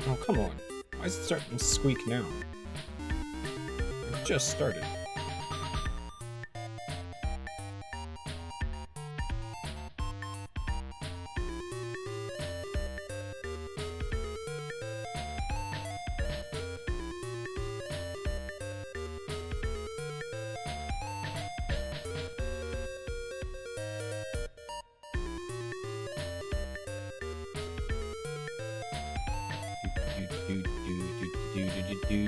Oh, come on. Why is it starting to squeak now? It just started. Do.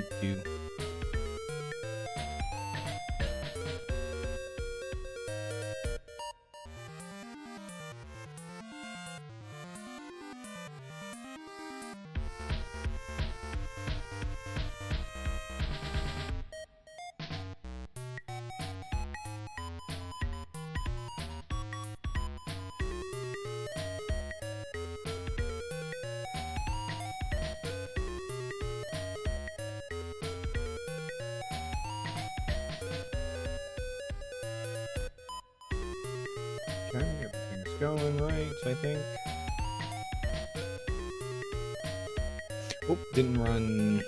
Okay, everything's going right, I think. Oh, didn't run.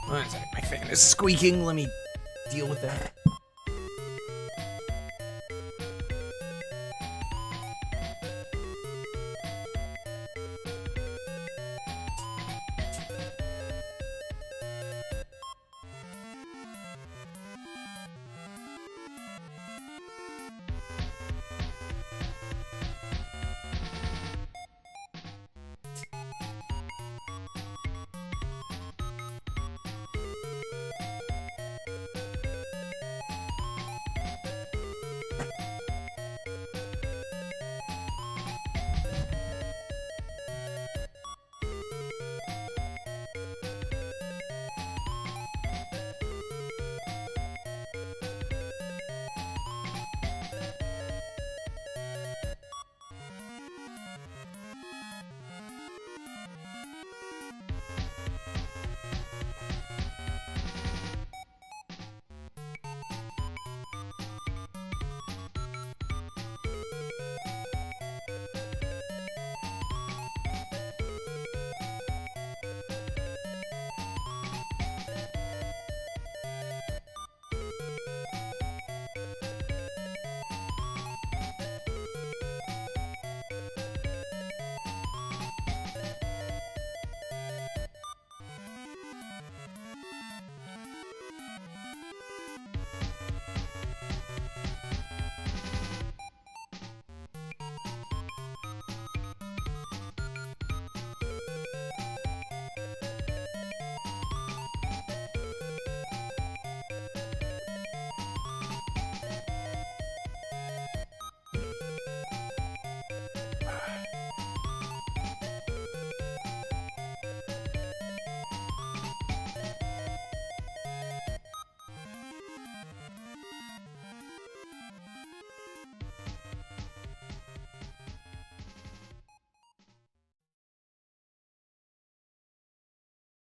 One second, my fan is squeaking. Let me deal with that.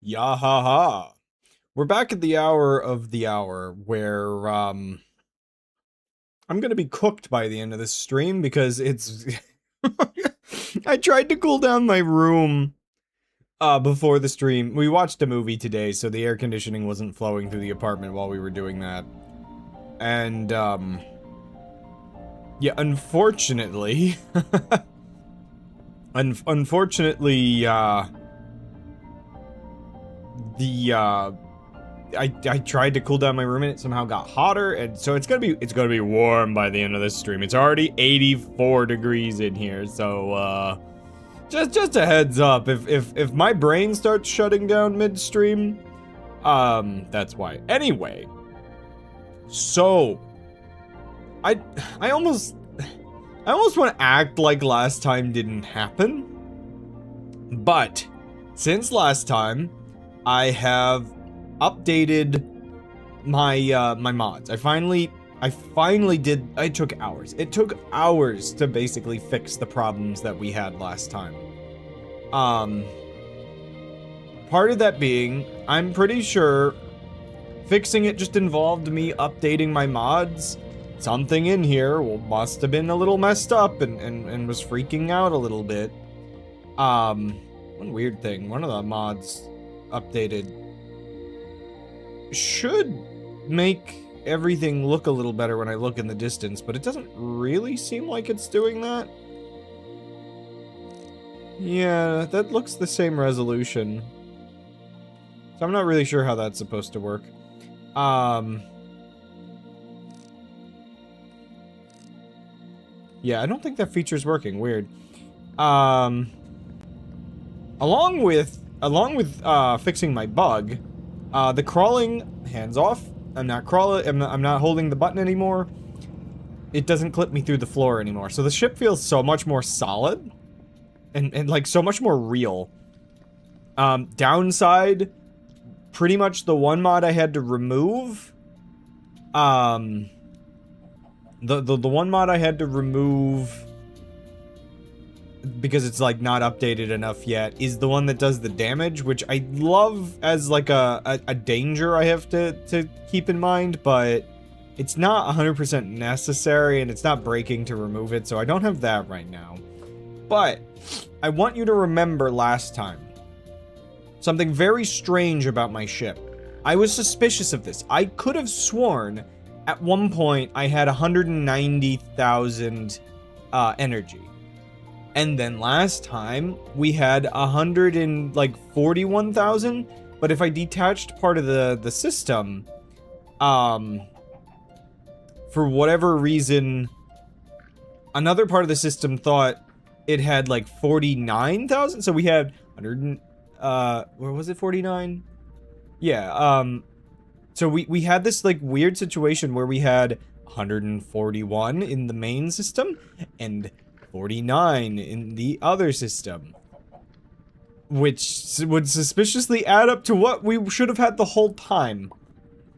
Yahaha. We're back at the hour of the hour where I'm gonna be cooked by the end of this stream because it's I tried to cool down my room before the stream. We watched a movie today, so the air conditioning wasn't flowing through the apartment while we were doing that. And yeah, unfortunately unfortunately I tried to cool down my room and it somehow got hotter, and so it's gonna be warm by the end of this stream. It's already 84 degrees in here, so just a heads up, if my brain starts shutting down midstream, that's why. Anyway, so I almost want to act like last time didn't happen, but since last time I have updated my my mods. I finally did. It took hours. It took hours to basically fix the problems that we had last time. Part of that being, I'm pretty sure fixing it just involved me updating my mods. Something in here must have been a little messed up and was freaking out a little bit. One weird thing, one of the mods updated should make everything look a little better when I look in the distance, but it doesn't really seem like it's doing that. Yeah, that looks the same resolution. So I'm not really sure how that's supposed to work. Yeah, I don't think that feature's working. Weird. Along with fixing my bug, the crawling, hands off. I'm not crawling. I'm not holding the button anymore. It doesn't clip me through the floor anymore. So the ship feels so much more solid, and like so much more real. Downside, pretty much the one mod I had to remove. The one mod I had to remove because it's like not updated enough yet is the one that does the damage, which I love as like a danger I have to keep in mind, but it's not 100% necessary and it's not breaking to remove it, so I don't have that right now. But I want you to remember last time something very strange about my ship. I was suspicious of this. I could have sworn at one point I had 190,000 energy. And then last time we had 141,000, but if I detached part of the system, for whatever reason, another part of the system thought it had like 49,000, so we had 100, where was it, 49? Yeah, so we had this like weird situation where we had 141 in the main system and 49 in the other system, which would suspiciously add up to what we should have had the whole time.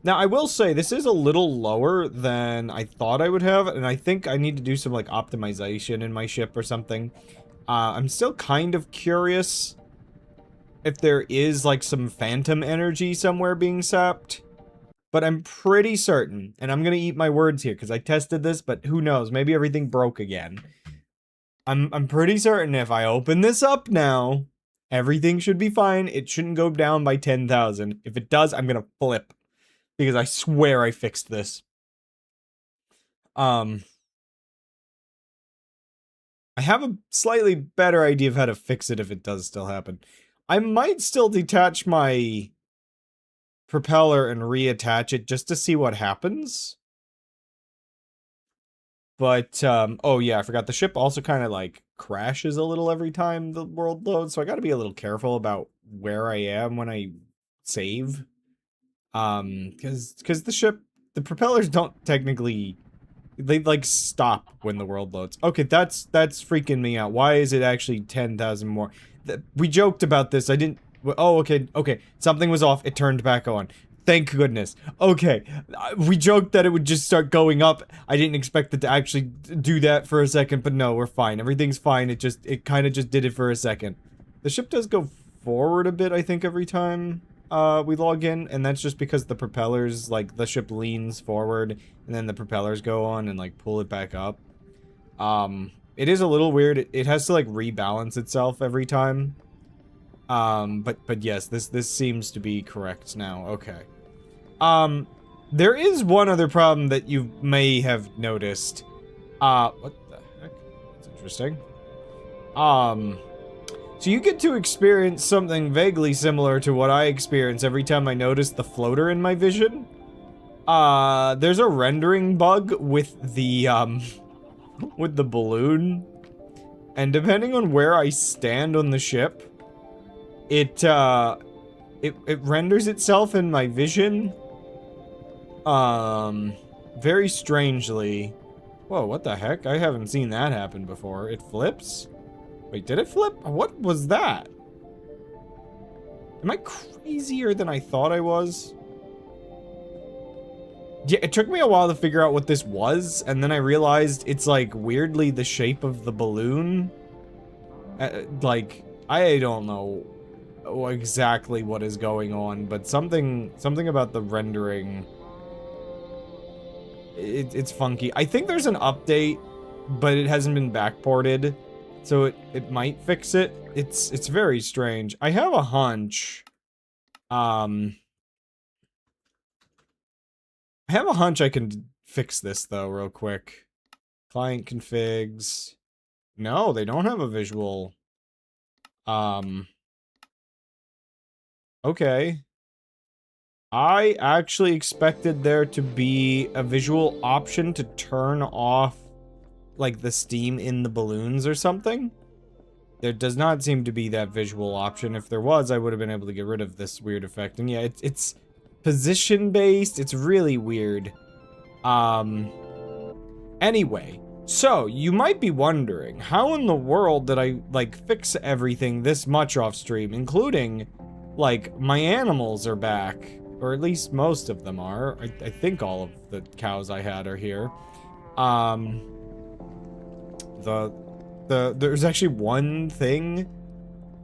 Now, I will say, this is a little lower than I thought I would have, and I think I need to do some, like, optimization in my ship or something. I'm still kind of curious if there is, like, some phantom energy somewhere being sapped. But I'm pretty certain, and I'm gonna eat my words here, because I tested this, but who knows, maybe everything broke again. I'm pretty certain if I open this up now, everything should be fine. It shouldn't go down by 10,000. If it does, I'm gonna flip. Because I swear I fixed this. I have a slightly better idea of how to fix it if it does still happen. I might still detach my propeller and reattach it just to see what happens. But, oh yeah, I forgot the ship also kind of like crashes a little every time the world loads, so I gotta be a little careful about where I am when I save. Because the propellers don't technically, they like stop when the world loads. Okay, that's freaking me out. Why is it actually 10,000 more? We joked about this. I didn't, oh, okay, something was off. It turned back on. Thank goodness. Okay, we joked that it would just start going up. I didn't expect it to actually do that for a second, but no, we're fine. Everything's fine. It kind of just did it for a second. The ship does go forward a bit, I think, every time we log in, and that's just because the propellers, like, the ship leans forward, and then the propellers go on and, like, pull it back up. It is a little weird. It has to, like, rebalance itself every time. But yes, this seems to be correct now. Okay. There is one other problem that you may have noticed. What the heck? That's interesting. So you get to experience something vaguely similar to what I experience every time I notice the floater in my vision. There's a rendering bug with the balloon. And depending on where I stand on the ship, it renders itself in my vision. Very strangely. Whoa, what the heck? I haven't seen that happen before. It flips? Wait, did it flip? What was that? Am I crazier than I thought I was? Yeah, it took me a while to figure out what this was, and then I realized it's, like, weirdly the shape of the balloon. Like, I don't know exactly what is going on, but something about the rendering, it's funky. I think there's an update, but it hasn't been backported, so it might fix it. It's very strange. I have a hunch. I have a hunch I can fix this, though, real quick. Client configs. No, they don't have a visual. Okay. I actually expected there to be a visual option to turn off, like, the steam in the balloons or something. There does not seem to be that visual option. If there was, I would have been able to get rid of this weird effect. And yeah, it's position-based. It's really weird. Anyway, so you might be wondering, how in the world did I, like, fix everything this much off stream, including, like, my animals are back, or at least most of them are. I think all of the cows I had are here. There's actually one thing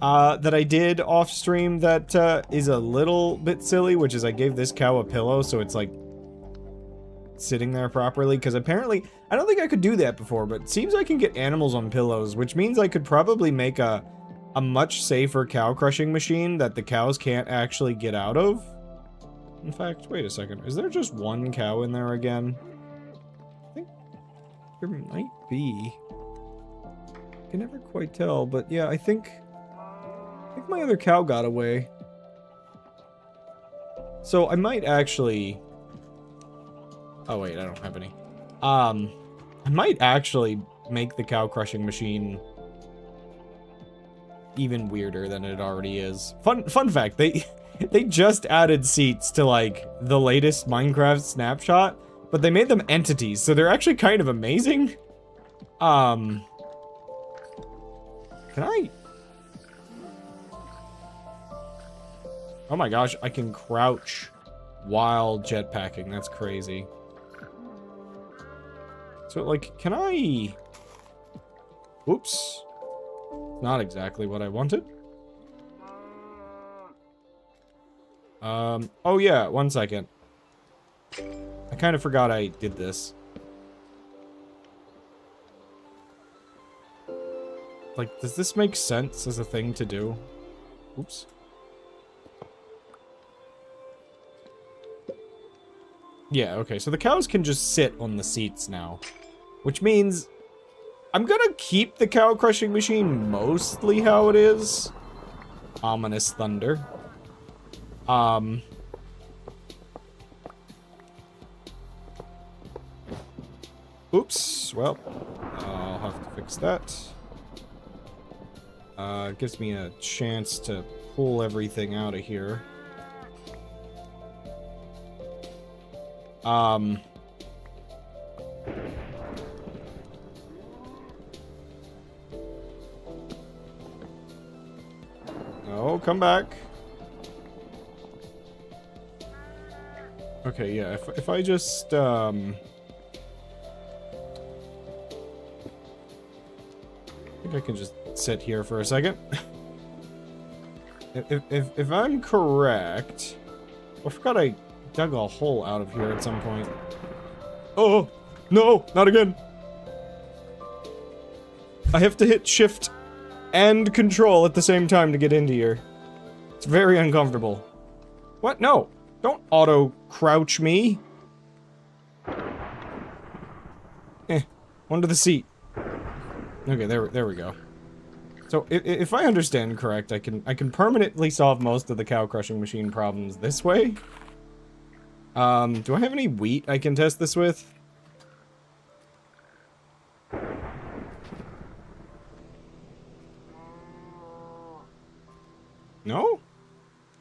that I did off stream that is a little bit silly, which is I gave this cow a pillow so it's like sitting there properly, because apparently I don't think I could do that before, but it seems I can get animals on pillows, which means I could probably make a much safer cow crushing machine that the cows can't actually get out of. In fact, wait a second, is there just one cow in there again? I think there might be. I can never quite tell, but yeah, I think my other cow got away. So I might actually... Oh wait, I don't have any. I might actually make the cow crushing machine even weirder than it already is. Fun fact, they just added seats to, like, the latest Minecraft snapshot, but they made them entities, so they're actually kind of amazing. Can I... Oh my gosh, I can crouch while jetpacking. That's crazy. So, like, can I... Oops. Not exactly what I wanted. Oh yeah, 1 second. I kind of forgot I did this. Like, does this make sense as a thing to do? Oops. Yeah, okay, so the cows can just sit on the seats now. Which means I'm gonna keep the cow crushing machine mostly how it is. Ominous thunder. Oops, well, I'll have to fix that. It gives me a chance to pull everything out of here. No, come back. Okay, yeah, if I just, I think I can just sit here for a second. If I'm correct... I forgot I dug a hole out of here at some point. Oh! No! Not again! I have to hit shift and control at the same time to get into here. It's very uncomfortable. What? No! Don't auto-crouch me! Onto the seat. Okay, there we go. So, if I understand correct, I can permanently solve most of the cow crushing machine problems this way. Do I have any wheat I can test this with? No?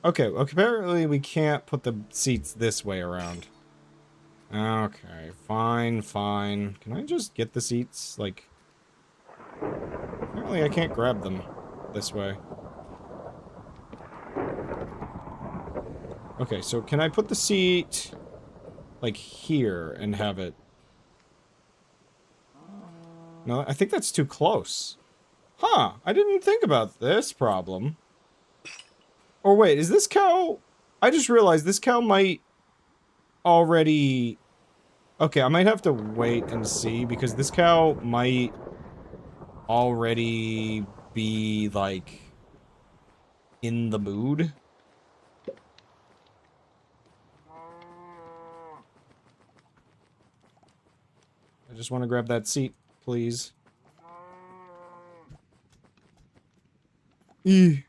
Okay, apparently we can't put the seats this way around. Okay, fine. Can I just get the seats, like... Apparently I can't grab them this way. Okay, so can I put the seat, like, here and have it... No, I think that's too close. Huh, I didn't think about this problem. Or wait, is this cow... I just realized this cow might already... Okay, I might have to wait and see, because this cow might already be, like, in the mood. I just want to grab that seat, please. Eeh.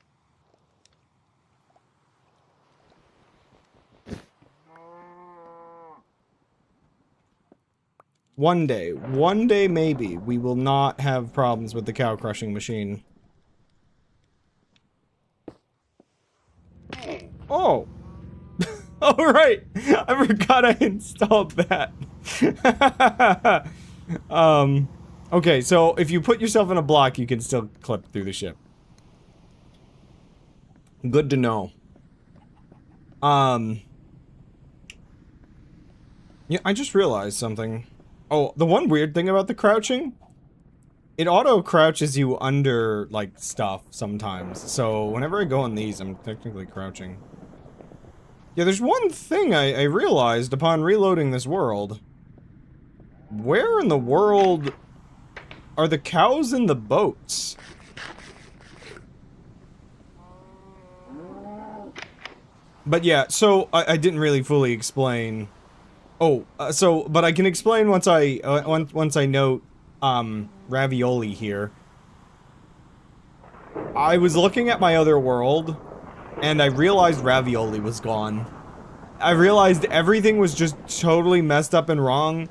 One day maybe, we will not have problems with the cow crushing machine. Oh! Alright! I forgot I installed that. Okay, so if you put yourself in a block, you can still clip through the ship. Good to know. Yeah, I just realized something. Oh, the one weird thing about the crouching, it auto-crouches you under, like, stuff sometimes. So, whenever I go on these, I'm technically crouching. Yeah, there's one thing I realized upon reloading this world. Where in the world are the cows in the boats? But yeah, so I didn't really fully explain. Oh, but I can explain once I note ravioli here. I was looking at my other world, and I realized ravioli was gone. I realized everything was just totally messed up and wrong.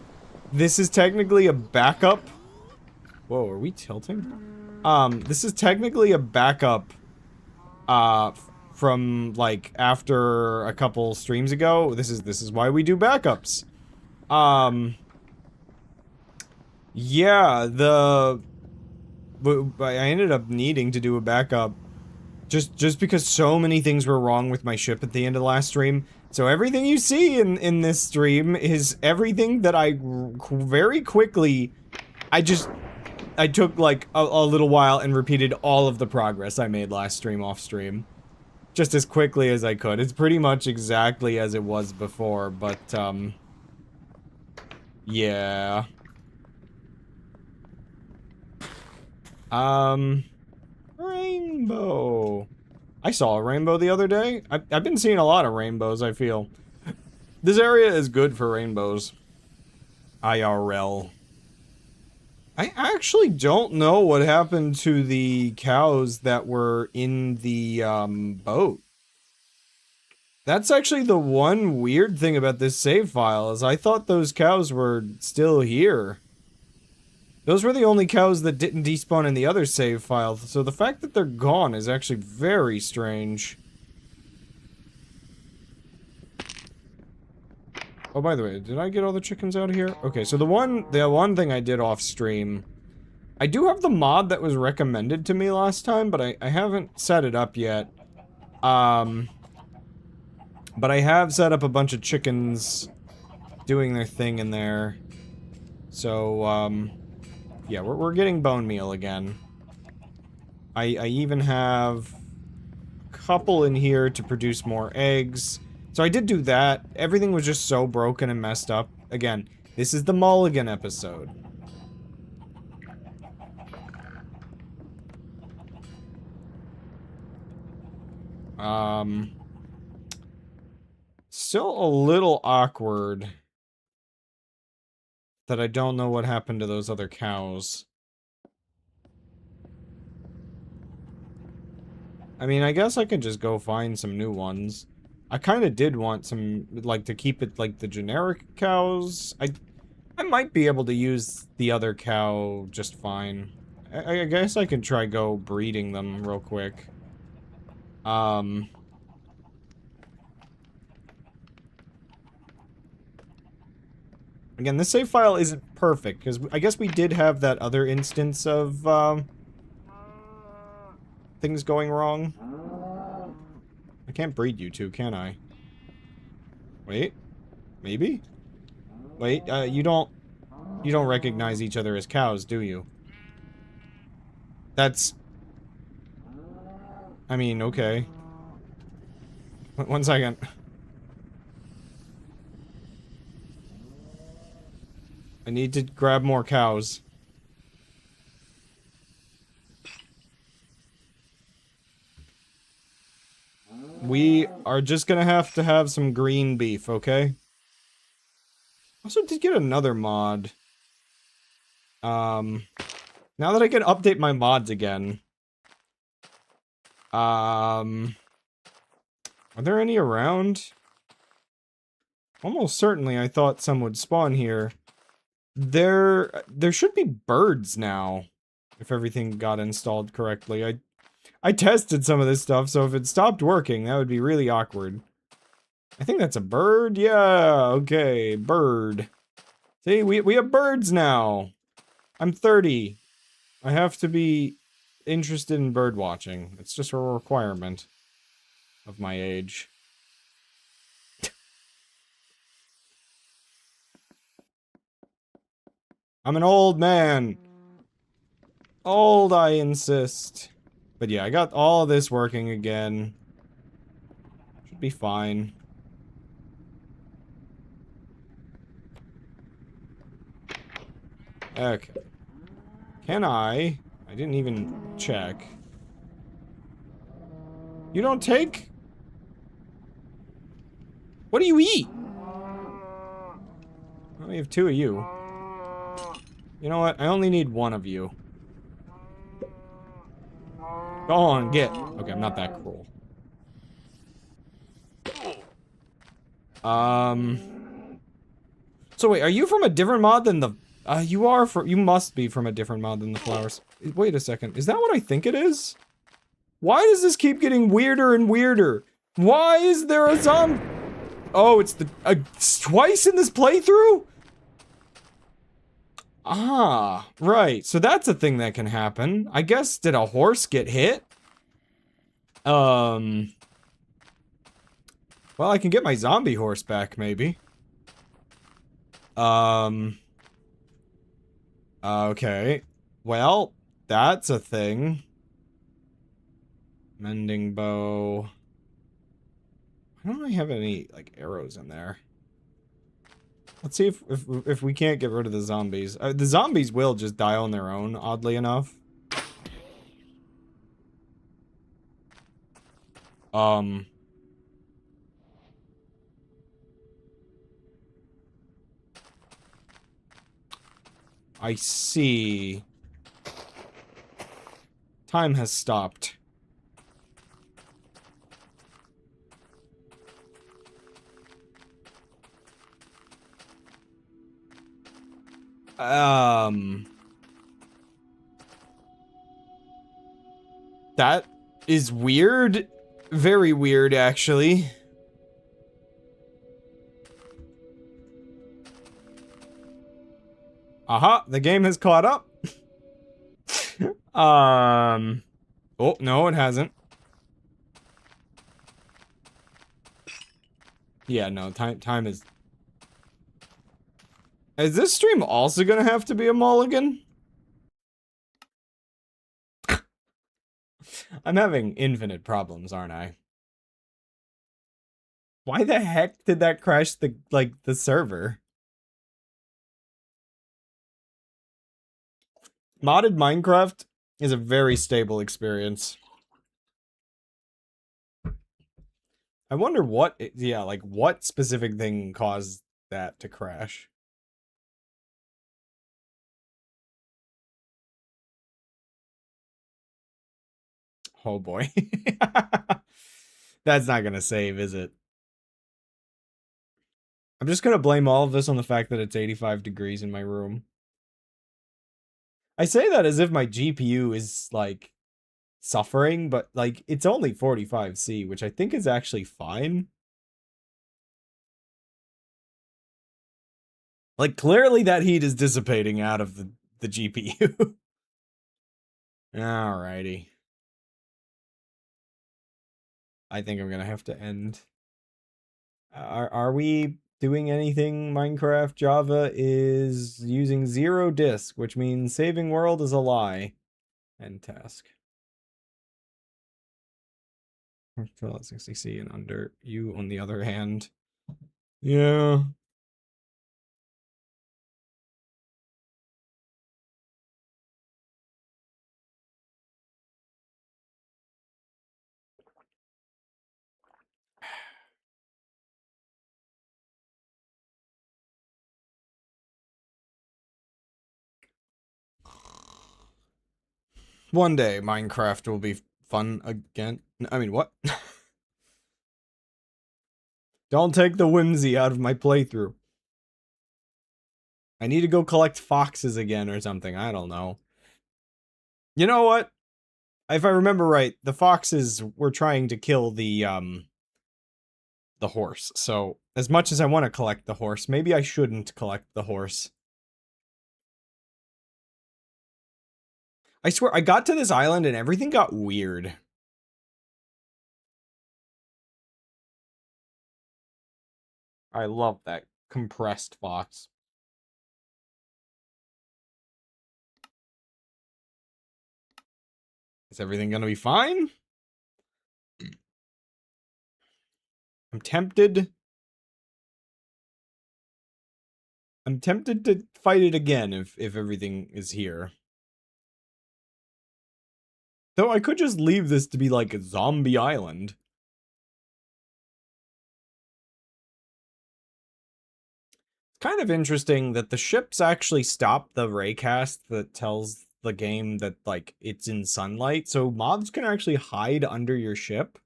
This is technically a backup. Whoa, are we tilting? This is technically a backup, from, like, after a couple streams ago. This is why we do backups. Yeah, I ended up needing to do a backup just because so many things were wrong with my ship at the end of the last stream. So everything you see in this stream is everything that I very quickly, I took, like, a little while and repeated all of the progress I made last stream off stream. Just as quickly as I could. It's pretty much exactly as it was before, but, yeah. Rainbow. I saw a rainbow the other day. I've been seeing a lot of rainbows, I feel. This area is good for rainbows. IRL. I actually don't know what happened to the cows that were in the, boat. That's actually the one weird thing about this save file, is I thought those cows were still here. Those were the only cows that didn't despawn in the other save file, so the fact that they're gone is actually very strange. Oh, by the way, did I get all the chickens out of here? Okay, so the one thing I did off stream, I do have the mod that was recommended to me last time, but I haven't set it up yet. But I have set up a bunch of chickens doing their thing in there. So, yeah, we're getting bone meal again. I even have a couple in here to produce more eggs. So I did do that. Everything was just so broken and messed up. Again, this is the Mulligan episode. Still a little awkward that I don't know what happened to those other cows. I mean, I guess I could just go find some new ones. I kind of did want some, like, to keep it like the generic cows. I might be able to use the other cow just fine. I guess I can try go breeding them real quick. Again, this save file isn't perfect, because I guess we did have that other instance of, things going wrong. I can't breed you two, can I? Wait. Maybe? Wait, you don't recognize each other as cows, do you? That's... I mean, okay. One second. I need to grab more cows. We are just gonna have to have some green beef, okay? Also did get another mod. Now that I can update my mods again. Are there any around? Almost certainly I thought some would spawn here. There should be birds now. If everything got installed correctly. I tested some of this stuff, so if it stopped working, that would be really awkward. I think that's a bird? Yeah, okay, bird. See, we have birds now. I'm 30. I have to be interested in bird watching. It's just a requirement of my age. I'm an old man. Old, I insist. But yeah, I got all this working again. Should be fine. Okay. Can I didn't even check. You don't take? What do you eat? Well, we have 2 of you. You know what? I only need 1 of you. Go on, get. Okay, I'm not that cruel. So wait, are you from a different mod than the... you must be from a different mod than the flowers. Wait a second, is that what I think it is? Why does this keep getting weirder and weirder? Why is there a zombie? Oh, it's the... twice in this playthrough? Ah, right. So that's a thing that can happen. I guess, did a horse get hit? Well, I can get my zombie horse back, maybe. Okay. Well, that's a thing. Mending bow. I don't really have any, like, arrows in there. Let's see if we can't get rid of the zombies. The zombies will just die on their own, oddly enough. I see. Time has stopped. That is weird. Very weird, actually. Aha, the game has caught up. Oh, no, it hasn't. Yeah, no, time is... Is this stream also gonna have to be a mulligan? I'm having infinite problems, aren't I? Why the heck did that crash the server? Modded Minecraft is a very stable experience. I wonder what, yeah, like what specific thing caused that to crash? Oh boy. That's not gonna save, is it? I'm just gonna blame all of this on the fact that it's 85 degrees in my room. I say that as if my GPU is, like, suffering, but, like, it's only 45C, which I think is actually fine. Like, clearly that heat is dissipating out of the GPU. Alrighty. I think I'm gonna have to end. Are we doing anything? Minecraft Java is using 0 disk, which means saving world is a lie. End task. Fill out 60C and under. You, on the other hand. Yeah. One day, Minecraft will be fun again. I mean, what? Don't take the whimsy out of my playthrough. I need to go collect foxes again or something. I don't know. You know what? If I remember right, the foxes were trying to kill the horse. So, as much as I want to collect the horse, maybe I shouldn't collect the horse. I swear, I got to this island and everything got weird. I love that compressed fox. Is everything gonna be fine? I'm tempted. I'm tempted to fight it again if everything is here. Though I could just leave this to be like a zombie island. It's kind of interesting that the ships actually stop the raycast that tells the game that, like, it's in sunlight, so mobs can actually hide under your ship.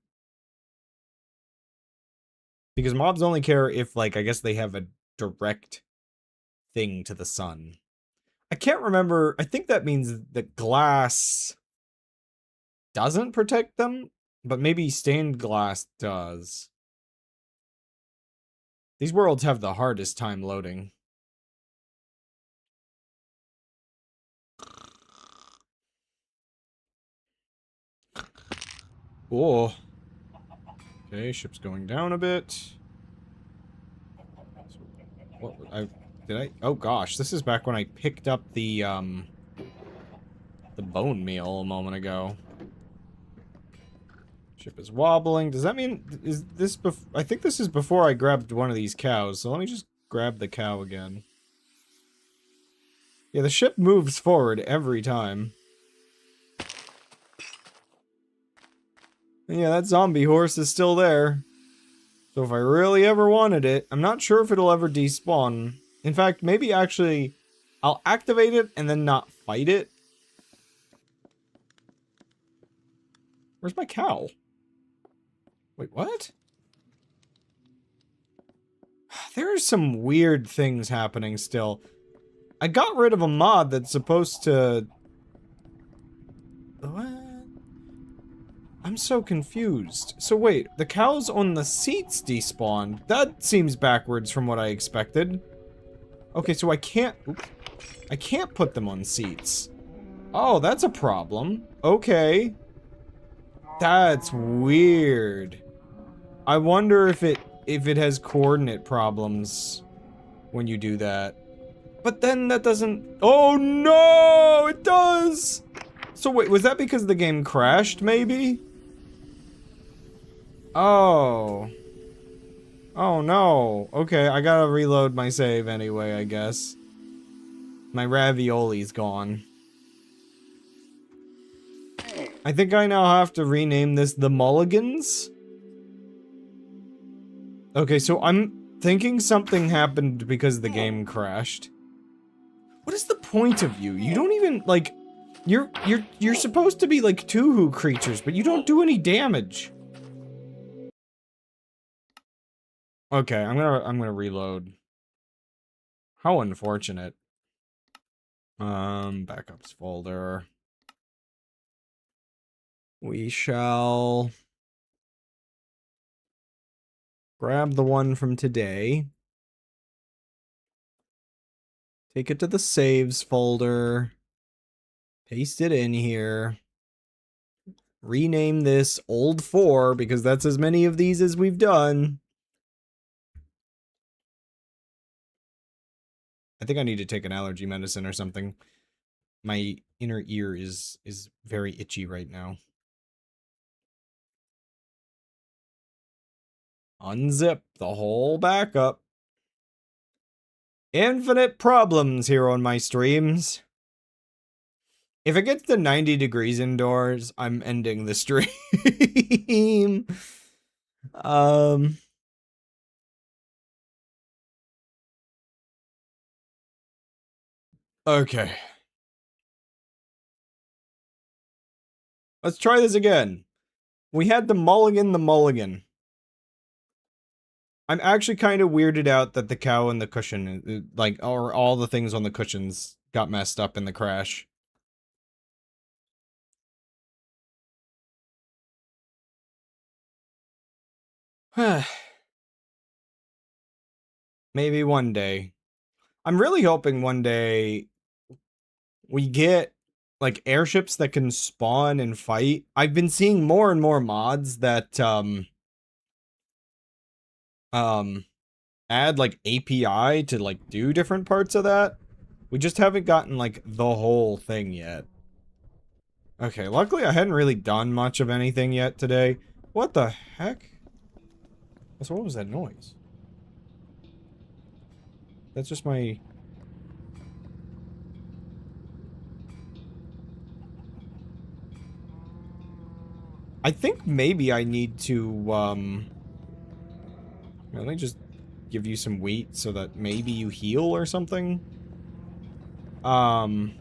Because mobs only care if, like, I guess they have a direct thing to the sun. I can't remember. I think that means that glass doesn't protect them, but maybe stained glass does. These worlds have the hardest time loading. Oh. Okay, ship's going down a bit. What did I? Oh gosh, this is back when I picked up the bone meal a moment ago. Ship is wobbling. Does that mean is this I think this is before I grabbed one of these cows. So let me just grab the cow again. Yeah, the ship moves forward every time. Yeah, that zombie horse is still there. So if I really ever wanted it, I'm not sure if it'll ever despawn. In fact, maybe actually I'll activate it and then not fight it. Where's my cow? Wait, what? There are some weird things happening still. I got rid of a mod that's supposed to... What? I'm so confused. So wait, the cows on the seats despawned. That seems backwards from what I expected. Okay, so I can't... Oops, I can't put them on seats. Oh, that's a problem. Okay. That's weird. I wonder if it has coordinate problems when you do that. But then that doesn't... Oh no! It does! So wait, was that because the game crashed, maybe? Oh. Oh no. Okay, I gotta reload my save anyway, I guess. My ravioli's gone. I think I now have to rename this the Mulligans. Okay, so I'm thinking something happened because the game crashed. What is the point of you? You don't even, like, you're supposed to be like Tuhu creatures, but you don't do any damage. Okay, I'm gonna reload. How unfortunate. Backups folder. We shall grab the one from today. Take it to the saves folder. Paste it in here. Rename this old 4 because that's as many of these as we've done. I think I need to take an allergy medicine or something. My inner ear is very itchy right now. Unzip the whole backup. Infinite problems here on my streams. If it gets to 90 degrees indoors, I'm ending the stream. Okay. Let's try this again. We had the mulligan. I'm actually kind of weirded out that the cow and the cushion, like, or all the things on the cushions got messed up in the crash. Maybe one day. I'm really hoping one day we get, like, airships that can spawn and fight. I've been seeing more and more mods that, add, like, API to, like, do different parts of that. We just haven't gotten, like, the whole thing yet. Okay, luckily I hadn't really done much of anything yet today. What the heck? So what was that noise? That's just my... I think maybe I need to, let me just give you some wheat so that maybe you heal or something. I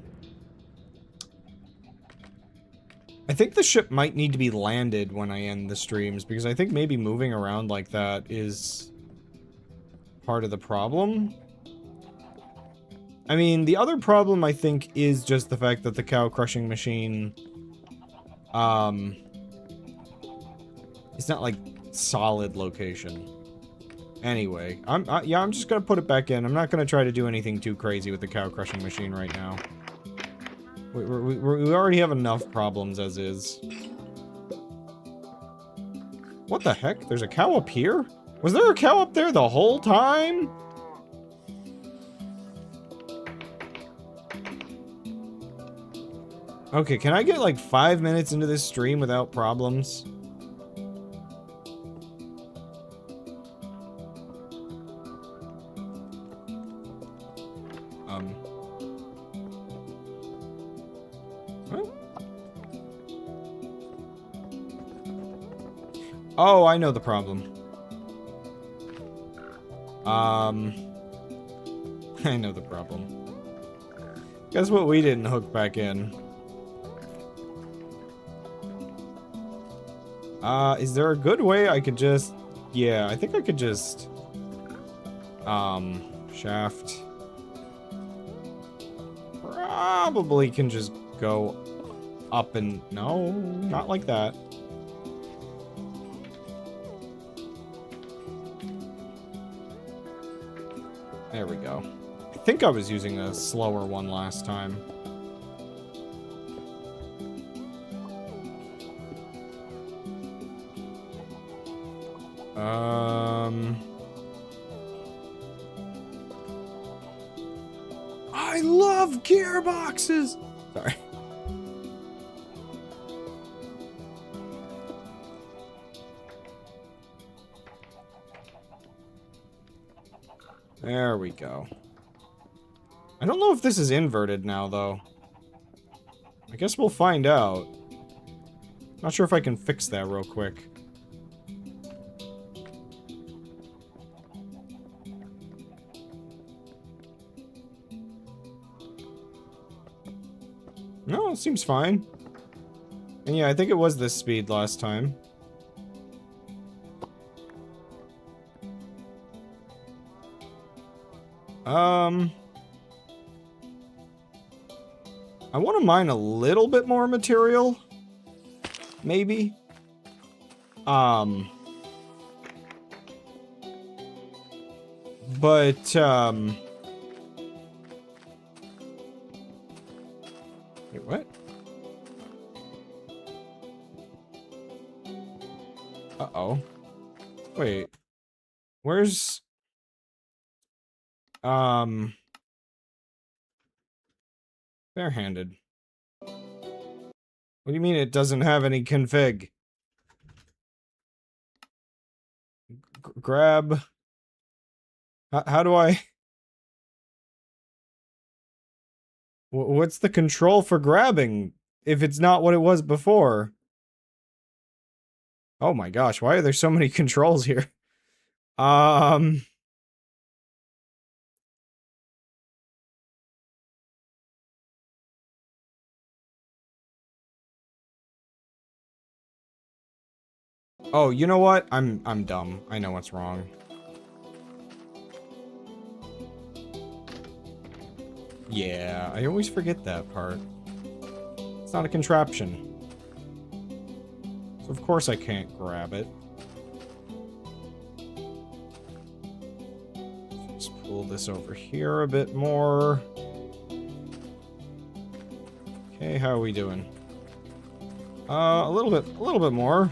think the ship might need to be landed when I end the streams, because I think maybe moving around like that is part of the problem. I mean, the other problem, I think, is just the fact that the cow crushing machine, it's not, like, solid location. Anyway, yeah, I'm just gonna put it back in. I'm not gonna try to do anything too crazy with the cow crushing machine right now. We already have enough problems as is. What the heck? There's a cow up here? Was there a cow up there the whole time? Okay, can I get like 5 minutes into this stream without problems? What? Oh, I know the problem. I know the problem. Guess what we didn't hook back in? Is there a good way I could just... Yeah, I think I could just... shaft... Probably can just go up and... No, not like that. There we go. I think I was using a slower one last time. I love gearboxes! Sorry. There we go. I don't know if this is inverted now, though. I guess we'll find out. Not sure if I can fix that real quick. No, it seems fine. And yeah, I think it was this speed last time. I want to mine a little bit more material. Maybe. But, wait, what? Uh-oh. Wait. Where's... Barehanded. What do you mean it doesn't have any config? Grab. How do I... What's the control for grabbing if it's not what it was before? Oh my gosh, why are there so many controls here? Oh, you know what? I'm dumb. I know what's wrong. Yeah, I always forget that part. It's not a contraption. So of course I can't grab it. Just pull this over here a bit more. Okay, how are we doing? A little bit more.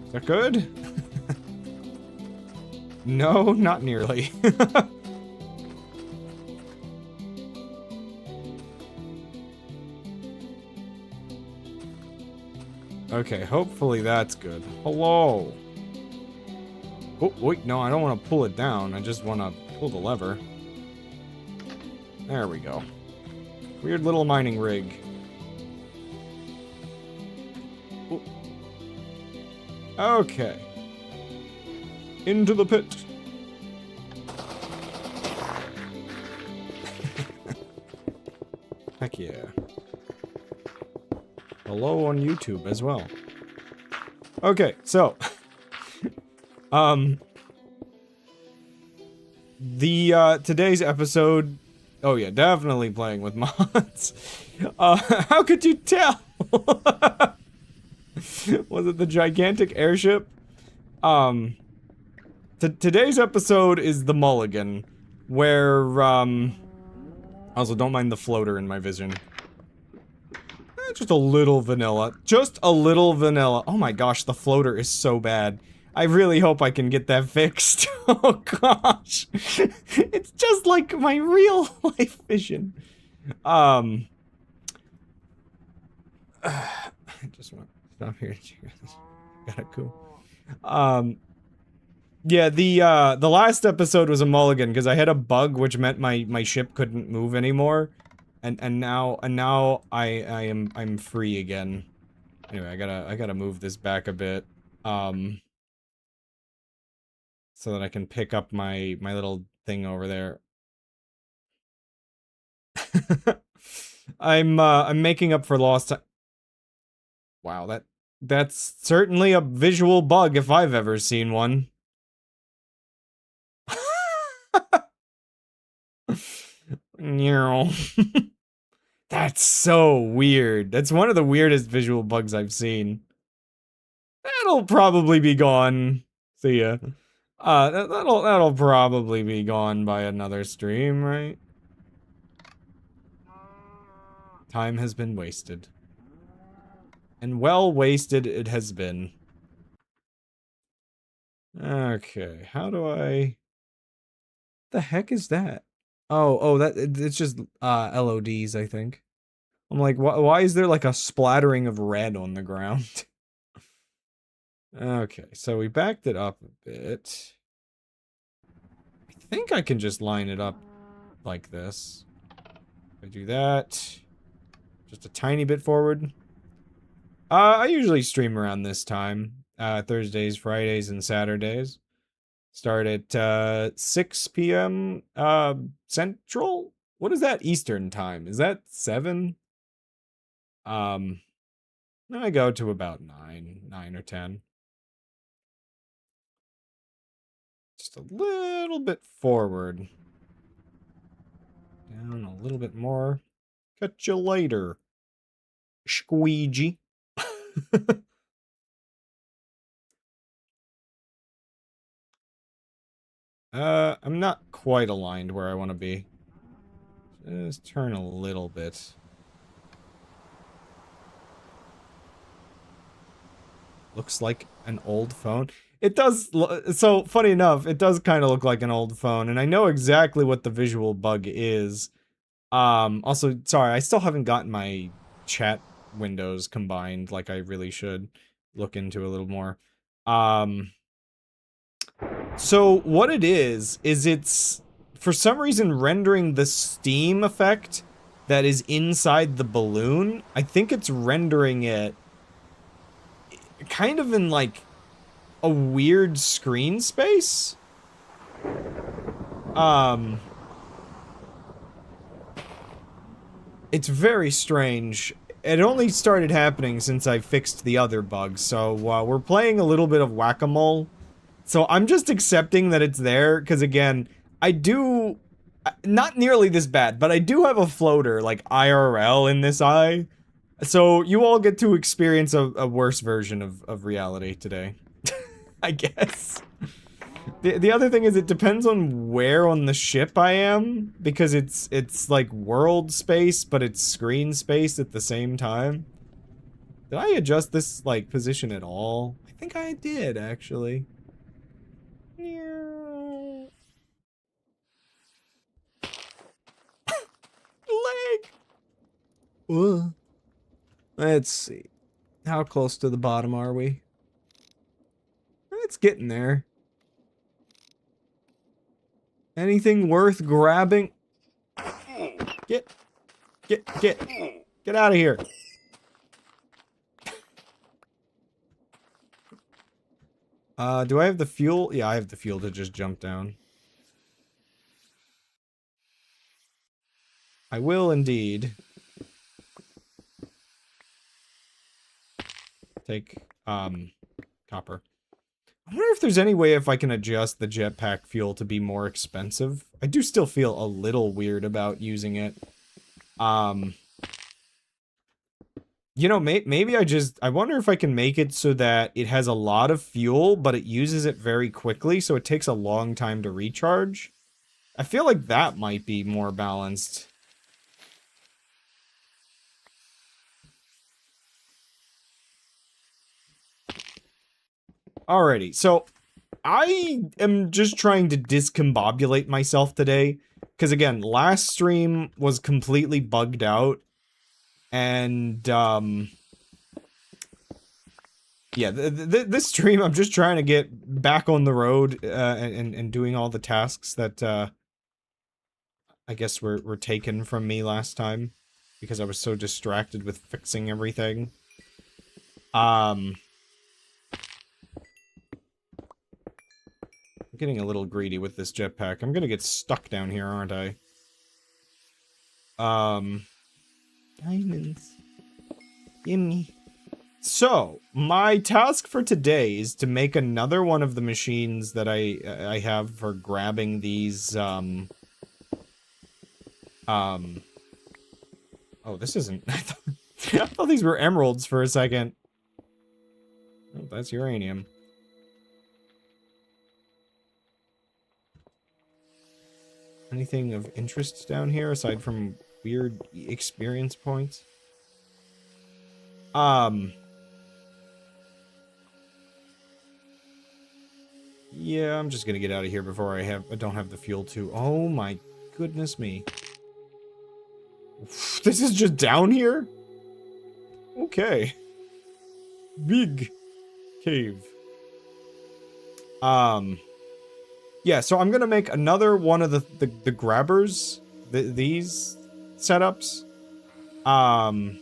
Is that good? No, not nearly. Okay, hopefully that's good. Hello. Oh, wait, no, I don't want to pull it down. I just want to pull the lever. There we go. Weird little mining rig. Ooh. Okay. Into the pit. Heck yeah. Hello on YouTube as well. Okay, so today's episode, oh yeah, definitely playing with mods. How could you tell? Was it the gigantic airship? Today's episode is the Mulligan, where also don't mind the floater in my vision. Just a little vanilla. Just a little vanilla. Oh my gosh, the floater is so bad. I really hope I can get that fixed. Oh gosh. It's just like my real life vision. I just want to stop here. Gotta go. Yeah, the last episode was a mulligan because I had a bug which meant my ship couldn't move anymore. And now I'm free again. Anyway, I gotta move this back a bit, so that I can pick up my little thing over there. I'm making up for lost time. Wow, that's certainly a visual bug if I've ever seen one. That's so weird. That's one of the weirdest visual bugs I've seen. That'll probably be gone. See ya. That'll probably be gone by another stream, right? Time has been wasted. And well wasted it has been. Okay, how do I... The heck is that? Oh, it's just, LODs, I think. I'm like, why is there like a splattering of red on the ground? Okay, so we backed it up a bit. I think I can just line it up like this. If I do that, just a tiny bit forward. I usually stream around this time. Thursdays, Fridays, and Saturdays. Start at 6 p.m. Central? What is that Eastern time? Is that 7? I go to about 9 or 10. Just a little bit forward. Down a little bit more. Catch you later, squeegee. I'm not quite aligned where I want to be. Just turn a little bit. Looks like an old phone. It does, so funny enough, it does kind of look like an old phone, and I know exactly what the visual bug is. Also, sorry, I still haven't gotten my chat windows combined like I really should look into a little more. So what it is it's, for some reason, rendering the steam effect that is inside the balloon. I think it's rendering it kind of in, like, a weird screen space. It's very strange. It only started happening since I fixed the other bugs, so we're playing a little bit of whack-a-mole. So I'm just accepting that it's there, because again, I do... Not nearly this bad, but I do have a floater, like IRL in this eye. So you all get to experience a worse version of reality today. I guess. The other thing is it depends on where on the ship I am, because it's like world space, but it's screen space at the same time. Did I adjust this, like, position at all? I think I did, actually. Leg! Let's see. How close to the bottom are we? It's getting there. Anything worth grabbing? Get out of here. Do I have the fuel? Yeah, I have the fuel to just jump down. I will indeed. Take, copper. I wonder if there's any way if I can adjust the jetpack fuel to be more expensive. I do still feel a little weird about using it. You know, maybe I wonder if I can make it so that it has a lot of fuel, but it uses it very quickly, so it takes a long time to recharge. I feel like that might be more balanced. Alrighty, so I am just trying to discombobulate myself today, because again, last stream was completely bugged out, and yeah, this stream I'm just trying to get back on the road and doing all the tasks that I guess were taken from me last time, because I was so distracted with fixing everything. I'm getting a little greedy with this jetpack. I'm gonna get stuck down here, aren't I? Diamonds. Gimme. So, my task for today is to make another one of the machines that I have for grabbing these, oh, this isn't... I thought these were emeralds for a second. Oh, that's uranium. Anything of interest down here aside from weird experience points? Yeah, I'm just gonna get out of here before I don't have the fuel to... Oh my goodness me. This is just down here? Okay. Big cave. Yeah, so I'm gonna make another one of the grabbers, these setups. Oh.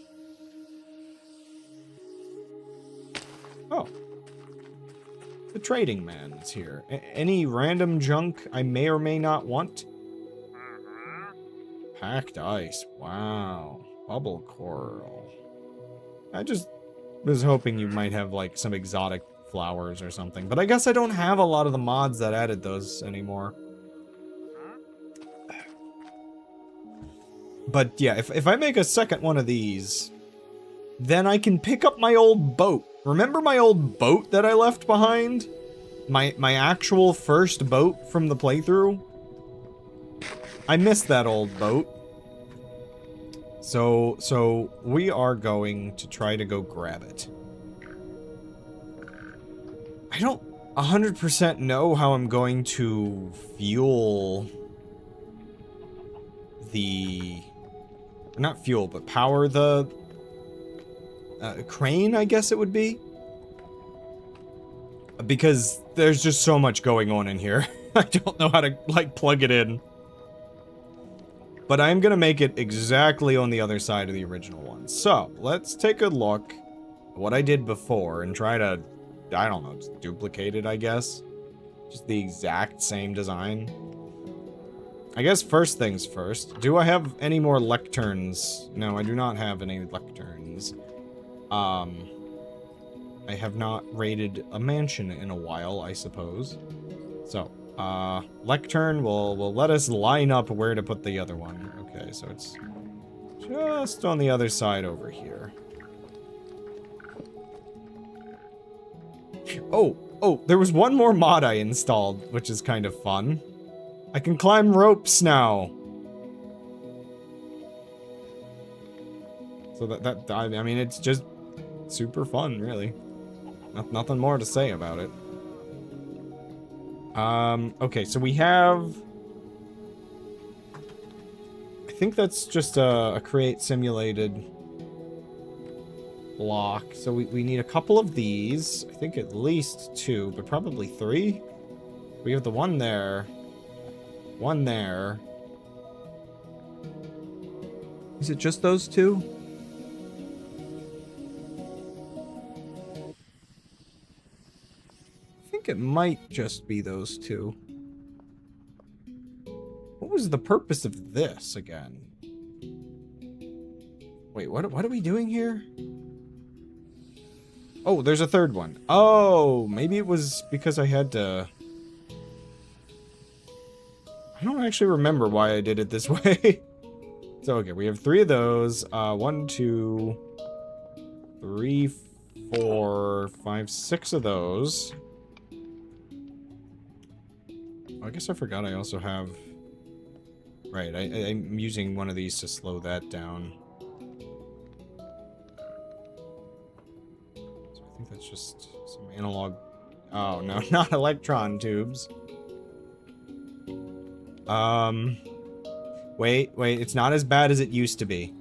The trading man is here. Any random junk I may or may not want? Packed ice. Wow. Bubble coral. I just was hoping you might have, like, some exotic flowers or something, but I guess I don't have a lot of the mods that added those anymore. But yeah, if I make a second one of these, then I can pick up my old boat. Remember my old boat that I left behind? My actual first boat from the playthrough? I missed that old boat. So we are going to try to go grab it. 100% know how I'm going to fuel the... Not fuel, but power the... crane, I guess it would be? Because there's just so much going on in here. I don't know how to, like, plug it in. But I'm gonna make it exactly on the other side of the original one. So, let's take a look at what I did before and try to, I don't know, just duplicate it, I guess. Just the exact same design. I guess first things first. Do I have any more lecterns? No, I do not have any lecterns. I have not raided a mansion in a while, I suppose. So, lectern will let us line up where to put the other one. Okay, so it's just on the other side over here. Oh, there was one more mod I installed, which is kind of fun. I can climb ropes now. So I mean, it's just super fun, really. Nothing more to say about it. Okay, so we have... I think that's just a create simulated block. So we need a couple of these. I think at least 2, but probably 3. We have the one there. One there. Is it just those 2? I think it might just be those 2. What was the purpose of this again? Wait, what are we doing here? Oh, there's a third one. Oh, maybe it was because I had to... I don't actually remember why I did it this way. So, okay, we have 3 of those. 1, 2, 3, 4, 5, 6 of those. I guess I forgot I also have... Right, I'm using one of these to slow that down. So I think that's just some analog... Oh, no, not electron tubes. Wait, it's not as bad as it used to be.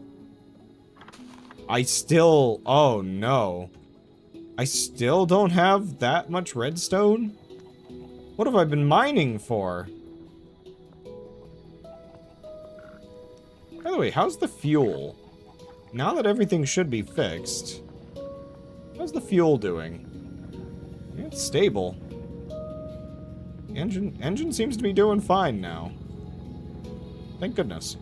I still... Oh, no. I still don't have that much redstone? What have I been mining for? By the way, how's the fuel? Now that everything should be fixed, how's the fuel doing? Yeah, it's stable. The engine seems to be doing fine now. Thank goodness.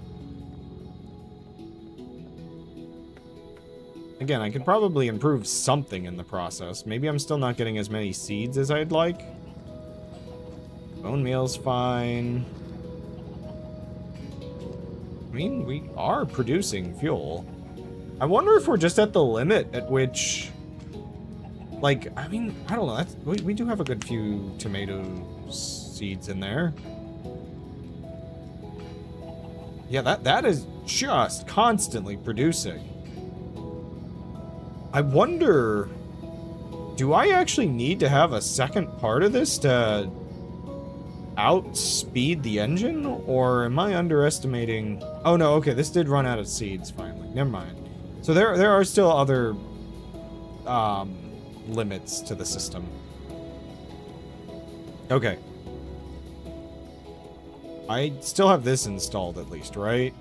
Again, I could probably improve something in the process. Maybe I'm still not getting as many seeds as I'd like. Bone meal's fine. I mean, we are producing fuel. I wonder if we're just at the limit at which... Like, I mean, I don't know. We do have a good few tomato seeds in there. Yeah, that is just constantly producing. I wonder... Do I actually need to have a second part of this to outspeed the engine? Or am I underestimating... Oh no, okay, this did run out of seeds finally. Never mind. So there are still other limits to the system. Okay. I still have this installed at least, right?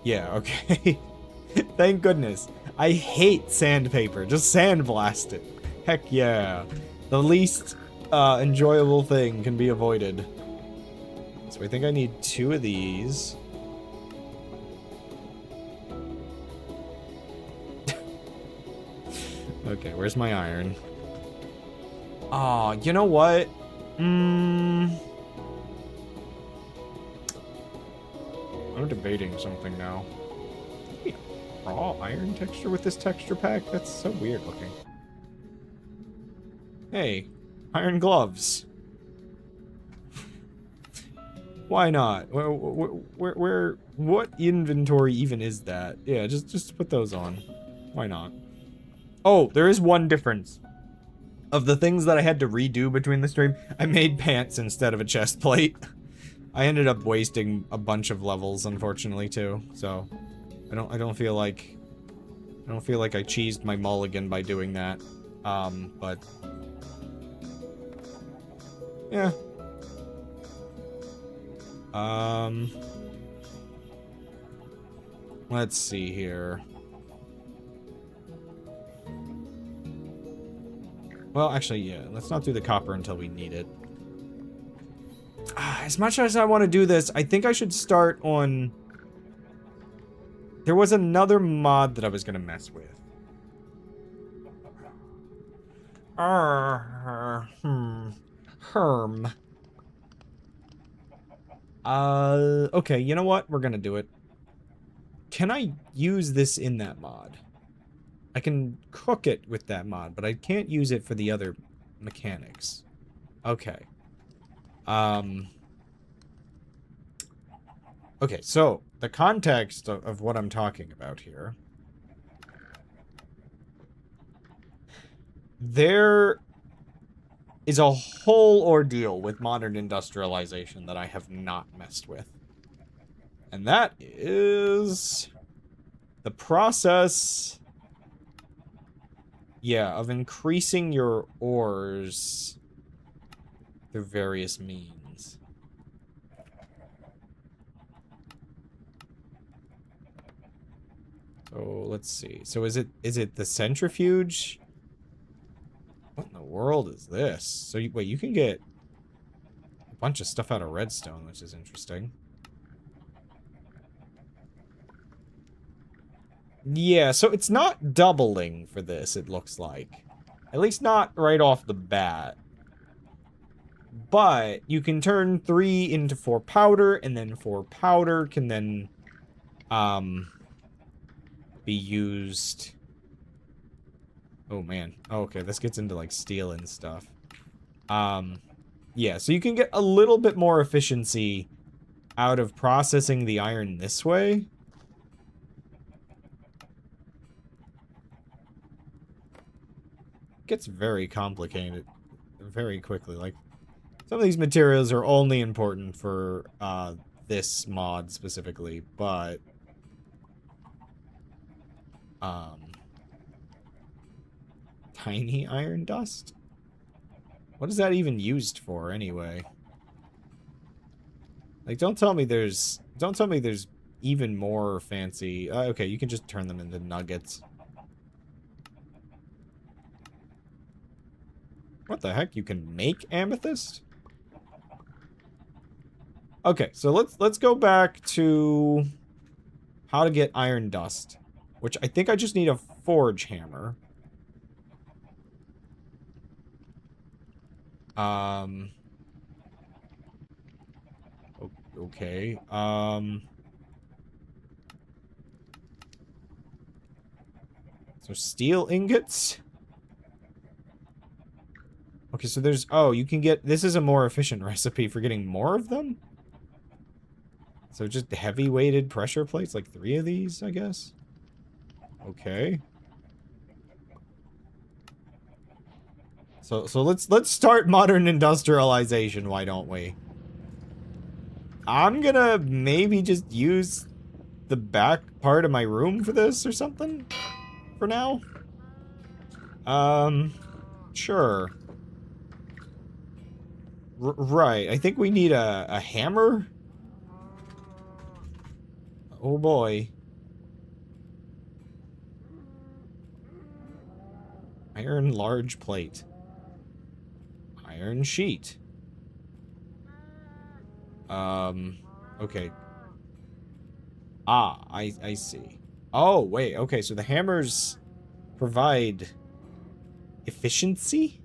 Yeah, okay. Thank goodness. I hate sandpaper. Just sandblast it. Heck yeah. The least enjoyable thing can be avoided. So I think I need 2 of these. Okay, where's my iron? Aw, you know what? I'm debating something now. Wait, raw iron texture with this texture pack? That's so weird looking. Hey, iron gloves. Why not? What inventory even is that? Yeah, just put those on. Why not? Oh, there is one difference. Of the things that I had to redo between the stream, I made pants instead of a chest plate. I ended up wasting a bunch of levels, unfortunately, too. So, I don't feel like I cheesed my mulligan by doing that. But yeah. Let's see here. Well, actually, yeah. Let's not do the copper until we need it. As much as I want to do this, I think I should start on... There was another mod that I was going to mess with. Herm. Okay, you know what? We're going to do it. Can I use this in that mod? I can cook it with that mod, but I can't use it for the other mechanics. Okay. Okay, so the context of what I'm talking about here. There is a whole ordeal with modern industrialization that I have not messed with. And that is the process, yeah, of increasing your ores through various means. So let's see. So is it the centrifuge? What in the world is this? So wait, you can get a bunch of stuff out of redstone, which is interesting. Yeah, so it's not doubling for this, it looks like. At least not right off the bat. But you can turn 3 into 4 powder, and then 4 powder can then be used. Oh man. Oh, okay, this gets into like steel and stuff. Yeah, so you can get a little bit more efficiency out of processing the iron this way. It gets very complicated very quickly. Like, some of these materials are only important for this mod specifically, but tiny iron dust? What is that even used for anyway? Like, don't tell me there's even more fancy. Okay, you can just turn them into nuggets. What the heck? You can make amethyst? Okay, so let's go back to how to get iron dust, which I think I just need a forge hammer. Okay. So steel ingots. Okay, so there's... Oh, you can get... This is a more efficient recipe for getting more of them? So just heavy-weighted pressure plates? Like 3 of these, I guess? Okay. So let's start modern industrialization, why don't we? I'm gonna maybe just use the back part of my room for this or something? For now? Sure. Right, I think we need a hammer? Oh boy. Iron large plate. Iron sheet. Okay. Ah, I see. Oh, wait, okay, so the hammers provide efficiency?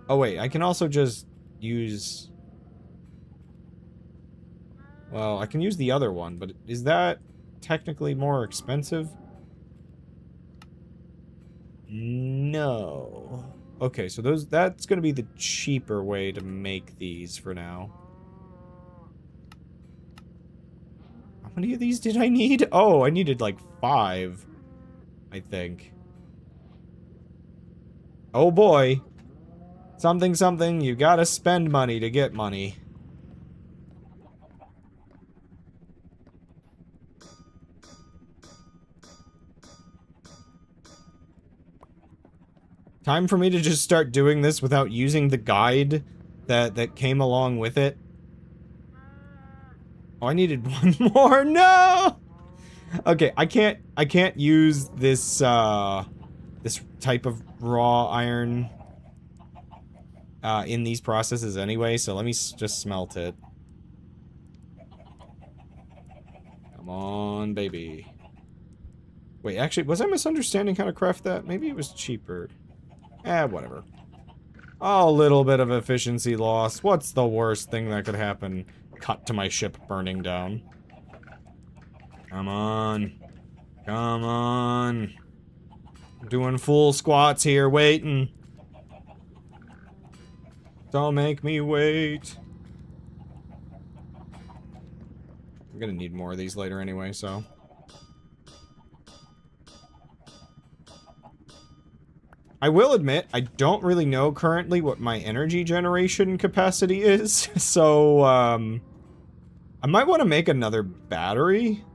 Oh, wait, I can also just use... Well, I can use the other one, but is that technically more expensive? No. Okay, so that's gonna be the cheaper way to make these for now. How many of these did I need? Oh, I needed like 5, I think. Oh boy. Something, something, you gotta spend money to get money. Time for me to just start doing this without using the guide that came along with it. Oh, I needed 1 more. No! Okay, I can't use this this type of raw iron in these processes anyway, so let me just smelt it. Come on, baby. Wait, actually, was I misunderstanding how to craft that? Maybe it was cheaper. Whatever. A little bit of efficiency loss. What's the worst thing that could happen? Cut to my ship burning down. Come on. Come on. I'm doing full squats here, waiting. Don't make me wait. I'm gonna need more of these later anyway, so. I will admit, I don't really know currently what my energy generation capacity is, so, I might want to make another battery.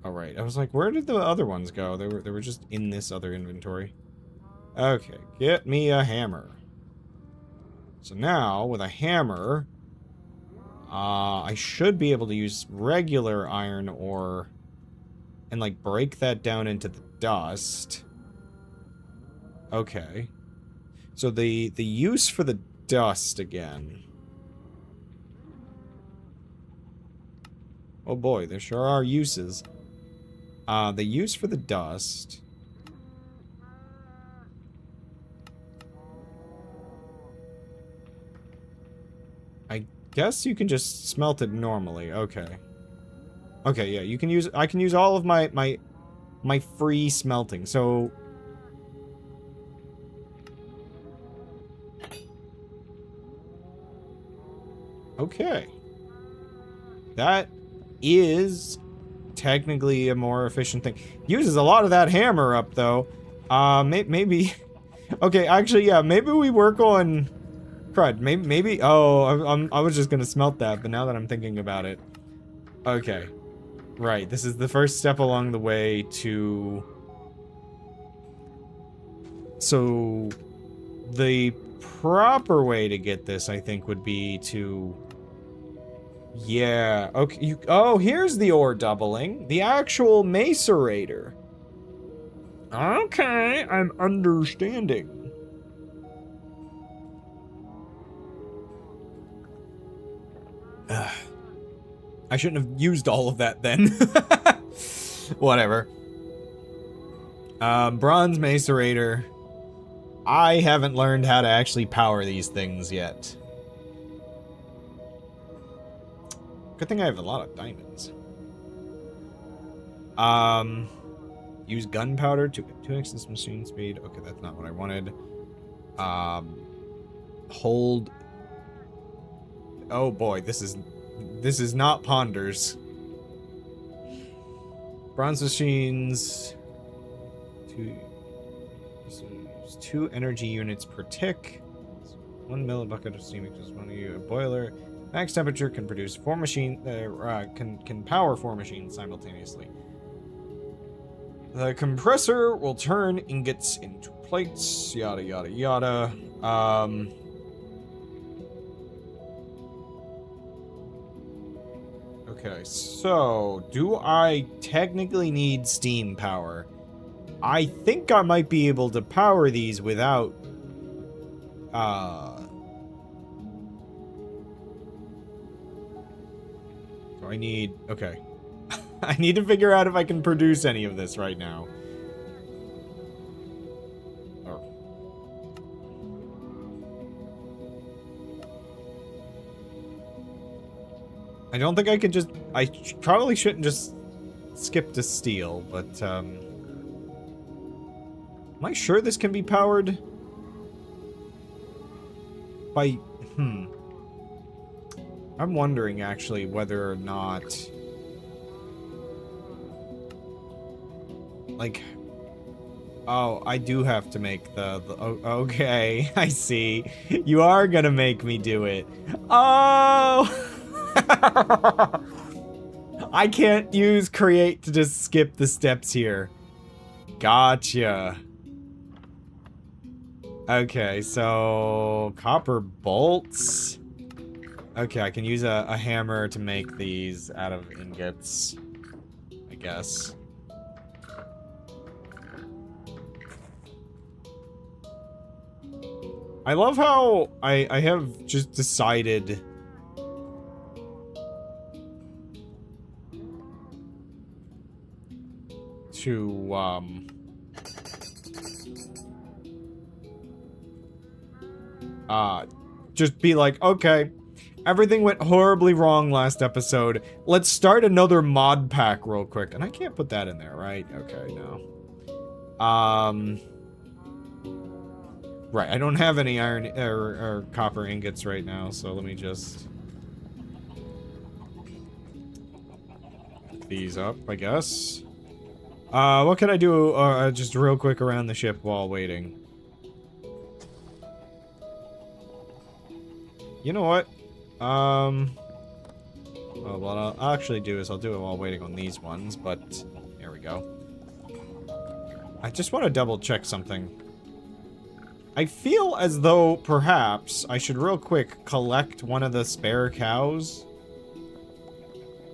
Alright, I was like, where did the other ones go? They were just in this other inventory. Okay, get me a hammer. So now, with a hammer, I should be able to use regular iron ore and, like, break that down into the dust. Okay. So the use for the dust again. Oh boy, there sure are uses. The use for the dust. I guess you can just smelt it normally. Okay. Okay, yeah, you can use I can use all of my free smelting. So okay. That is technically a more efficient thing. Uses a lot of that hammer up though. Maybe okay, actually yeah, maybe we work on crud. Maybe oh, I was just gonna smelt that, but now that I'm thinking about it. Okay. Right, this is the first step along the way to... So, the proper way to get this, I think, would be to... Yeah, okay, oh, here's the ore doubling. The actual macerator. Okay, I'm understanding. I shouldn't have used all of that then. Whatever. Bronze macerator. I haven't learned how to actually power these things yet. Good thing I have a lot of diamonds. Use gunpowder to 2x this machine speed. Okay, that's not what I wanted. Hold. Oh boy, this is not Ponders. Bronze machines. 2 energy units per tick. 1 millibucket of steam equals 1 a boiler. Max temperature can produce 4 machine. Can power 4 machines simultaneously. The compressor will turn ingots into plates. Yada yada yada. Okay, so, do I technically need steam power? I think I might be able to power these without, So I need, okay. I need to figure out if I can produce any of this right now. I don't think I can just... I probably shouldn't just skip to steel, but, am I sure this can be powered? By... I'm wondering, actually, whether or not... Like... Oh, I do have to make okay, I see. You are gonna make me do it. Oh! I can't use create to just skip the steps here. Gotcha. Okay, so... Copper bolts. Okay, I can use a hammer to make these out of ingots, I guess. I love how I have just decided to, just be like, okay, everything went horribly wrong last episode. Let's start another mod pack real quick. And I can't put that in there, right? Okay, no. Right, I don't have any iron or copper ingots right now, so let me just pick these up, I guess. What can I do just real quick around the ship while waiting? You know what? Well, what I'll actually do is I'll do it while waiting on these ones, but there we go. I just want to double check something. I feel as though, perhaps, I should real quick collect one of the spare cows.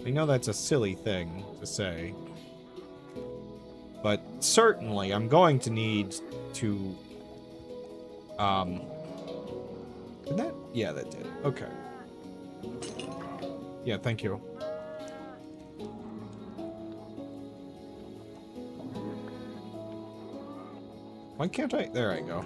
I know that's a silly thing to say. But certainly, I'm going to need to... Did that? Yeah, that did. Okay. Yeah, thank you. Why can't I? There I go.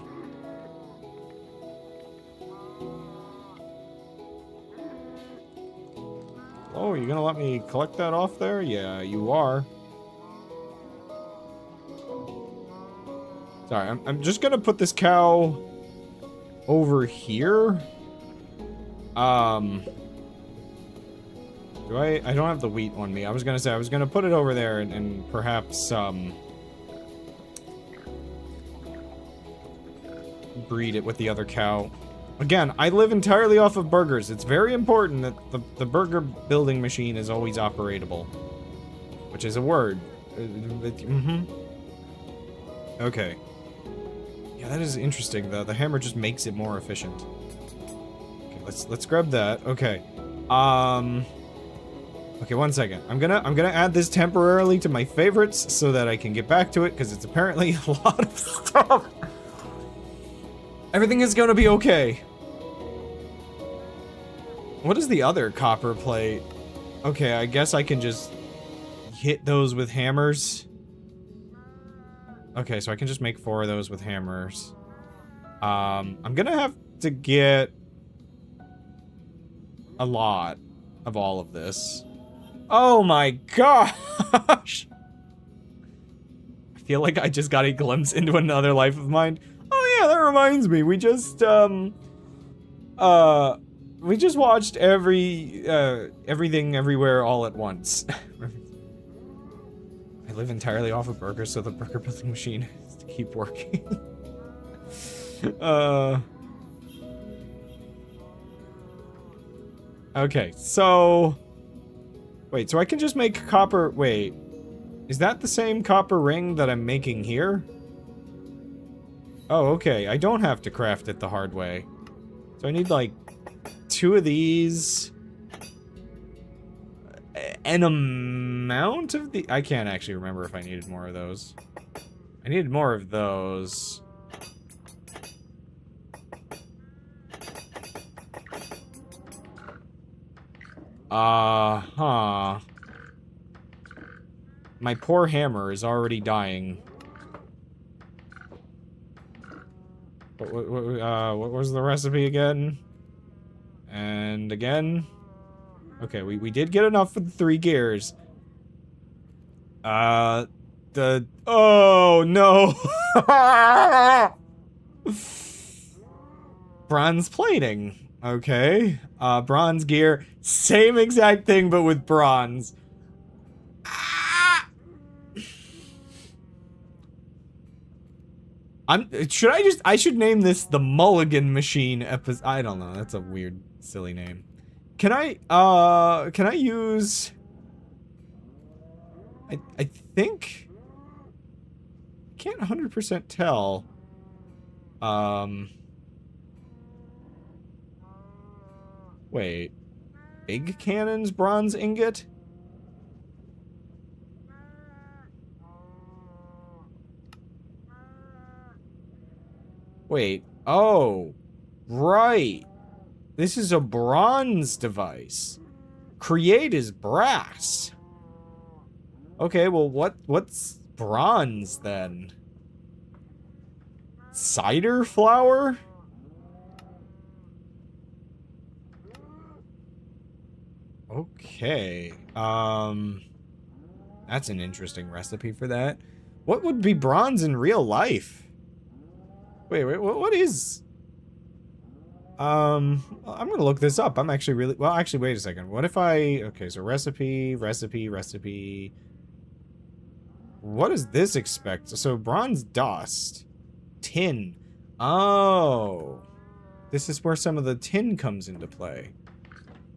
Oh, you gonna let me collect that off there? Yeah, you are. Sorry, I'm just gonna put this cow over here. Do I don't have the wheat on me. I was gonna say, I was gonna put it over there and perhaps, breed it with the other cow. Again, I live entirely off of burgers. It's very important that the burger building machine is always operatable. Which is a word. Okay. Yeah, that is interesting, though. The hammer just makes it more efficient. Okay, let's grab that. Okay. Okay, one second. I'm gonna add this temporarily to my favorites so that I can get back to it, because it's apparently a lot of stuff. Everything is gonna be okay. What is the other copper plate? Okay, I guess I can just hit those with hammers. Okay, so I can just make 4 of those with hammers. I'm gonna have to get a lot of all of this. Oh my gosh! I feel like I just got a glimpse into another life of mine. Oh yeah, that reminds me. We just watched Everything Everywhere All at Once. I live entirely off of burgers, so the burger building machine has to keep working. Okay, so... Wait, so I can just make copper... Wait. Is that the same copper ring that I'm making here? Oh, okay. I don't have to craft it the hard way. So I need, like, 2 of these... An amount of the... I can't actually remember if I needed more of those. I needed more of those. Huh. My poor hammer is already dying. What was the recipe again? And again? Okay, we did get enough for the 3 gears. Oh, no! Bronze plating. Okay. Bronze gear. Same exact thing, but with bronze. Ah! I should name this the Mulligan Machine episode. I don't know. That's a weird, silly name. Can I use... I think... Can't 100% tell. Wait. Big cannon's bronze ingot? Wait. Oh. Right. This is a bronze device. Create is brass. Okay, well what's bronze then? Cider flour? Okay. That's an interesting recipe for that. What would be bronze in real life? Wait, what is... I'm gonna look this up. I'm actually really... Well, actually, wait a second. What if I... Okay, so recipe... What does this expect? So bronze dust. Tin. Oh. This is where some of the tin comes into play.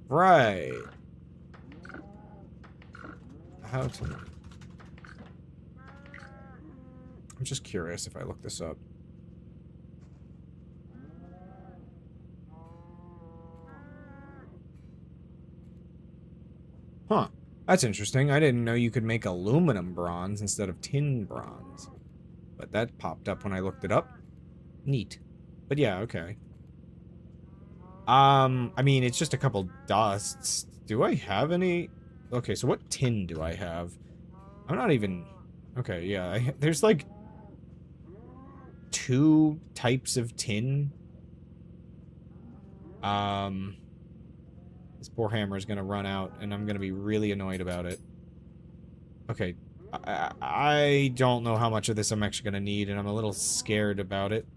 Right. How to... I'm just curious if I look this up. Huh. That's interesting. I didn't know you could make aluminum bronze instead of tin bronze. But that popped up when I looked it up. Neat. But yeah, okay. I mean, it's just a couple dusts. Do I have any... Okay, so what tin do I have? I'm not even... Okay, yeah, there's like... 2 types of tin. This poor hammer is gonna run out, and I'm gonna be really annoyed about it. Okay, I don't know how much of this I'm actually gonna need, and I'm a little scared about it.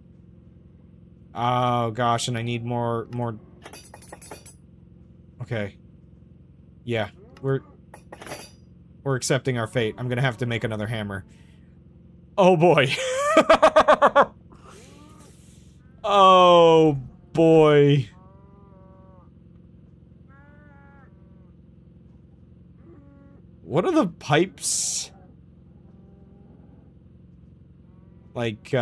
Oh gosh, and I need more... Okay. Yeah, we're accepting our fate. I'm gonna have to make another hammer. Oh boy. Oh boy. What are the pipes? Like,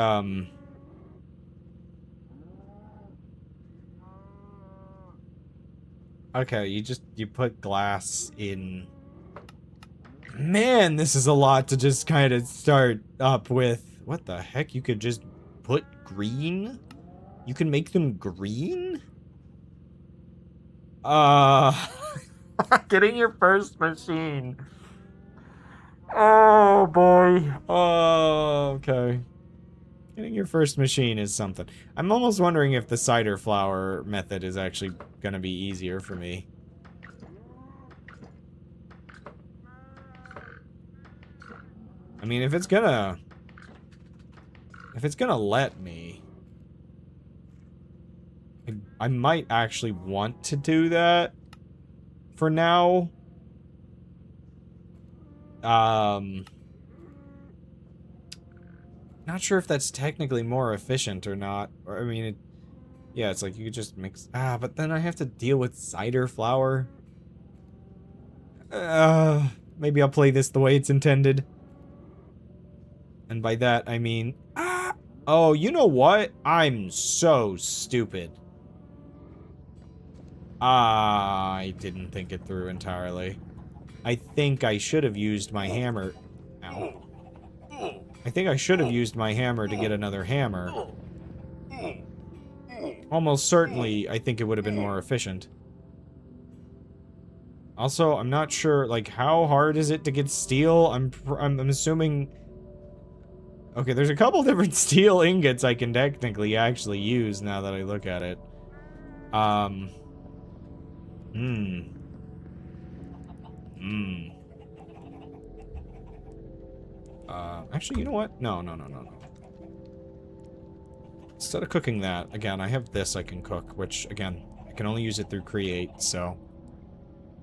okay, you put glass in... Man, this is a lot to just kind of start up with. What the heck? You could just put green? You can make them green? Getting your first machine. Oh, boy. Oh, okay. Getting your first machine is something. I'm almost wondering if the cider flour method is actually gonna be easier for me. I mean, if it's gonna let me, I might actually want to do that for now. Not sure if that's technically more efficient or not. Or, I mean, yeah, it's like you could just mix... but then I have to deal with cider flour. Maybe I'll play this the way it's intended. And by that, I mean... Oh, you know what? I'm so stupid. I didn't think it through entirely. I think I should have used my hammer... Ow. I think I should have used my hammer to get another hammer. Almost certainly, I think it would have been more efficient. Also, I'm not sure, like, how hard is it to get steel? I'm assuming... Okay, there's a couple different steel ingots I can technically actually use now that I look at it. Actually, you know what? No. Instead of cooking that, again, I have this I can cook, which, again, can only use it through create, so.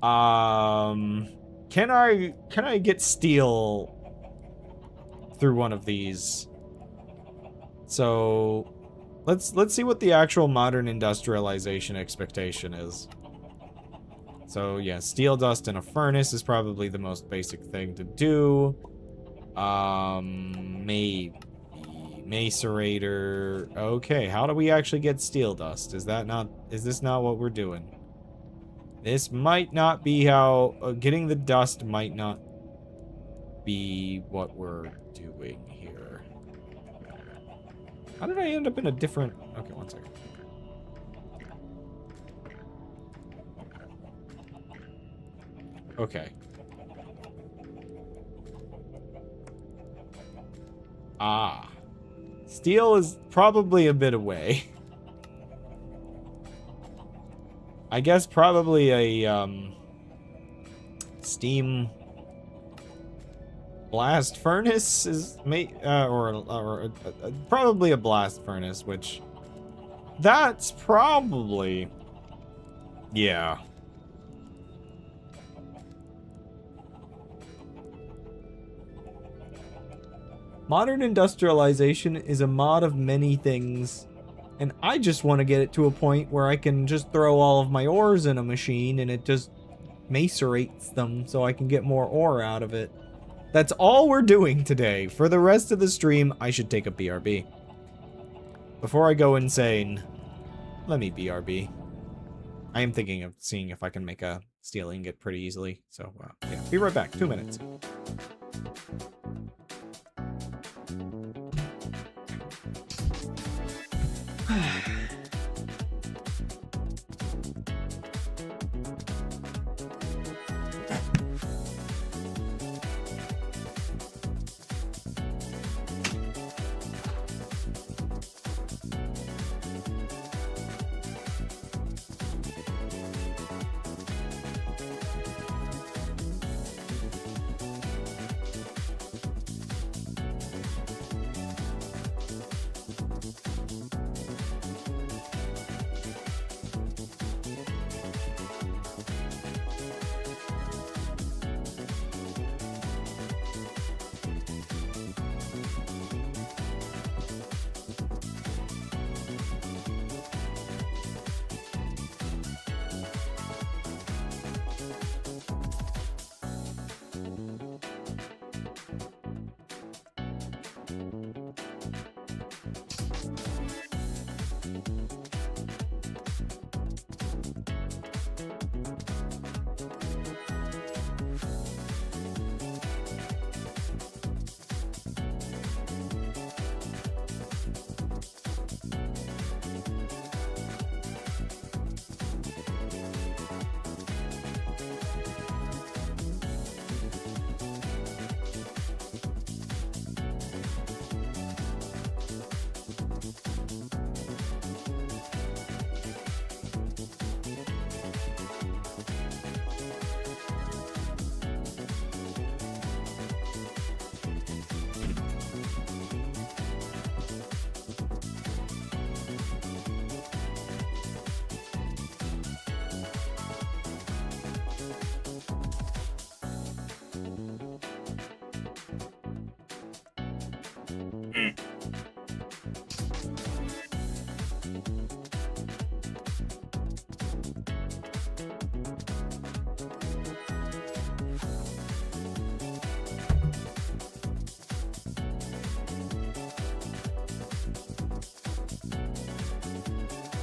Can I get steel through one of these? So, let's see what the actual modern industrialization expectation is. So, yeah, steel dust in a furnace is probably the most basic thing to do. Maybe macerator. Okay, how do we actually get steel dust? Is this not what we're doing? This might not be how getting the dust might not be what we're doing here. How did I end up in a different... Okay, one second. Okay. Ah. Steel is probably a bit away. I guess probably a, steam blast furnace is probably a blast furnace, which that's probably, yeah. Modern industrialization is a mod of many things, and I just want to get it to a point where I can just throw all of my ores in a machine and it just macerates them so I can get more ore out of it. That's all we're doing today. For the rest of the stream, I should take a BRB. Before I go insane, let me BRB. I am thinking of seeing if I can make a steel ingot pretty easily. So, yeah, be right back. 2 minutes.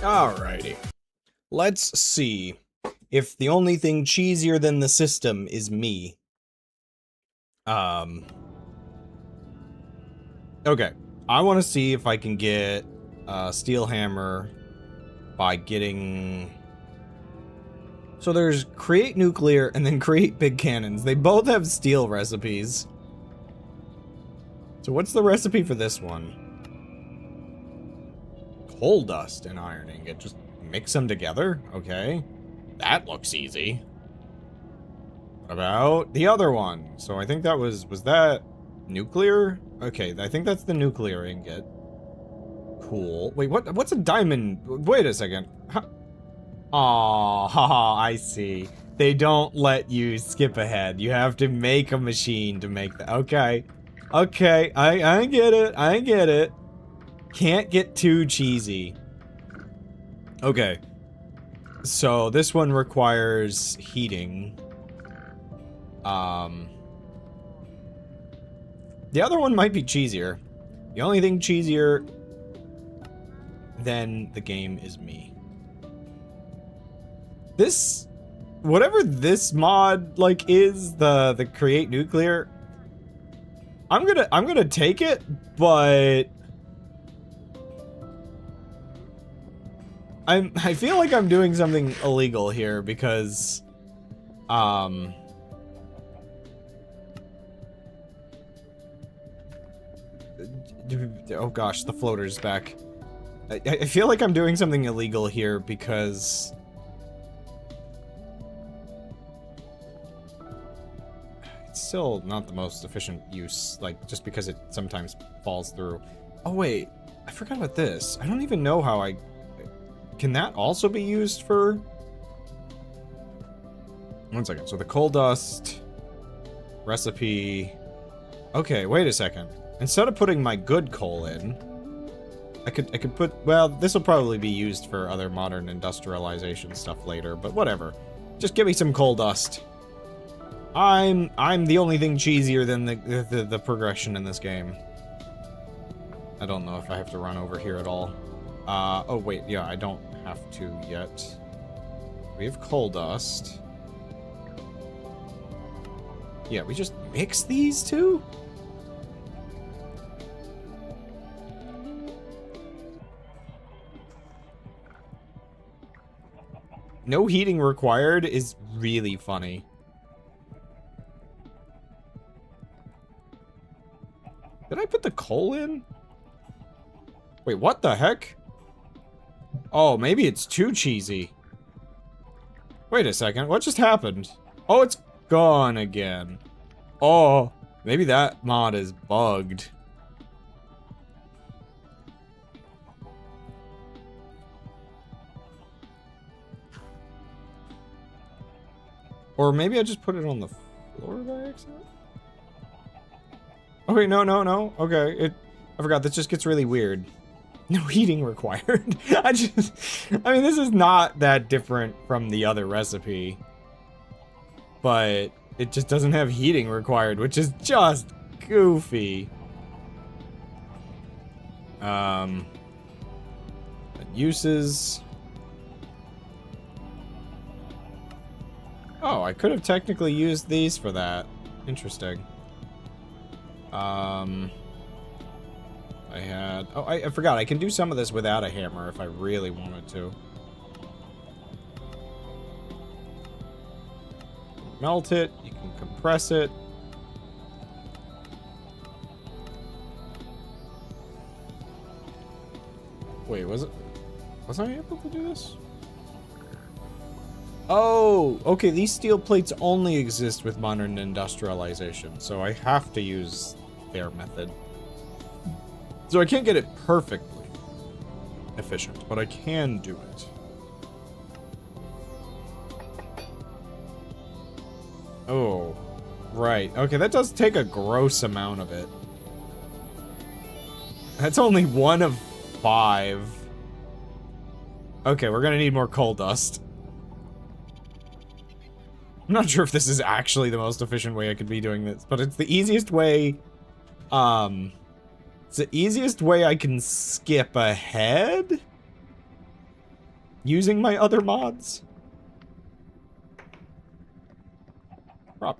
Alrighty. Let's see if the only thing cheesier than the system is me. Okay. I want to see if I can get a steel hammer by getting... So there's create nuclear and then create big cannons. They both have steel recipes. So what's the recipe for this one? Coal dust and iron ingot. Just mix them together? Okay. That looks easy. What about the other one? So I think that was that nuclear? Okay, I think that's the nuclear ingot. Cool. Wait, what's a diamond? Wait a second. Aw, haha, I see. They don't let you skip ahead. You have to make a machine to make that. Okay. Okay, I get it. I get it. Can't get too cheesy. Okay. So this one requires heating. The other one might be cheesier. The only thing cheesier than the game is me. This, whatever this mod like is, the create nuclear, I'm gonna take it, but I feel like I'm doing something illegal here because oh gosh, the floater's back. I feel like I'm doing something illegal here because it's still not the most efficient use, like, just because it sometimes falls through. Oh wait, I forgot about this. I don't even know how I... Can that also be used for... One second, so the coal dust recipe... Okay, wait a second. Instead of putting my good coal in, I could put, well, this will probably be used for other modern industrialization stuff later, but whatever. Just give me some coal dust. I'm the only thing cheesier than the progression in this game. I don't know if I have to run over here at all. Oh wait, yeah, I don't have to yet. We have coal dust. Yeah, we just mix these two? No heating required is really funny. Did I put the coal in? Wait, what the heck? Oh, maybe it's too cheesy. Wait a second, what just happened? Oh, it's gone again. Oh, maybe that mod is bugged. Or maybe I just put it on the floor by accident? Okay, no. Okay, I forgot, this just gets really weird. No heating required. I mean, this is not that different from the other recipe. But it just doesn't have heating required, which is just goofy. Uses. Oh, I could have technically used these for that. Interesting. I had... Oh, I forgot. I can do some of this without a hammer if I really wanted to. Melt it. You can compress it. Wait, was I able to do this? Oh, okay, these steel plates only exist with modern industrialization, so I have to use their method. So I can't get it perfectly efficient, but I can do it. Oh, right. Okay, that does take a gross amount of it. That's only 1 of 5. Okay, we're gonna need more coal dust. I'm not sure if this is actually the most efficient way I could be doing this, but it's the easiest way, it's the easiest way I can skip ahead using my other mods.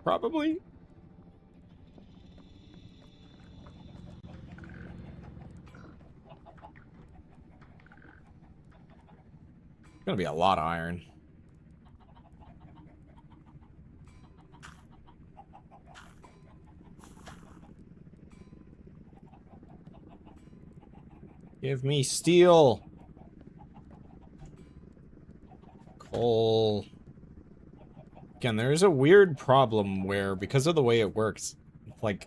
Probably. Gonna be a lot of iron. Give me steel. Coal. Again, there is a weird problem where, because of the way it works, like,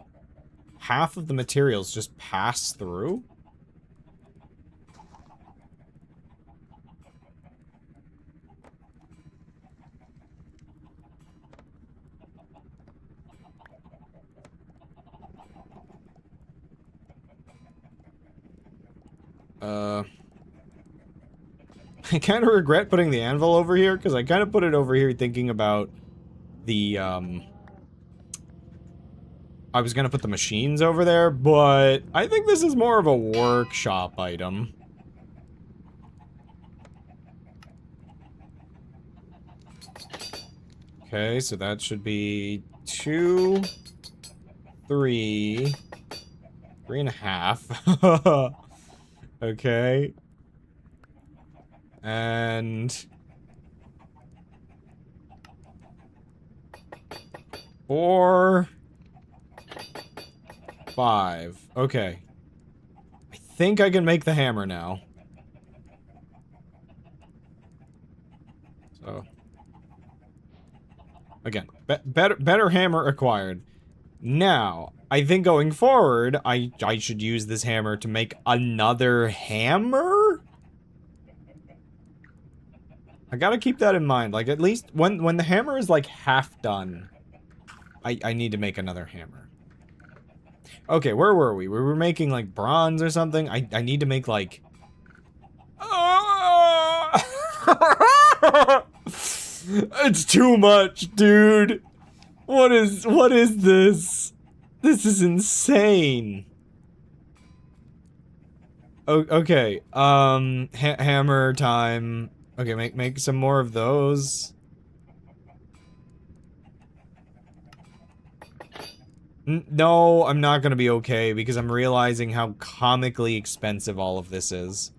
half of the materials just pass through. I kind of regret putting the anvil over here, because I kind of put it over here thinking about the, I was gonna put the machines over there, but I think this is more of a workshop item. Okay, so that should be 2, 3, 3.5. Okay. And 4, 5. Okay. I think I can make the hammer now. So. Again, better hammer acquired. Now, I think going forward, I should use this hammer to make another hammer? I gotta keep that in mind. Like, at least when the hammer is, like, half done, I need to make another hammer. Okay, where were we? We were making, like, bronze or something? I need to make, like... It's too much, dude! What is this? This is insane. Okay, hammer time. Okay, make some more of those. No, I'm not gonna be okay, because I'm realizing how comically expensive all of this is.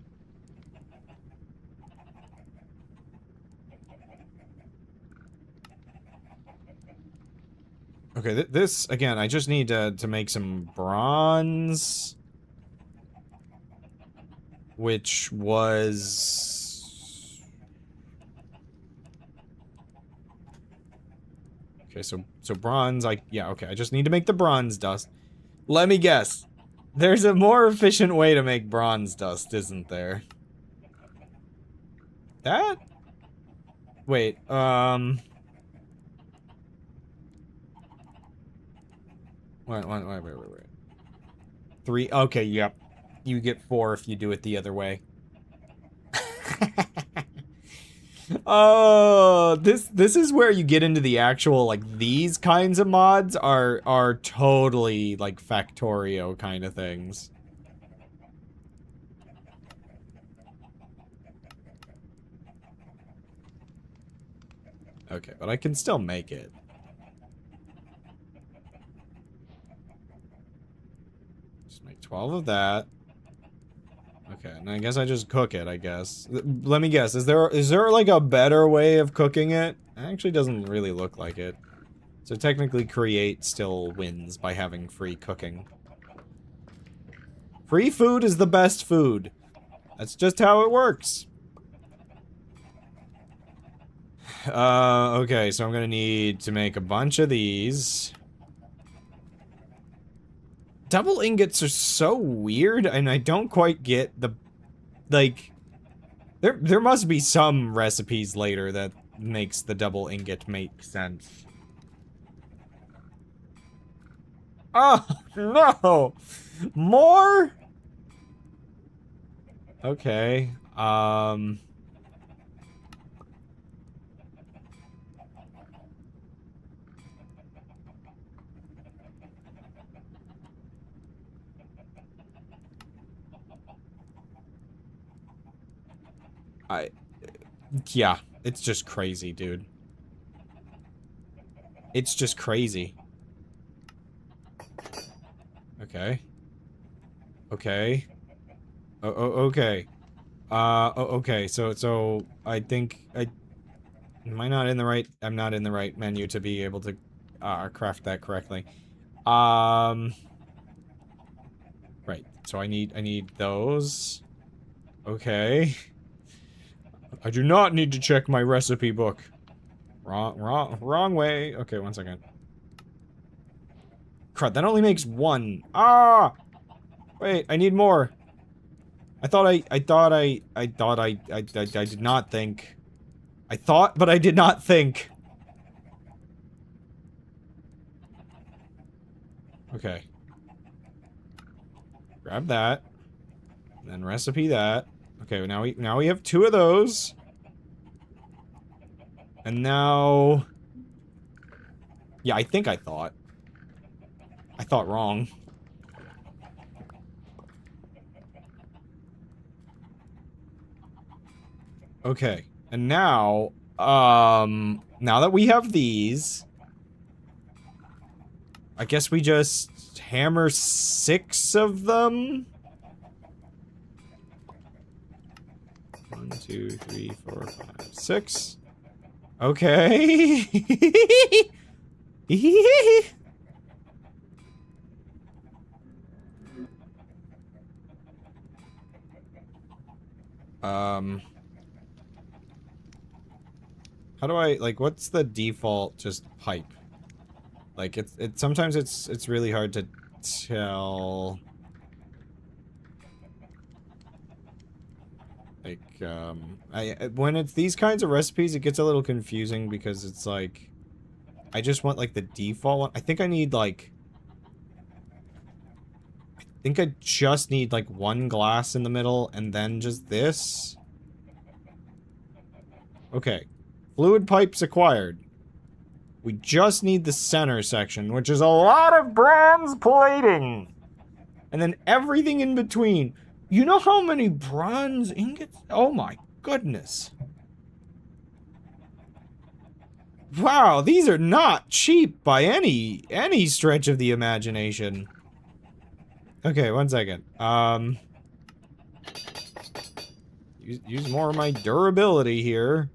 Okay, this, again, I just need to make some bronze. Which was... Okay, so bronze, yeah, okay, I just need to make the bronze dust. Let me guess. There's a more efficient way to make bronze dust, isn't there? That? Wait, Wait. 3, okay, yep. You get 4 if you do it the other way. Oh, this is where you get into the actual, like, these kinds of mods are totally, like, Factorio kind of things. Okay, but I can still make it. Just make 12 of that. Okay, and I guess I just cook it, I guess. Let me guess, is there like a better way of cooking it? It actually doesn't really look like it. So technically Create still wins by having free cooking. Free food is the best food. That's just how it works. Okay, so I'm gonna need to make a bunch of these. Double ingots are so weird, and I don't quite get the... Like... There must be some recipes later that makes the double ingot make sense. Oh, no! More?! Okay, yeah, it's just crazy, dude. It's just crazy. Okay. Okay. Okay. Okay, so, I think, am I not in the right, I'm not in the right menu to be able to, craft that correctly. Right, so I need those. Okay. I do not need to check my recipe book. Wrong way. Okay, one second. Crud, that only makes 1. Ah! Wait, I need more. I did not think. I thought, but I did not think. Okay. Grab that. And then recipe that. Okay, now we have 2 of those. And now... Yeah, I think I thought wrong. Okay. And now, now that we have these, I guess we just hammer 6 of them? 1, 2, 3, 4, 5, 6. Okay. How do I, like, what's the default just pipe? Like, sometimes it's really hard to tell. Like, when it's these kinds of recipes, it gets a little confusing because it's like, I just want, like, the default one. I think I need, like, I think I just need, like, 1 glass in the middle and then just this. Okay. Fluid pipes acquired. We just need the center section, which is a lot of bronze plating. And then everything in between. You know how many bronze ingots? Oh my goodness. Wow, these are not cheap by any stretch of the imagination. Okay, 1 second. Use more of my durability here.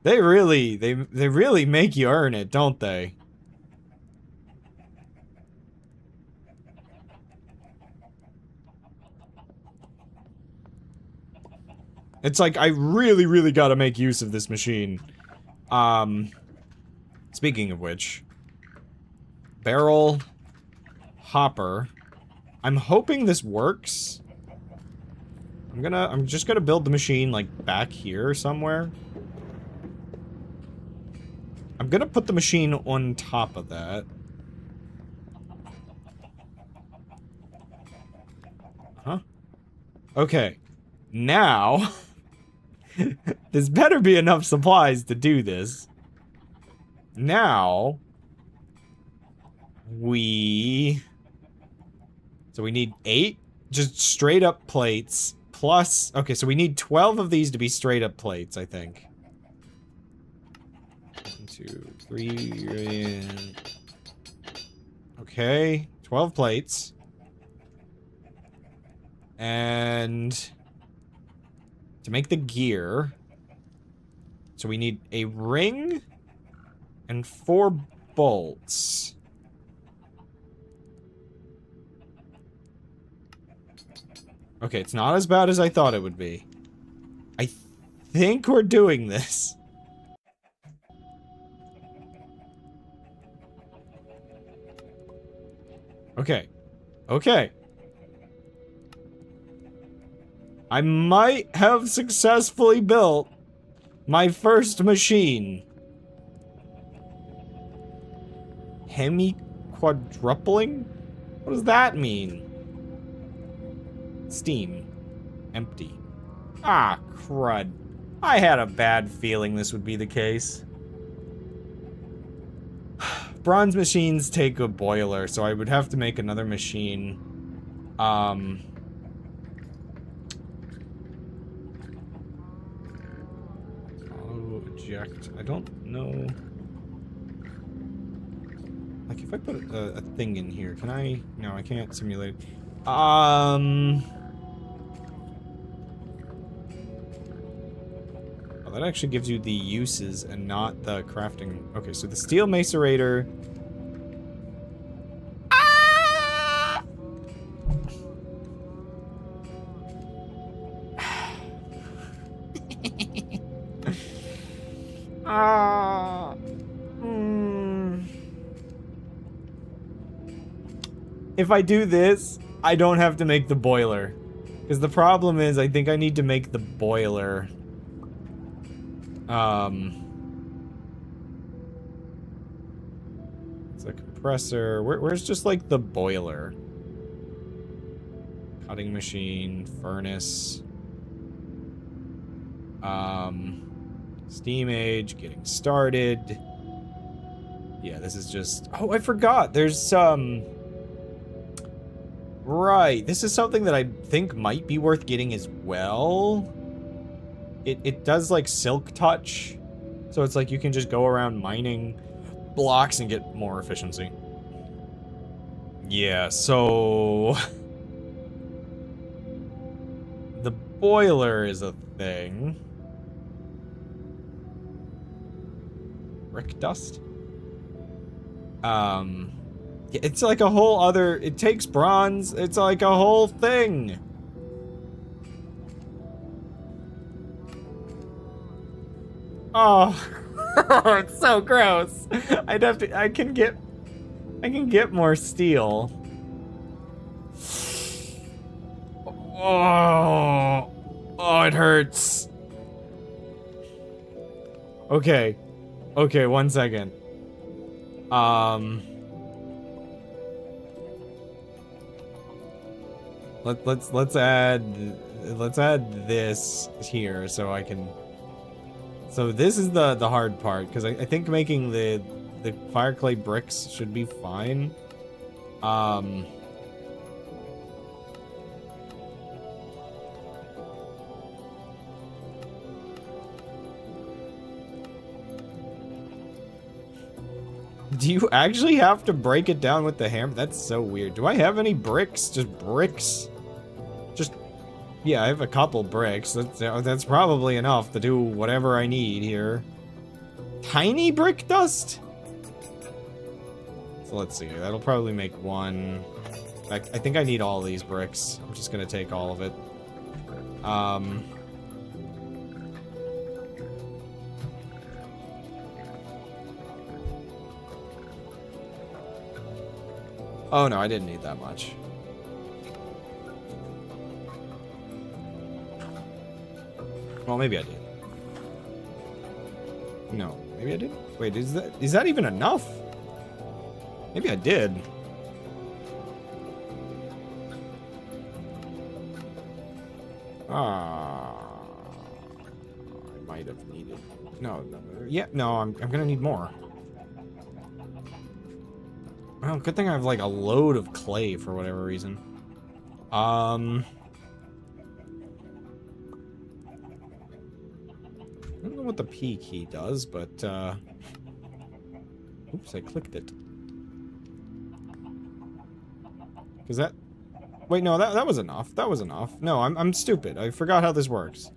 They really make you earn it, don't they? It's like, I really gotta make use of this machine. Speaking of which, barrel, hopper. I'm hoping this works. I'm just gonna build the machine, like, back here somewhere. I'm gonna put the machine on top of that. Huh? Okay. Now... There's better be enough supplies to do this. Now... So we need 8 just straight up plates. Plus, okay, so we need 12 of these to be straight up plates, I think. 1, 2, 3, okay, 12 plates. And to make the gear, so we need a ring and 4 bolts. Okay, it's not as bad as I thought it would be. I think we're doing this. Okay. Okay. I might have successfully built my first machine. Hemi-quadrupling? What does that mean? Steam. Empty. Ah, crud. I had a bad feeling this would be the case. Bronze machines take a boiler, so I would have to make another machine. Auto eject. I don't know. Like, if I put a thing in here, can I? No, I can't simulate. Oh, that actually gives you the uses and not the crafting. Okay, so the steel macerator. Ah! Ah. If I do this, I don't have to make the boiler. Because the problem is, I think I need to make the boiler. It's like compressor. Where's just like the boiler? Cutting machine, furnace. Steam age, getting started. Yeah, this is just... Oh, I forgot. There's, Right, this is something that I think might be worth getting as well. It does, like, silk touch. So it's like you can just go around mining blocks and get more efficiency. Yeah, so... The boiler is a thing. Brick dust? It's like a whole other... It takes bronze. It's like a whole thing. Oh. It's so gross. I'd have to... I can get more steel. Oh. Oh, it hurts. Okay. Okay, 1 second. Let's add this here so I can... So this is the hard part, because I think making the fire clay bricks should be fine. Do you actually have to break it down with the hammer? That's so weird. Do I have any bricks? Just bricks? Just... Yeah, I have a couple bricks. That's probably enough to do whatever I need here. Tiny brick dust? So let's see. That'll probably make one. I think I need all these bricks. I'm just gonna take all of it. Oh no, I didn't need that much. Well, maybe I did. No, maybe I did. Wait, is that even enough? Maybe I did. I might have needed. No, yeah, no, I'm gonna need more. Well, good thing I have like a load of clay for whatever reason. I don't know what the P key does, but oops, I clicked it. Is that... Wait, no, that was enough. That was enough. No, I'm stupid. I forgot how this works.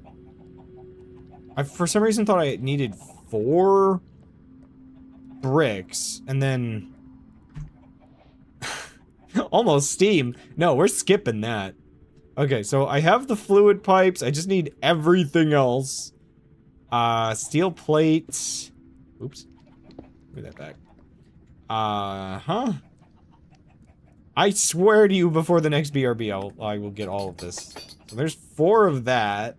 I for some reason thought I needed 4 bricks and then almost steam. No, we're skipping that. Okay, so I have the fluid pipes. I just need everything else. Steel plates. Oops. Give me that back. Huh? I swear to you, before the next BRB, I will get all of this. So there's 4 of that,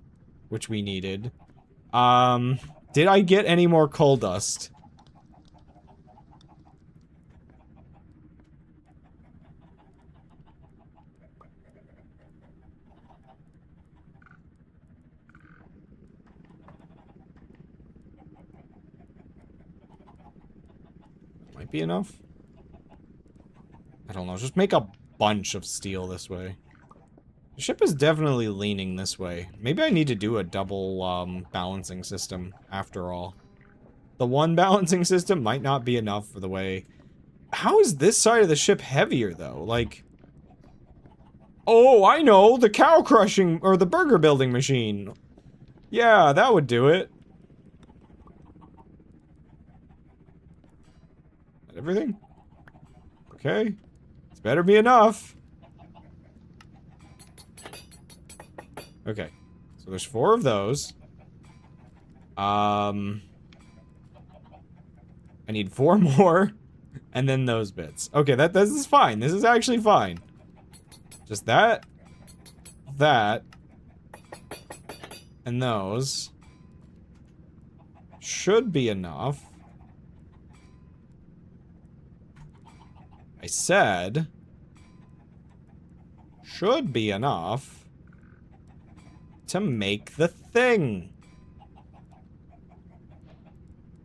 which we needed. Did I get any more coal dust? Might be enough. I don't know, just make a bunch of steel this way. The ship is definitely leaning this way. Maybe I need to do a double, balancing system, after all. The one balancing system might not be enough for the way... How is this side of the ship heavier, though? Like... Oh, I know! The cow crushing, or the burger building machine! Yeah, that would do it. Everything? Okay. This better be enough. Okay. So there's 4 of those. I need 4 more. And then those bits. Okay, this is fine. This is actually fine. Just that. That. And those. Should be enough. I said should be enough to make the thing.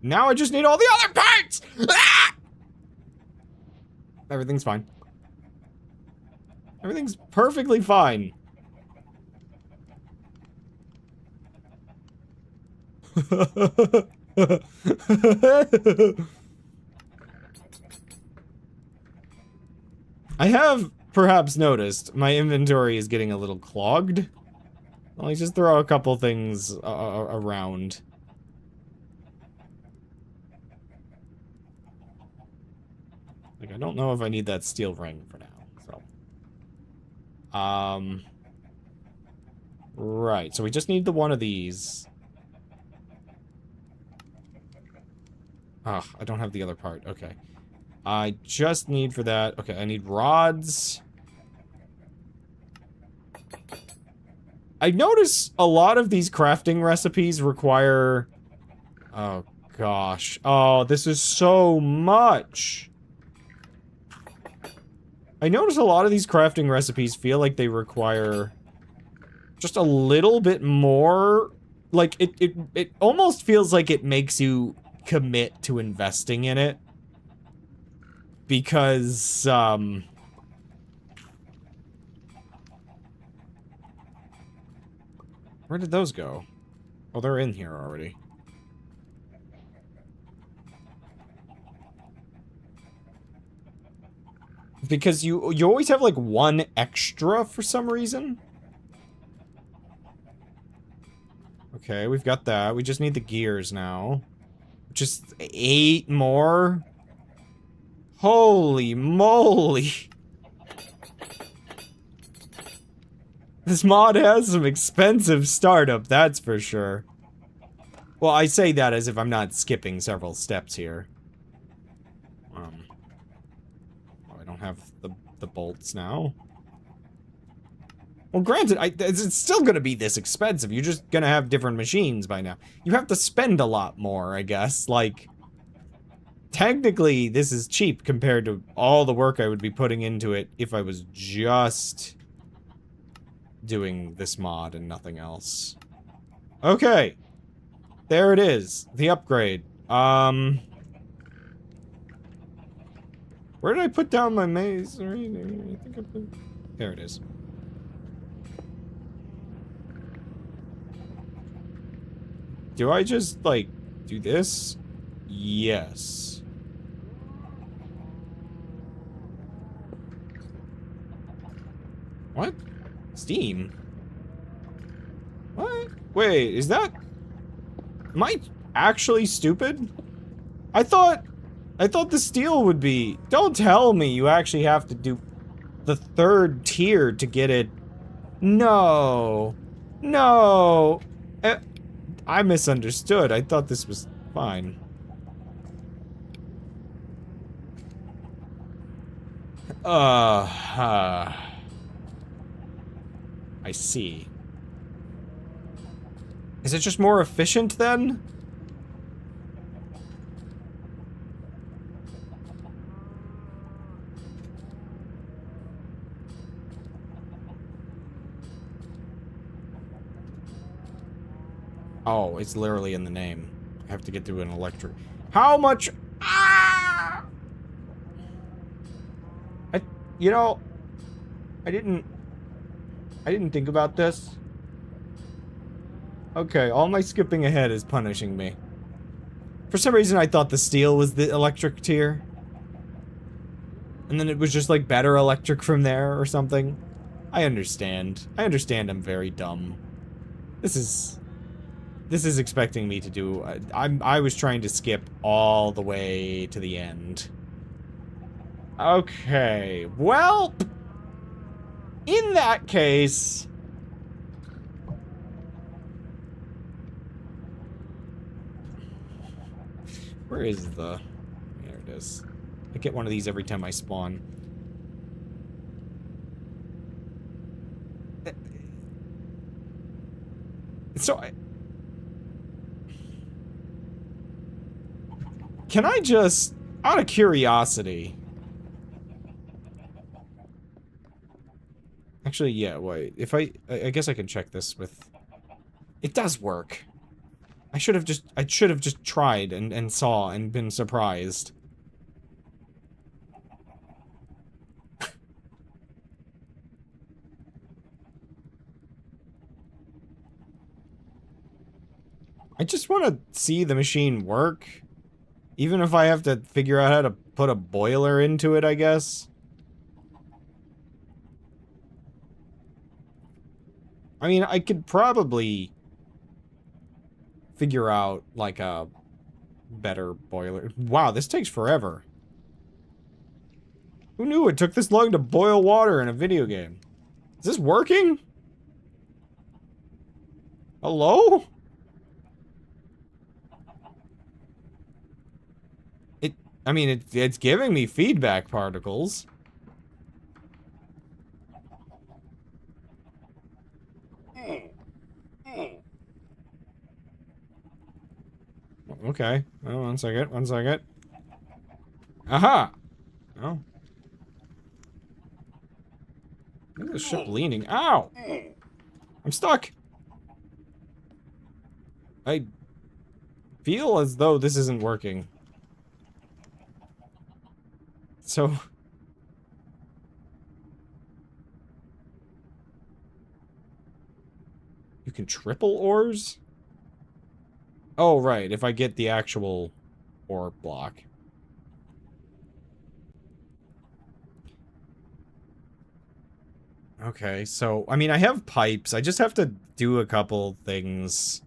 Now I just need all the other parts! Ah! Everything's fine. Everything's perfectly fine. I have perhaps noticed my inventory is getting a little clogged. I'll just throw a couple things around. Like, I don't know if I need that steel ring for now, so. Right, so we just need the one of these. Ah, I don't have the other part, okay. I just need for that, okay, I need rods. I notice a lot of these crafting recipes require... Oh, gosh. Oh, this is so much. I notice a lot of these crafting recipes feel like they require just a little bit more. Like, it almost feels like it makes you commit to investing in it. Because, where did those go? Oh, they're in here already. Because you always have, like, one extra for some reason. Okay, we've got that. We just need the gears now. Just 8 more? Holy moly! This mod has some expensive startup, that's for sure. Well, I say that as if I'm not skipping several steps here. Oh, I don't have the bolts now. Well, granted, it's still gonna be this expensive. You're just gonna have different machines by now. You have to spend a lot more, I guess. Like, technically, this is cheap compared to all the work I would be putting into it if I was just doing this mod and nothing else. Okay. There it is. The upgrade. Where did I put down my masonry? I think I put... There it is. Do I just, like, do this? Yes. What? Steam? What? Wait, is that... Am I actually stupid? I thought the steel would be... Don't tell me you actually have to do the 3rd tier to get it. No. No. I misunderstood. I thought this was fine. I see. Is it just more efficient then? Oh, it's literally in the name. I have to get through an electric. How much? Ah! You know, I didn't think about this. Okay, all my skipping ahead is punishing me. For some reason, I thought the steel was the electric tier. And then it was just, like, better electric from there or something. I understand. I understand I'm very dumb. This is expecting me to do... I was trying to skip all the way to the end. Okay, well... In that case... Where is the... There it is. I get one of these every time I spawn. So, can I just, out of curiosity, Actually, yeah, wait. If I guess I can check this with... It does work. I should have just tried and saw and been surprised. I just want to see the machine work. Even if I have to figure out how to put a boiler into it, I guess. I mean, I could probably figure out, like, a better boiler. Wow, this takes forever. Who knew it took this long to boil water in a video game? Is this working? Hello? I mean, it's giving me feedback particles. Okay. Oh, one second, one second. Aha! Oh. Look at the ship leaning. Ow! I'm stuck! I feel as though this isn't working. So... You can triple ores? Oh, right, if I get the actual ore block. Okay, so, I mean, I have pipes. I just have to do a couple things.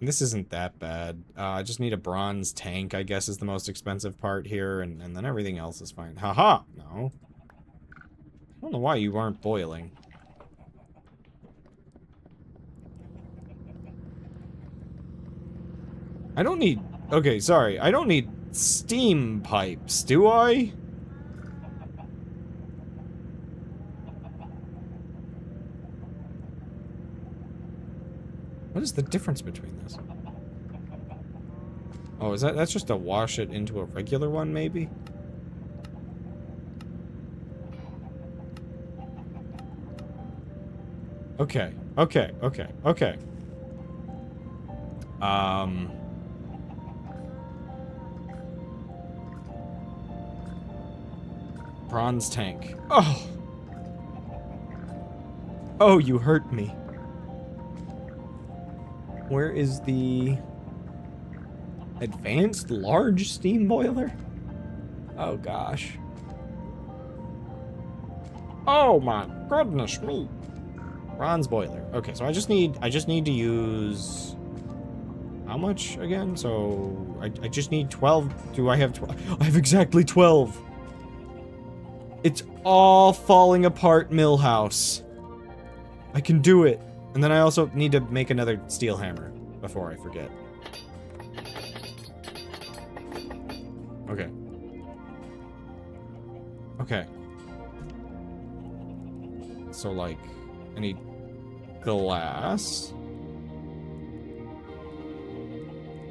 This isn't that bad. I just need a bronze tank, I guess, is the most expensive part here, and then everything else is fine. Haha! No. I don't know why you aren't boiling. I don't need... Okay, sorry. I don't need steam pipes, do I? What is the difference between this? Oh, is that's just to wash it into a regular one, maybe? Okay, okay, okay, okay. Bronze tank. Oh! Oh, you hurt me. Where is the... advanced large steam boiler? Oh, gosh. Oh, my goodness me. Bronze boiler. Okay, so I just need to use... How much again? So, I just need 12. Do I have 12? I have exactly 12. It's all falling apart, Millhouse. I can do it. And then I also need to make another steel hammer before I forget. Okay. Okay. So, like, I need glass.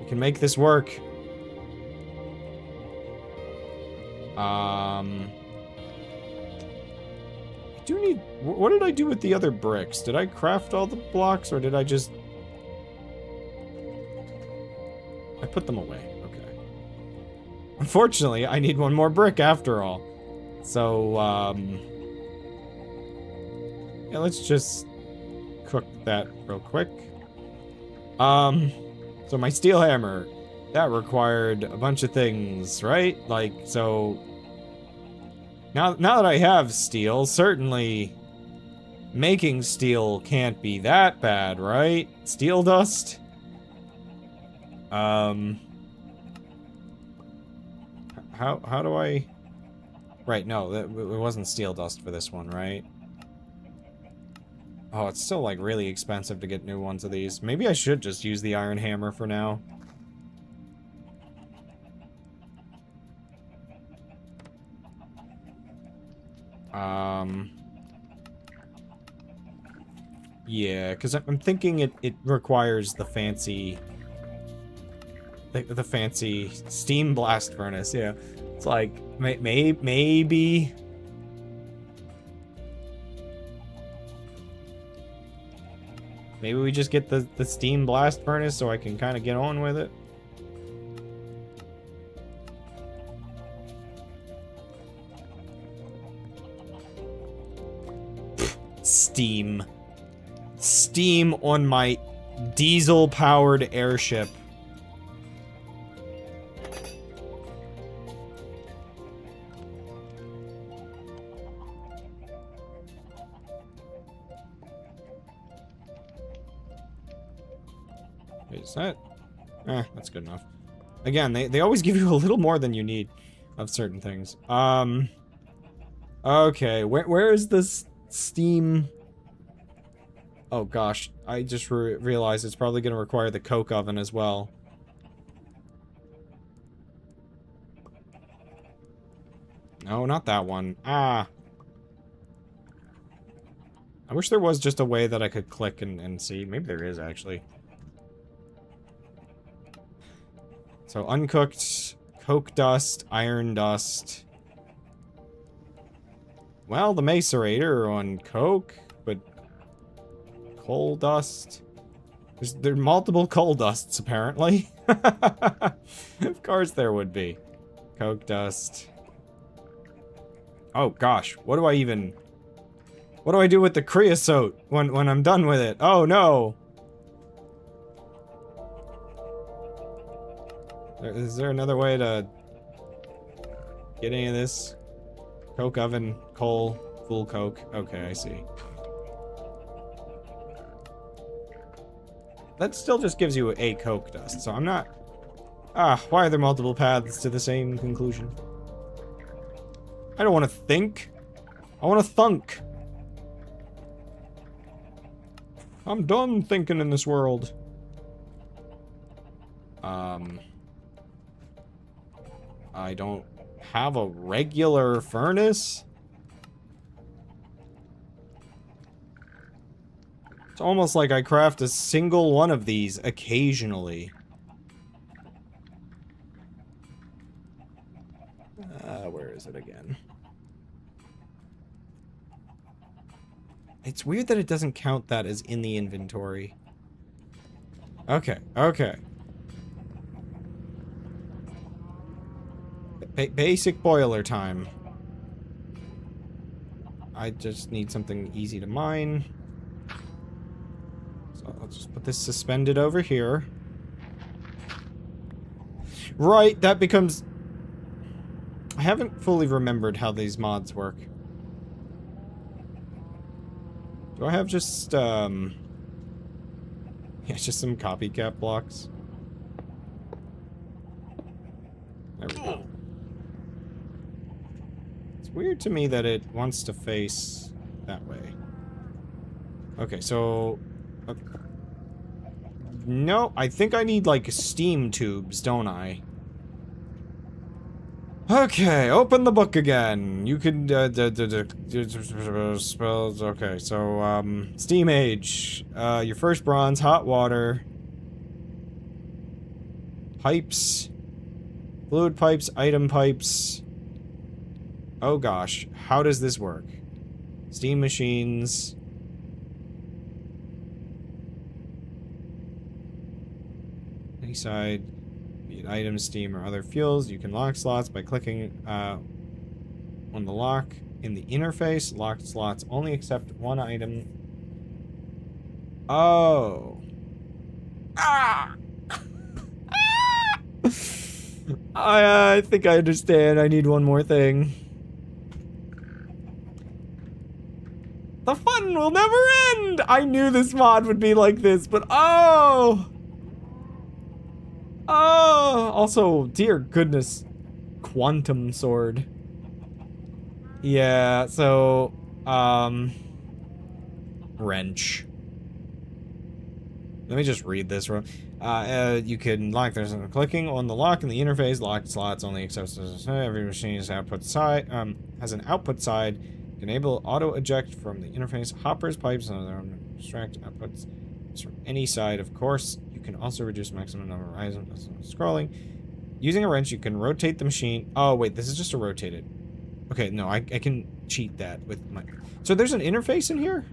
I can make this work. I do need... What did I do with the other bricks? Did I craft all the blocks, or did I just... I put them away. Okay. Unfortunately, I need one more brick after all. So, yeah, let's just cook that real quick. So my steel hammer, that required a bunch of things, right? Like, so... Now that I have steel, certainly making steel can't be that bad, right? Steel dust? How do I... Right, no, it wasn't steel dust for this one, right? Oh, it's still, like, really expensive to get new ones of these. Maybe I should just use the iron hammer for now. Yeah, because I'm thinking it requires the fancy... The fancy steam blast furnace, yeah. It's like, maybe... Maybe we just get the steam blast furnace so I can kind of get on with it. Steam. Steam on my diesel-powered airship. Wait, is that? That's good enough. Again, they always give you a little more than you need of certain things. Okay, where is this steam? Oh gosh, I just realized it's probably going to require the coke oven as well. No, not that one. Ah. I wish there was just a way that I could click and see. Maybe there is, actually. So, uncooked, coke dust, iron dust. Well, the macerator on coke, but coal dust. There are multiple coal dusts, apparently. Of course there would be. Coke dust. Oh, gosh. What do I do with the creosote when I'm done with it? Oh, no. Is there another way to get any of this? Coke oven, coal, full coke. Okay, I see. That still just gives you a coke dust, so I'm not... why are there multiple paths to the same conclusion? I don't want to think. I want to thunk. I'm done thinking in this world. I don't have a regular furnace. It's almost like I craft a single one of these occasionally. Where is it again? It's weird that it doesn't count that as in the inventory. Okay, okay. Basic boiler time. I just need something easy to mine. So I'll just put this suspended over here. Right, that becomes... I haven't fully remembered how these mods work. Do I have just, yeah, just some copycat blocks? There we go. It's weird to me that it wants to face that way. Okay, so... no, I think I need, like, steam tubes, don't I? Okay, open the book again. You can, spells, okay, so, steam age. Your first bronze, hot water. Pipes. Fluid pipes, item pipes. Oh gosh, how does this work? Steam machines. Any side. Items, steam, or other fuels. You can lock slots by clicking on the lock in the interface. Locked slots only accept one item. Oh. Ah! I think I understand. I need one more thing. The fun will never end! I knew this mod would be like this, but oh! Oh, also, dear goodness, quantum sword. Yeah, so, wrench. Let me just read this. You can lock, there's a clicking on the lock in the interface. Locked slots only accepts every machine's output side, has an output side. Enable auto eject from the interface. Hoppers, pipes, and other extract outputs from any side, of course. You can also reduce maximum number of items scrolling. Using a wrench, you can rotate the machine. Oh, wait, this is just a rotated. Okay, no, I can cheat that with my... So there's an interface in here?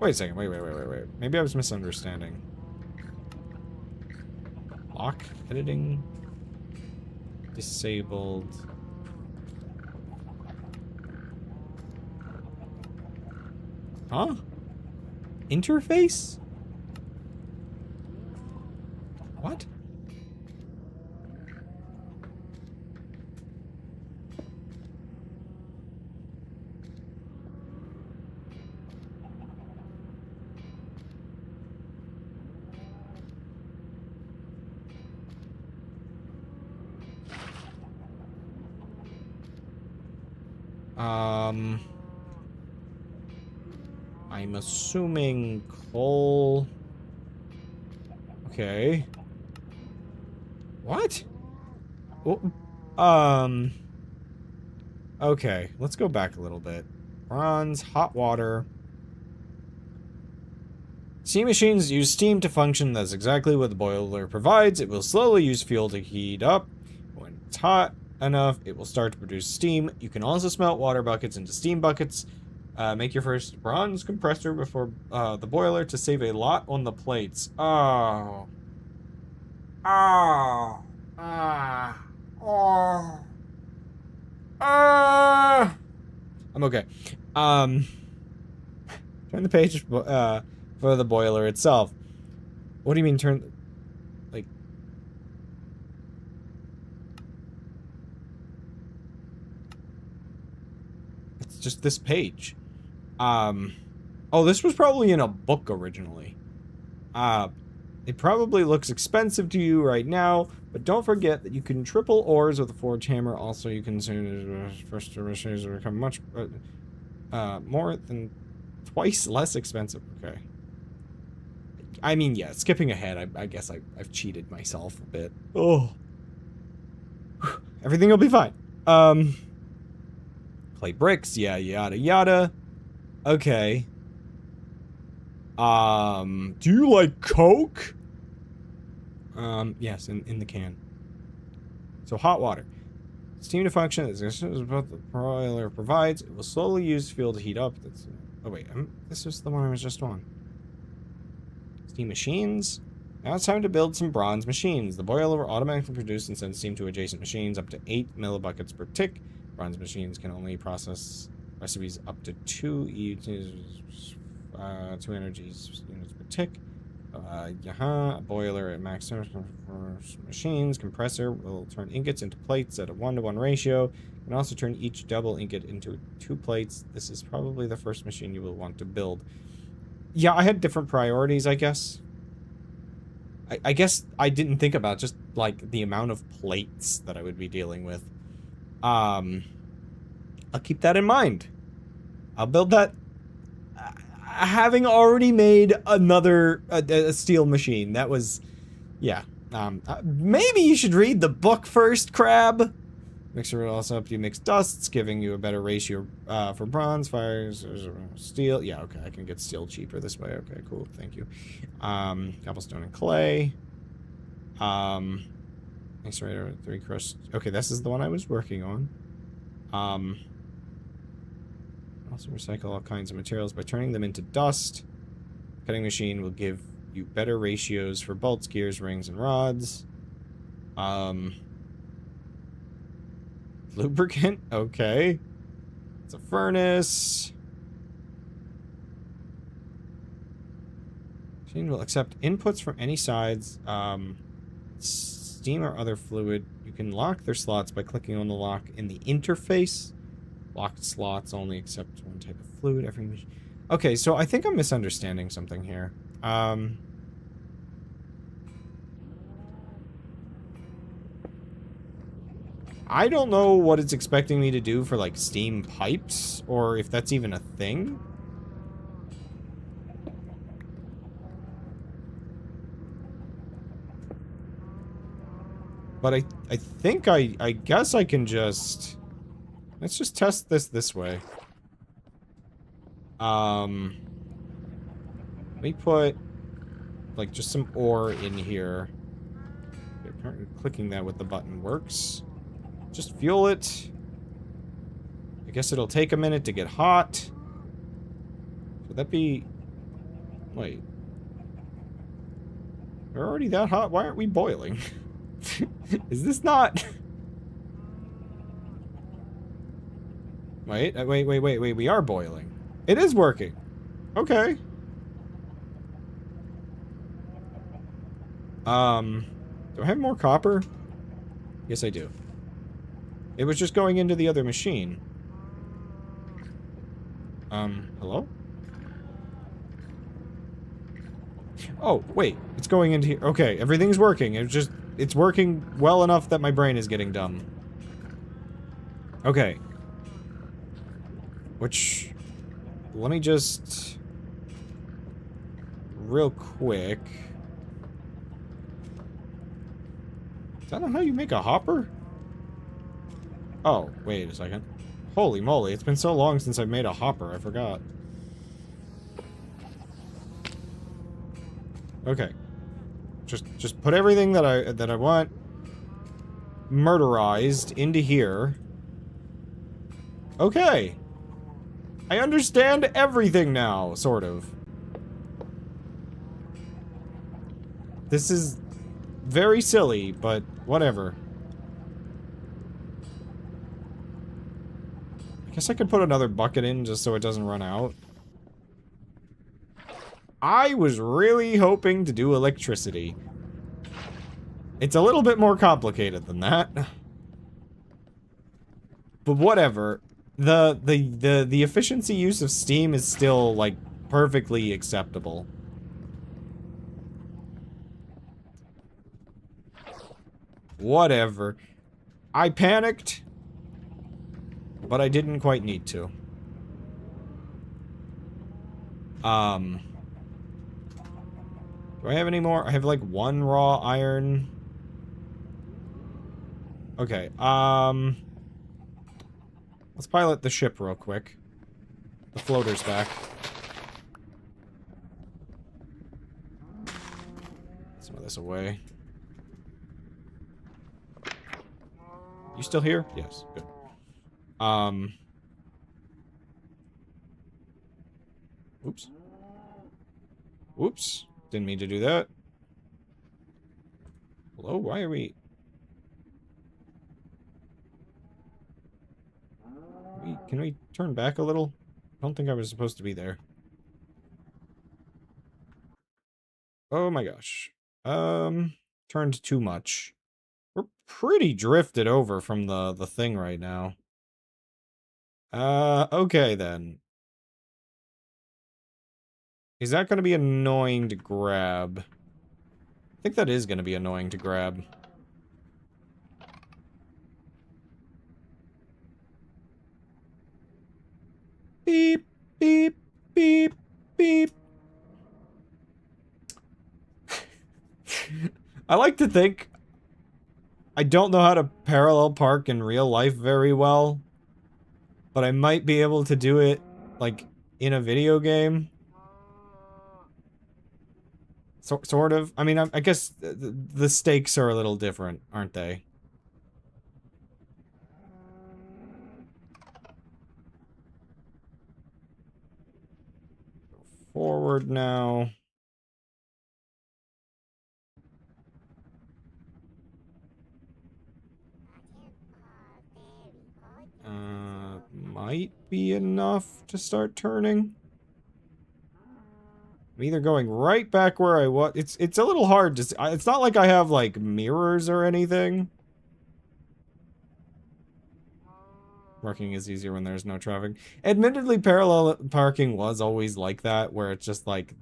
Wait a second. Wait. Maybe I was misunderstanding. Lock editing disabled. Huh? Interface? What? I'm assuming coal. Okay. What? Oh, okay, let's go back a little bit. Bronze, hot water. Steam machines use steam to function. That's exactly what the boiler provides. It will slowly use fuel to heat up. When it's hot enough, it will start to produce steam. You can also smelt water buckets into steam buckets. Make your first bronze compressor before the boiler to save a lot on the plates. Oh. Oh. Ah. Oh. Ah. I'm okay. Turn the page for the boiler itself. What do you mean turn? Like. It's just this page. Oh, this was probably in a book originally. It probably looks expensive to you right now, but don't forget that you can triple ores with a forge hammer. Also, you can soon first machines will become much more than twice less expensive. Okay. I mean, yeah, skipping ahead, I guess I've cheated myself a bit. Oh. Everything will be fine. Clay bricks, yeah, yada yada. Okay. Do you like Coke? Yes, in the can. So hot water. Steam to function as what the boiler provides. It will slowly use fuel to heat up. That's, oh wait, this is the one I was just on. Steam machines. Now it's time to build some bronze machines. The boiler will automatically produce and send steam to adjacent machines up to 8 millibuckets per tick. Bronze machines can only process recipes up to 2 energy units per tick. A boiler at max temperature for machines. Compressor will turn ingots into plates at a 1-to-1 ratio. Can also turn each double ingot into 2 plates. This is probably the first machine you will want to build. Yeah, I had different priorities, I guess. I guess I didn't think about just, like, the amount of plates that I would be dealing with. I'll keep that in mind. I'll build that. Having already made another a steel machine, that was, yeah. Maybe you should read the book first, Crab. Mixer will also help you mix dusts, giving you a better ratio for bronze, fires, steel. Yeah, okay, I can get steel cheaper this way. Okay, cool, thank you. Cobblestone and clay. Mixer 3 crushed. Okay, this is the one I was working on. Also recycle all kinds of materials by turning them into dust. Cutting machine will give you better ratios for bolts, gears, rings, and rods. Lubricant, okay. It's a furnace. Machine will accept inputs from any sides. Steam or other fluid. You can lock their slots by clicking on the lock in the interface. Locked slots only accept one type of fluid. Every machine. Okay, so I think I'm misunderstanding something here. I don't know what it's expecting me to do for, like, steam pipes, or if that's even a thing. But I think I guess I can just... Let's just test this way. Let me put, like, just some ore in here. Apparently clicking that with the button works. Just fuel it. I guess it'll take a minute to get hot. Would that be... Wait. We're already that hot? Why aren't we boiling? Is this not... Wait, wait, we are boiling. It is working. Okay. Do I have more copper? Yes, I do. It was just going into the other machine. Hello? Oh, wait, it's going into here. Okay, everything's working. It's working well enough that my brain is getting dumb. Okay. Which, let me just, real quick. Is that not how you make a hopper? Oh, wait a second. Holy moly, it's been so long since I've made a hopper, I forgot. Okay. Just put everything that I want murderized into here. Okay. I understand everything now, sort of. This is very silly, but whatever. I guess I could put another bucket in just so it doesn't run out. I was really hoping to do electricity. It's a little bit more complicated than that. But whatever. The efficiency use of steam is still, like, perfectly acceptable. Whatever. I panicked, but I didn't quite need to. Do I have any more? I have, like, one raw iron. Okay, let's pilot the ship real quick. The floater's back. Some of this away. You still here? Yes, good. Oops. Oops. Didn't mean to do that. Hello? Why are we... Can we turn back a little? I don't think I was supposed to be there. Oh my gosh. Turned too much. We're pretty drifted over from the thing right now. Okay then. Is that gonna be annoying to grab? I think that is gonna be annoying to grab. Beep, beep, beep, beep. I like to think I don't know how to parallel park in real life very well, but I might be able to do it, like, in a video game. Sort of. I mean, I guess the stakes are a little different, aren't they? Forward now. Might be enough to start turning. I'm either going right back where I was. It's a little hard to see. It's not like I have, like, mirrors or anything. Parking is easier when there's no traffic. Admittedly, parallel parking was always like that, where it's just like,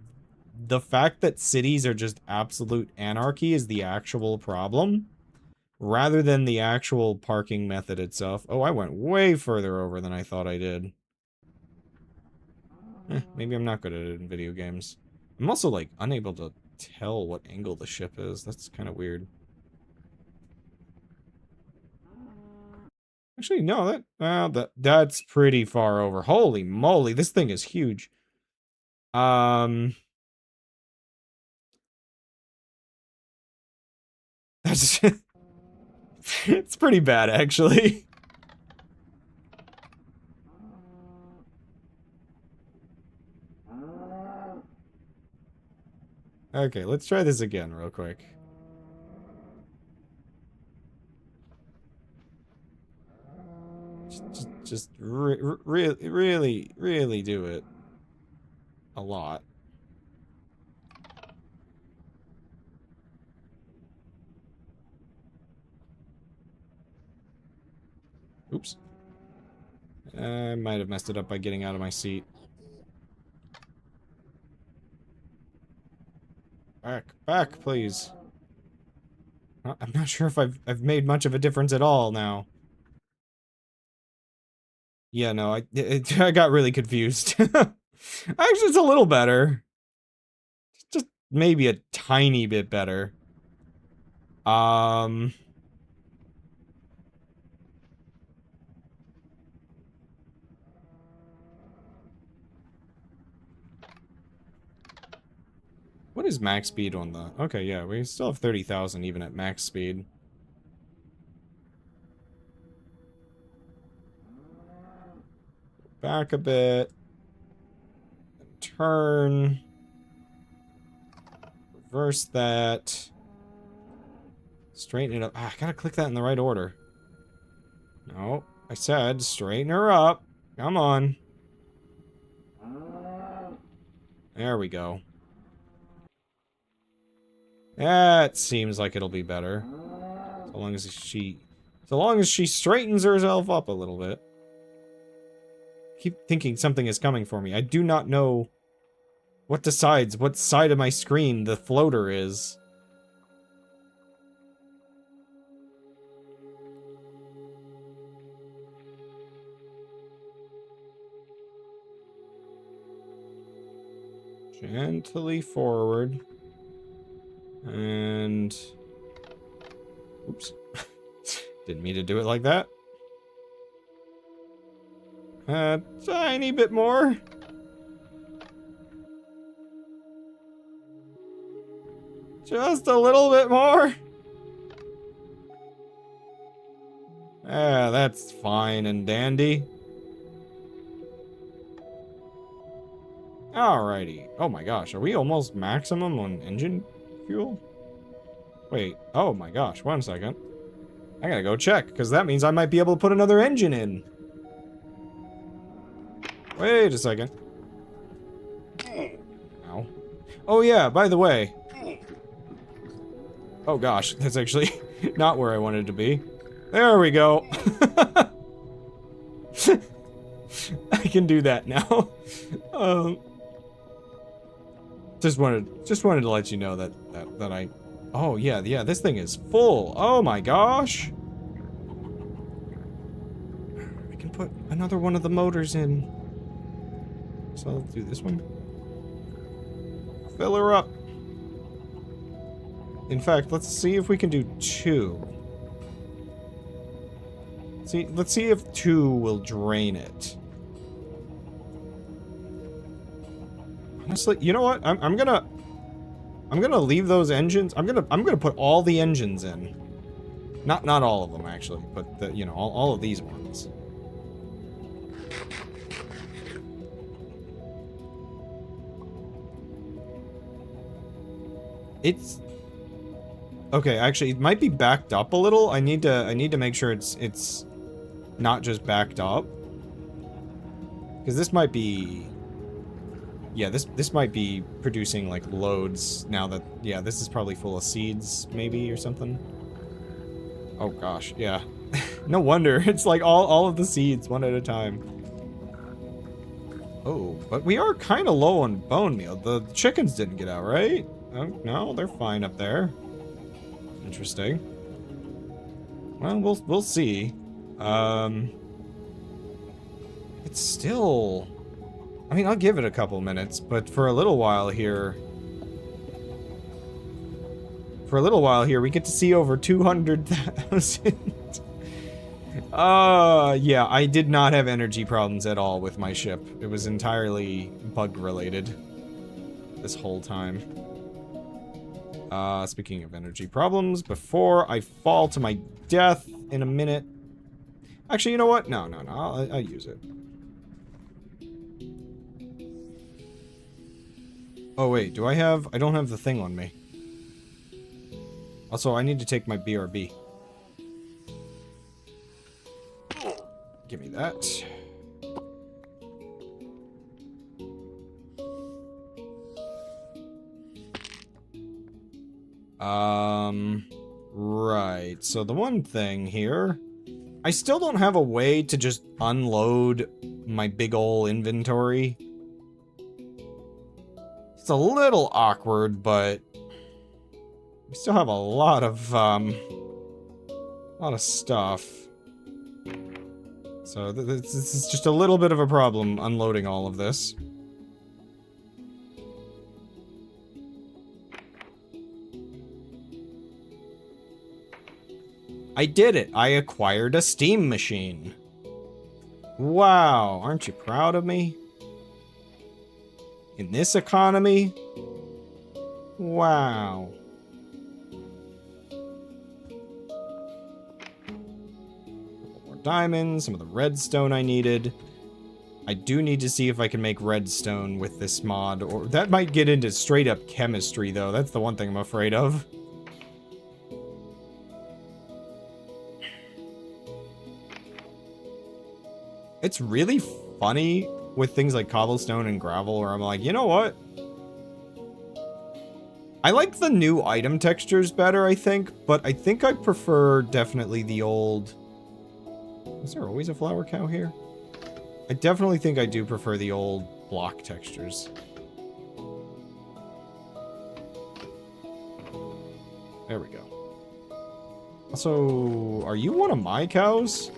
the fact that cities are just absolute anarchy is the actual problem, rather than the actual parking method itself. Oh, I went way further over than I thought I did. Maybe I'm not good at it in video games. I'm also, like, unable to tell what angle the ship is. That's kind of weird. Actually, no, that's pretty far over. Holy moly, this thing is huge. That's it's pretty bad, actually. Okay, let's try this again real quick. Just really do it. A lot. Oops. I might have messed it up by getting out of my seat. Back, please. I'm not sure if I've made much of a difference at all now. Yeah, no, I got really confused. Actually, it's a little better. Just maybe a tiny bit better. What is max speed on the... Okay, yeah, we still have 30,000 even at max speed. Back a bit. Turn. Reverse that. Straighten it up. Ah, I gotta click that in the right order. No, I said straighten her up. Come on. There we go. That seems like it'll be better. So long as she straightens herself up a little bit. Keep thinking something is coming for me. I do not know what decides what side of my screen the floater is. Gently forward. And... Oops. Didn't mean to do it like that. A tiny bit more. Just a little bit more. Ah, that's fine and dandy. Alrighty. Oh my gosh, are we almost maximum on engine fuel? Wait, oh my gosh, 1 second. I gotta go check, because that means I might be able to put another engine in. Wait a second. Ow. Oh yeah, by the way. Oh gosh, that's actually not where I wanted to be. There we go. I can do that now. Just wanted to let you know that I... Oh yeah, this thing is full. Oh my gosh. I can put another one of the motors in. So I'll do this one. Fill her up. In fact, let's see if we can do 2. Let's see if 2 will drain it. Honestly, you know what? I'm gonna leave those engines. I'm gonna put all the engines in. Not all of them actually, but the, you know, all of these ones. It's okay. Actually, it might be backed up a little. I need to make sure it's not just backed up, because this might be. Yeah, this might be producing like loads now that, yeah, this is probably full of seeds maybe or something. Oh gosh, yeah. No wonder it's like all of the seeds one at a time. Oh, but we are kind of low on bone meal. The chickens didn't get out, right? Oh, no, they're fine up there. Interesting. Well, we'll see. It's still... I mean, I'll give it a couple minutes, but for a little while here... we get to see over 200,000. Yeah, I did not have energy problems at all with my ship. It was entirely bug-related this whole time. Speaking of energy problems, before I fall to my death in a minute... Actually, you know what? No, I'll use it. Oh, wait, do I have... I don't have the thing on me. Also, I need to take my BRB. Give me that. Right. So the one thing here... I still don't have a way to just unload my big ol' inventory. It's a little awkward, but... we still have a lot of stuff. So this is just a little bit of a problem unloading all of this. I did it! I acquired a steam machine! Wow, aren't you proud of me? In this economy? Wow. More diamonds, some of the redstone I needed. I do need to see if I can make redstone with this mod, or that might get into straight up chemistry though, that's the one thing I'm afraid of. It's really funny with things like cobblestone and gravel where I'm like, you know what? I like the new item textures better, I think, but I think I prefer definitely the old... Is there always a flower cow here? I definitely think I do prefer the old block textures. There we go. Also, are you one of my cows?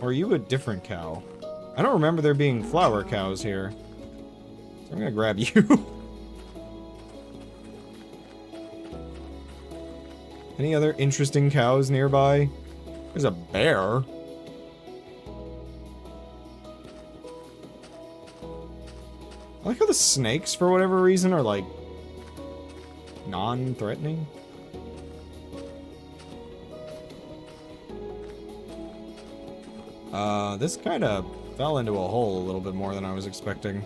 Or are you a different cow? I don't remember there being flower cows here. So I'm gonna grab you. Any other interesting cows nearby? There's a bear. I like how the snakes, for whatever reason, are like non-threatening. This kind of fell into a hole a little bit more than I was expecting.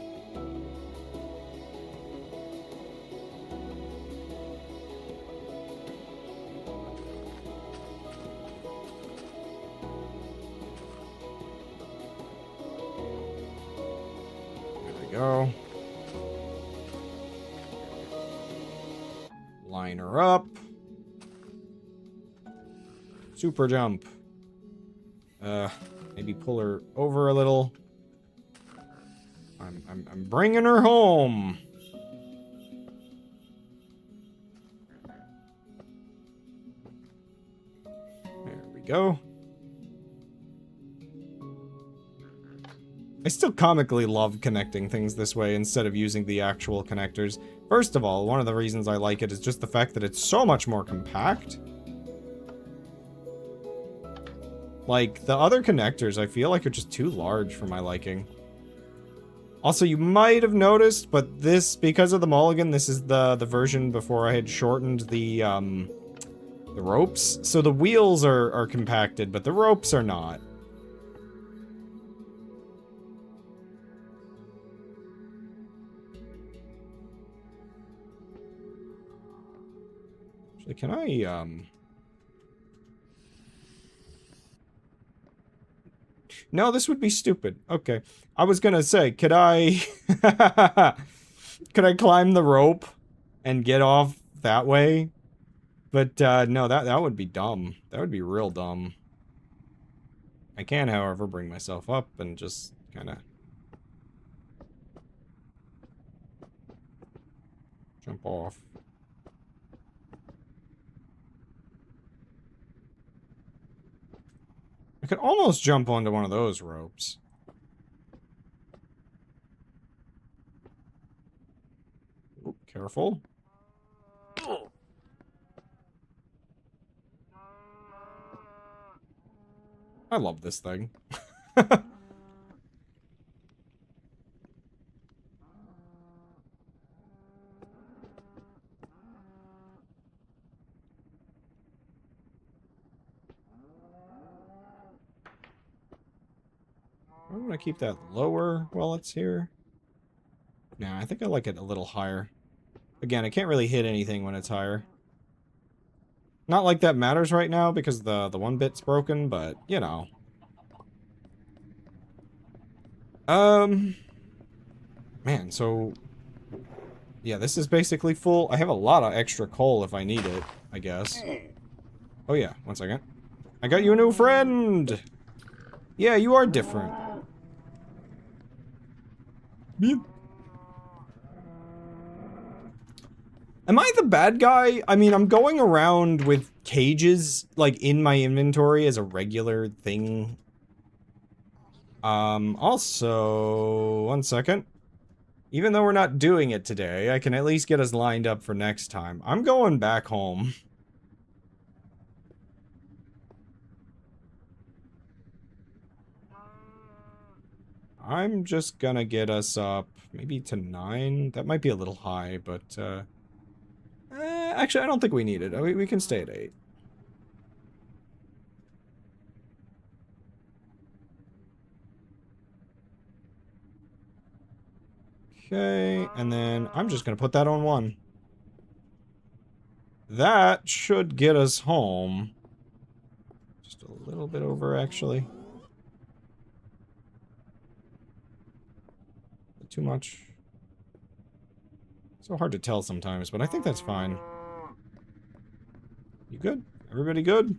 There we go. Line her up. Super jump. Maybe pull her over a little. I'm bringing her home. There we go. I still comically love connecting things this way instead of using the actual connectors. First of all, one of the reasons I like it is just the fact that it's so much more compact. Like, the other connectors, I feel like are just too large for my liking. Also, you might have noticed, but this, because of the Mulligan, this is the version before I had shortened the ropes. So the wheels are compacted, but the ropes are not. Actually, can I, No, this would be stupid. Okay. I was gonna say, could I... could I climb the rope and get off that way? But, no, that would be dumb. That would be real dumb. I can, however, bring myself up and just kinda... jump off. I could almost jump onto one of those ropes. Ooh, careful. I love this thing. I'm gonna keep that lower while it's here. Nah, I think I like it a little higher. Again, I can't really hit anything when it's higher. Not like that matters right now because the one bit's broken, but, you know. Man, so... Yeah, this is basically full. I have a lot of extra coal if I need it, I guess. Oh yeah, one second. I got you a new friend! Yeah, you are different. Beep. Am I the bad guy? I mean, I'm going around with cages, like, in my inventory as a regular thing. Also, one second. Even though we're not doing it today, I can at least get us lined up for next time. I'm going back home. I'm just gonna get us up maybe to 9. That might be a little high, but, actually, I don't think we need it. We can stay at 8. Okay, and then I'm just gonna put that on 1. That should get us home. Just a little bit over, actually. Too much. So hard to tell sometimes, but I think that's fine. You good? Everybody good?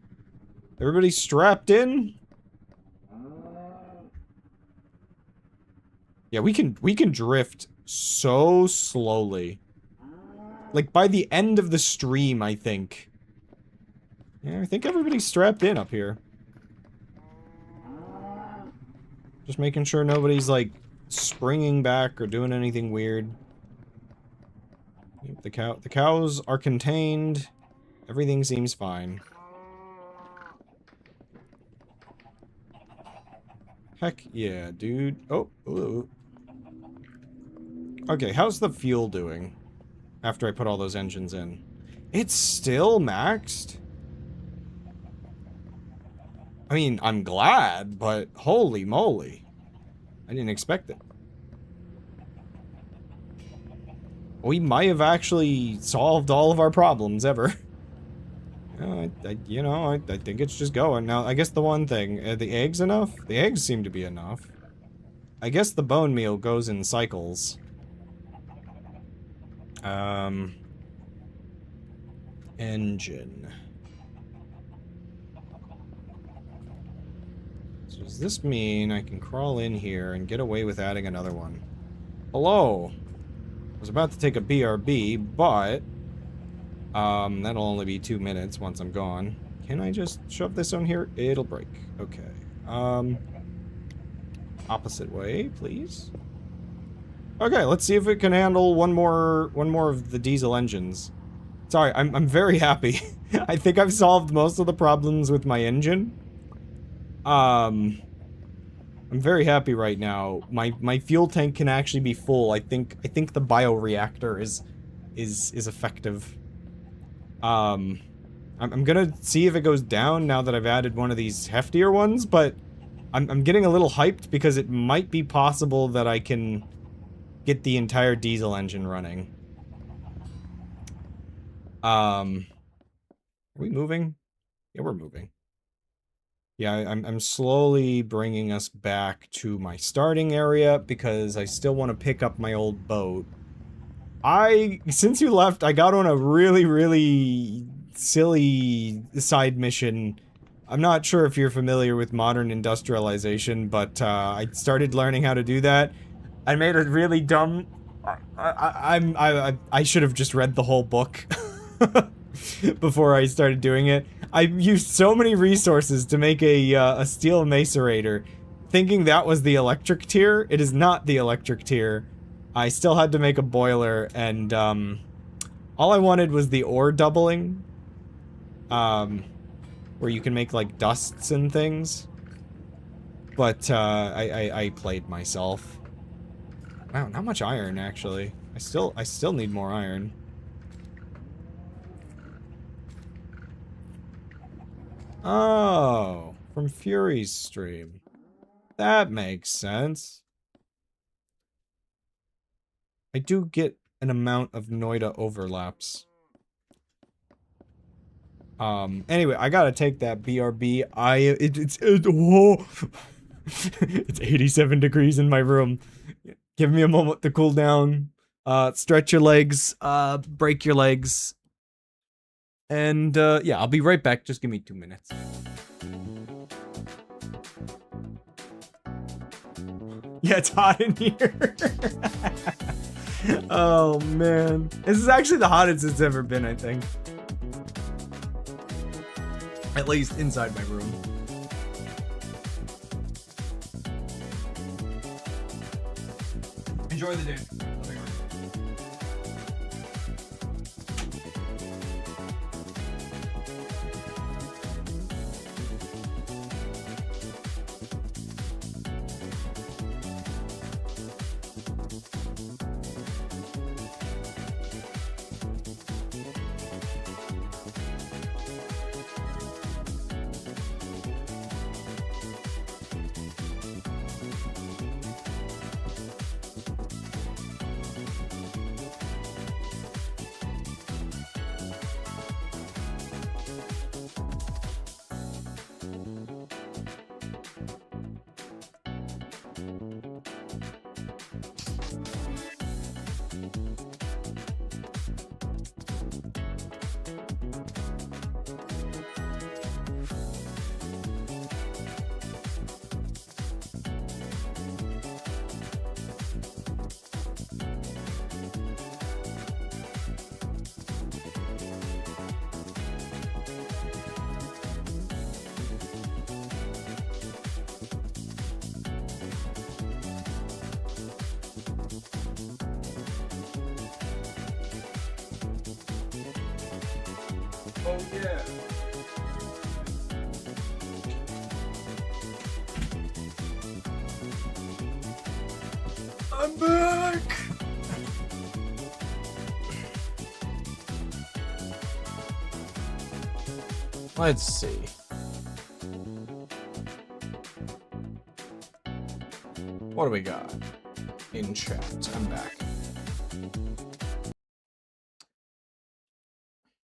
Everybody strapped in? Yeah, we can drift so slowly. Like, by the end of the stream, I think. Yeah, I think everybody's strapped in up here. Just making sure nobody's, like, springing back or doing anything weird. The cows are contained. Everything seems fine. Heck yeah, dude. Oh, ooh. Okay, how's the fuel doing? After I put all those engines in. It's still maxed? I mean, I'm glad, but holy moly. I didn't expect it. We might have actually solved all of our problems ever. I think it's just going. Now, I guess the one thing, are the eggs enough? The eggs seem to be enough. I guess the bone meal goes in cycles. Engine. So does this mean I can crawl in here and get away with adding another one? Hello! I was about to take a BRB, but... that'll only be 2 minutes once I'm gone. Can I just shove this on here? It'll break. Okay. Opposite way, please. Okay, let's see if it can handle one more of the diesel engines. Sorry, I'm very happy. I think I've solved most of the problems with my engine. I'm very happy right now. My fuel tank can actually be full. I think the bioreactor is effective. I'm gonna see if it goes down now that I've added one of these heftier ones, but I'm getting a little hyped because it might be possible that I can get the entire diesel engine running. Are we moving? Yeah, we're moving. Yeah, I'm slowly bringing us back to my starting area because I still want to pick up my old boat. Since you left, I got on a really silly side mission. I'm not sure if you're familiar with modern industrialization, but I started learning how to do that. I made a really dumb... I should have just read the whole book before I started doing it. I used so many resources to make a steel macerator, thinking that was the electric tier. It is not the electric tier. I still had to make a boiler, and all I wanted was the ore doubling, where you can make like dusts and things. But I played myself. Wow, not much iron actually. I still need more iron. Oh, from Fury's stream. That makes sense. I do get an amount of Noida overlaps. Anyway, I gotta take that BRB. Whoa. It's 87 degrees in my room. Give me a moment to cool down. Stretch your legs, break your legs. And, yeah, I'll be right back. Just give me 2 minutes. Yeah, it's hot in here. Oh, man. This is actually the hottest it's ever been, I think. At least inside my room. Enjoy the day. Oh yeah. I'm back. Let's see. What do we got in chat? I'm back.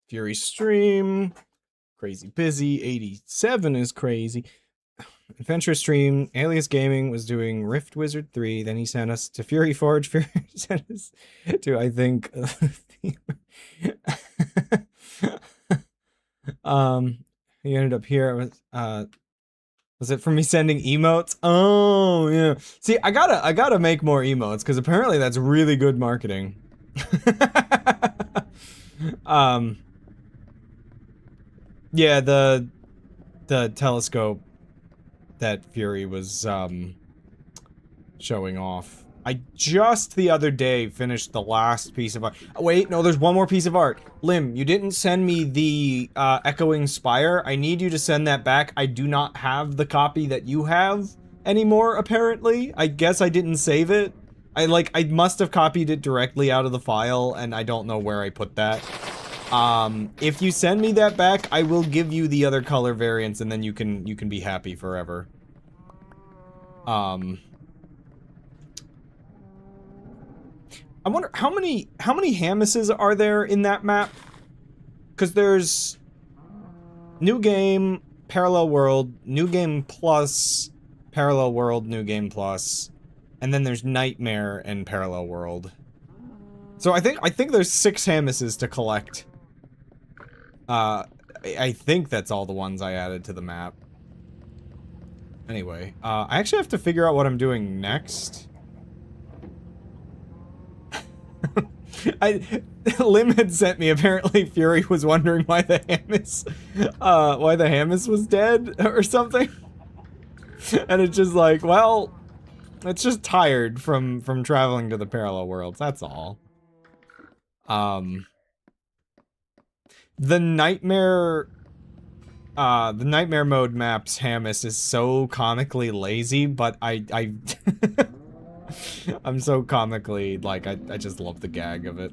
Fury stream, crazy busy, 87 is crazy. Adventure stream, Alias Gaming was doing Rift Wizard 3, then he sent us to Fury Forge, Fury sent us to, I think, he ended up here, was it from me sending emotes? Oh, yeah. See, I gotta make more emotes, because apparently that's really good marketing. Yeah, the telescope that Fury was, showing off. I just the other day finished the last piece of art. Oh, wait, no, there's one more piece of art. Lim, you didn't send me the, Echoing Spire. I need you to send that back. I do not have the copy that you have anymore, apparently. I guess I didn't save it. I must have copied it directly out of the file, and I don't know where I put that. If you send me that back, I will give you the other color variants, and then you can be happy forever. I wonder how many Hamises are there in that map? Because there's new game, parallel world, new game plus, parallel world, new game plus, and then there's nightmare and parallel world. So I think there's 6 Hamises to collect. I think that's all the ones I added to the map. Anyway, I actually have to figure out what I'm doing next. Lim had sent me, apparently Fury was wondering why the Hamas was dead or something. And it's just like, well, it's just tired from traveling to the parallel worlds, that's all. The nightmare mode map's Hamas is so comically lazy, but I'm so comically, like, I just love the gag of it.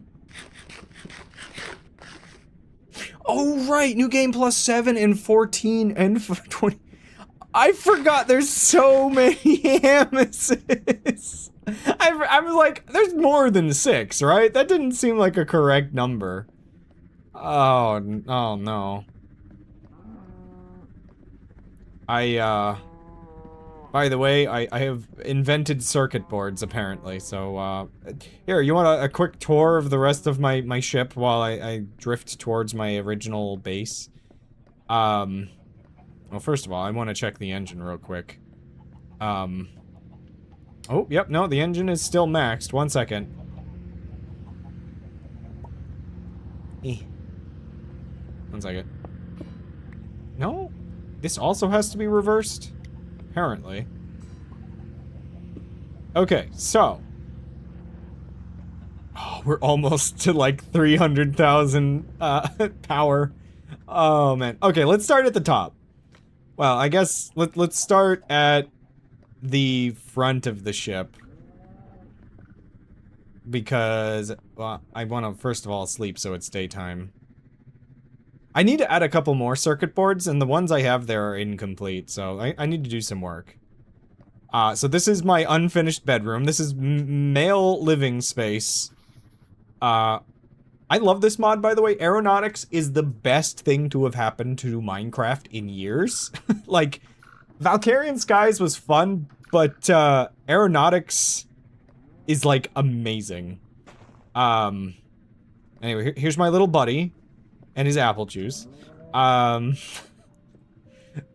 Oh, right! New Game Plus 7 and 14 and 20. I forgot there's so many Hamises! I was like, there's more than 6, right? That didn't seem like a correct number. Oh no. By the way, I have invented circuit boards, apparently, so, here, you want a quick tour of the rest of my ship while I drift towards my original base? Well, first of all, I want to check the engine real quick. Oh, yep, no, the engine is still maxed. 1 second. Eh. 1 second. No? This also has to be reversed? Apparently. Okay, so. Oh, we're almost to like 300,000 power. Oh man. Okay, let's start at the top. Well, I guess let's start at the front of the ship. Because, well, I want to first of all sleep so it's daytime. I need to add a couple more circuit boards, and the ones I have there are incomplete, so I need to do some work. So this is my unfinished bedroom. This is male living space. I love this mod, by the way. Aeronautics is the best thing to have happened to Minecraft in years. Like, Valkyrian Skies was fun, but Aeronautics is, like, amazing. Anyway, here's my little buddy. And his apple juice. But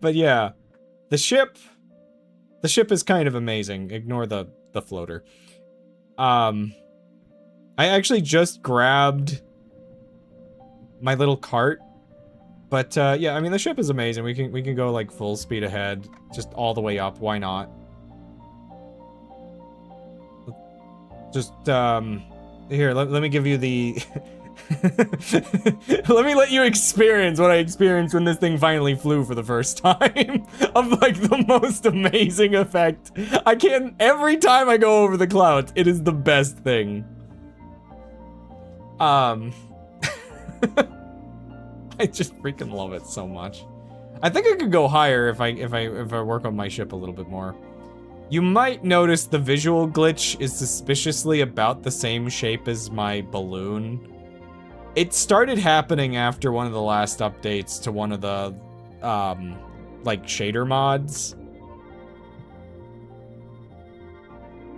yeah. The ship is kind of amazing. Ignore the floater. I actually just grabbed my little cart. But yeah, I mean the ship is amazing. We can go like full speed ahead. Just all the way up, why not? Just here, let me give you the let me let you experience what I experienced when this thing finally flew for the first time. Of like the most amazing effect. I can't, every time I go over the clouds, it is the best thing. I just freaking love it so much. I think I could go higher if I work on my ship a little bit more. You might notice the visual glitch is suspiciously about the same shape as my balloon. It started happening after one of the last updates to one of the, like, shader mods.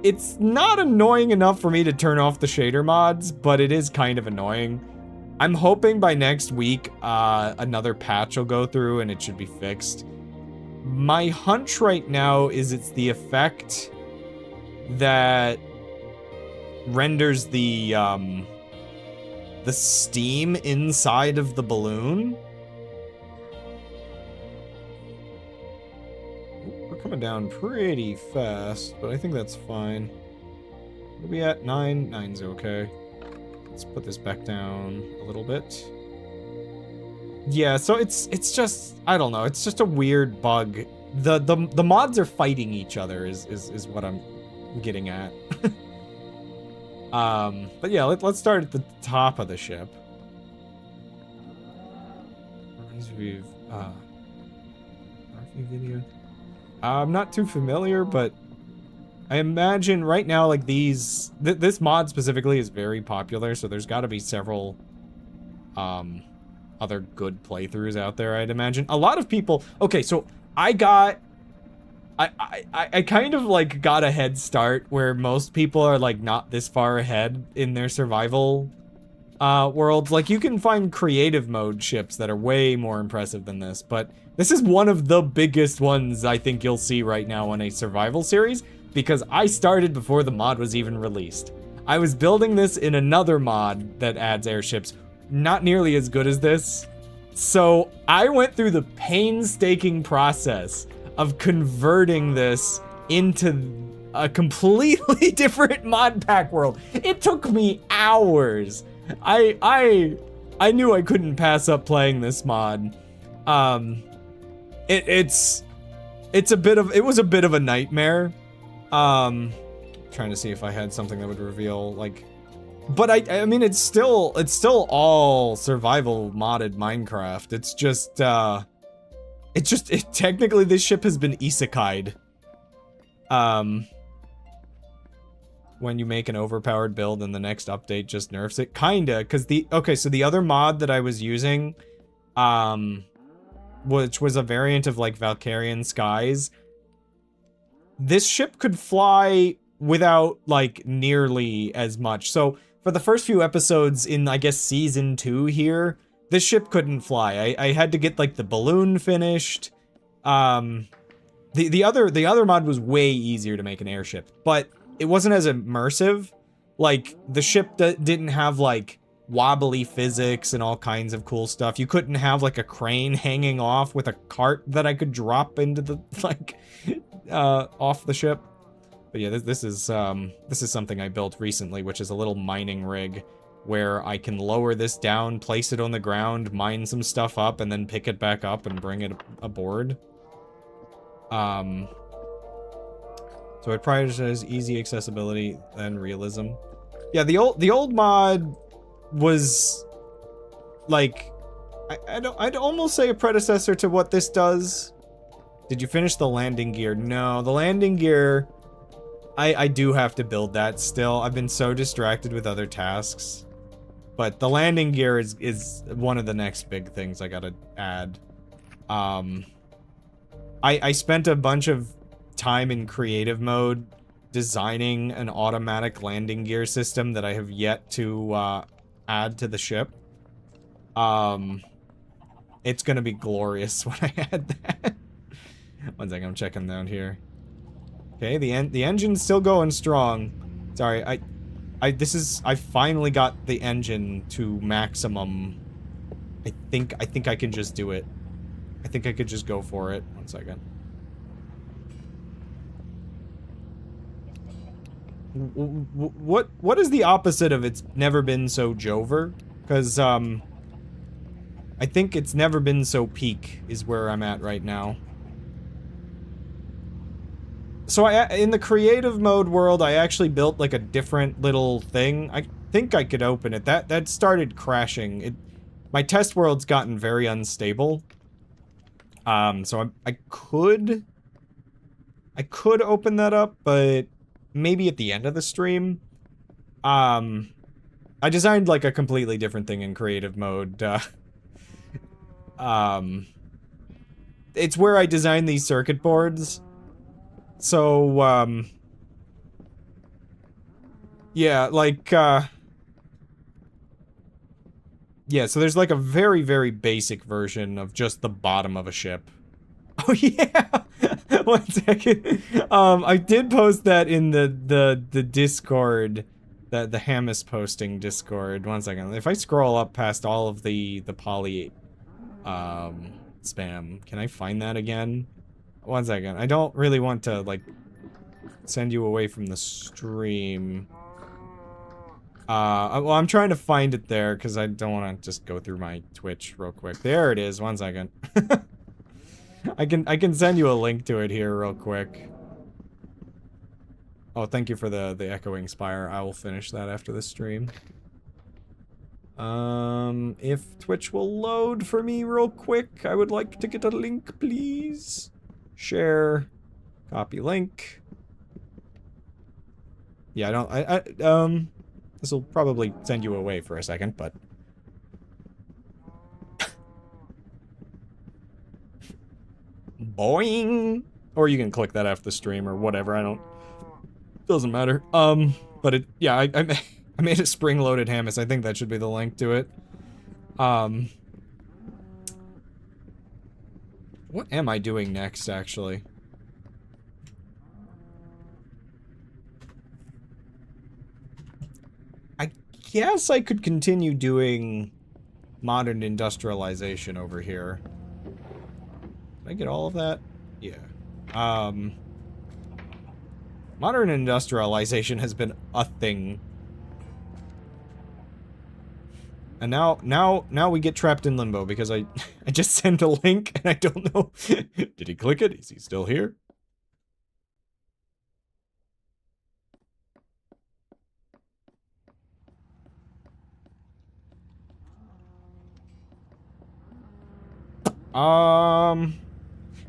It's not annoying enough for me to turn off the shader mods, but it is kind of annoying. I'm hoping by next week, another patch will go through and it should be fixed. My hunch right now is it's the effect that renders the steam inside of the balloon. We're coming down pretty fast, but I think that's fine. What are we at? 9? 9's okay. Let's put this back down a little bit. Yeah, so it's just, I don't know, it's just a weird bug. The mods are fighting each other is what I'm getting at. But yeah, let's start at the top of the ship. We've video. I'm not too familiar, but I imagine right now, like this mod specifically is very popular, so there's got to be several other good playthroughs out there, I'd imagine. A lot of people, okay, so I kind of like got a head start where most people are like not this far ahead in their survival worlds. Like you can find creative mode ships that are way more impressive than this, but this is one of the biggest ones I think you'll see right now in a survival series, because I started before the mod was even released. I was building this in another mod that adds airships, not nearly as good as this. So I went through the painstaking process of converting this into a completely different mod pack world. It took me hours. I knew I couldn't pass up playing this mod. It was a bit of a nightmare. Trying to see if I had something that would reveal like, but I mean it's still all survival modded Minecraft. It's just technically this ship has been isekai'd. when you make an overpowered build and the next update just nerfs it? Kinda, because so the other mod that I was using, which was a variant of like Valkyrian Skies, this ship could fly without like nearly as much. So for the first few episodes in, I guess, season 2 here, this ship couldn't fly. I had to get like the balloon finished. The other mod was way easier to make an airship, but it wasn't as immersive. Like, the ship didn't have like wobbly physics and all kinds of cool stuff. You couldn't have like a crane hanging off with a cart that I could drop into the like off the ship. But yeah, this is something I built recently, which is a little mining rig where I can lower this down, place it on the ground, mine some stuff up, and then pick it back up and bring it aboard. So it prioritizes easy accessibility and realism. Yeah, the old mod was like, I'd almost say a predecessor to what this does. Did you finish the landing gear? No, the landing gear, I do have to build that still. I've been so distracted with other tasks. But the landing gear is one of the next big things I gotta add. I spent a bunch of time in creative mode designing an automatic landing gear system that I have yet to add to the ship. It's gonna be glorious when I add that. One second, I'm checking down here. Okay, the engine's still going strong. Sorry, I finally got the engine to maximum. I think I can just do it. I think I could just go for it. One second. What is the opposite of it's never been so Jover? Because, I think it's never been so peak is where I'm at right now. So in the creative mode world, I actually built like a different little thing. I think I could open it. That started crashing. My test world's gotten very unstable. So I could open that up, but maybe at the end of the stream. I designed like a completely different thing in creative mode. It's where I designed these circuit boards. So, yeah, like, yeah, so there's like a very, very basic version of just the bottom of a ship. Oh, yeah! One second. I did post that in the Discord, the Hamas posting Discord. One second. If I scroll up past all of the poly, spam, can I find that again? One second. I don't really want to, like, send you away from the stream. Well, I'm trying to find it there, because I don't want to just go through my Twitch real quick. There it is. One second. I can send you a link to it here real quick. Oh, thank you for the echoing spire. I will finish that after the stream. If Twitch will load for me real quick, I would like to get a link, please. Share. Copy link. Yeah, this will probably send you away for a second, but... Boing! Or you can click that after the stream or whatever, doesn't matter. But yeah, I made a spring-loaded Hamas. I think that should be the link to it. What am I doing next, actually? I guess I could continue doing modern industrialization over here. Did I get all of that? Yeah. Modern industrialization has been a thing. And now we get trapped in limbo because I just sent a link and I don't know. Did he click it? Is he still here?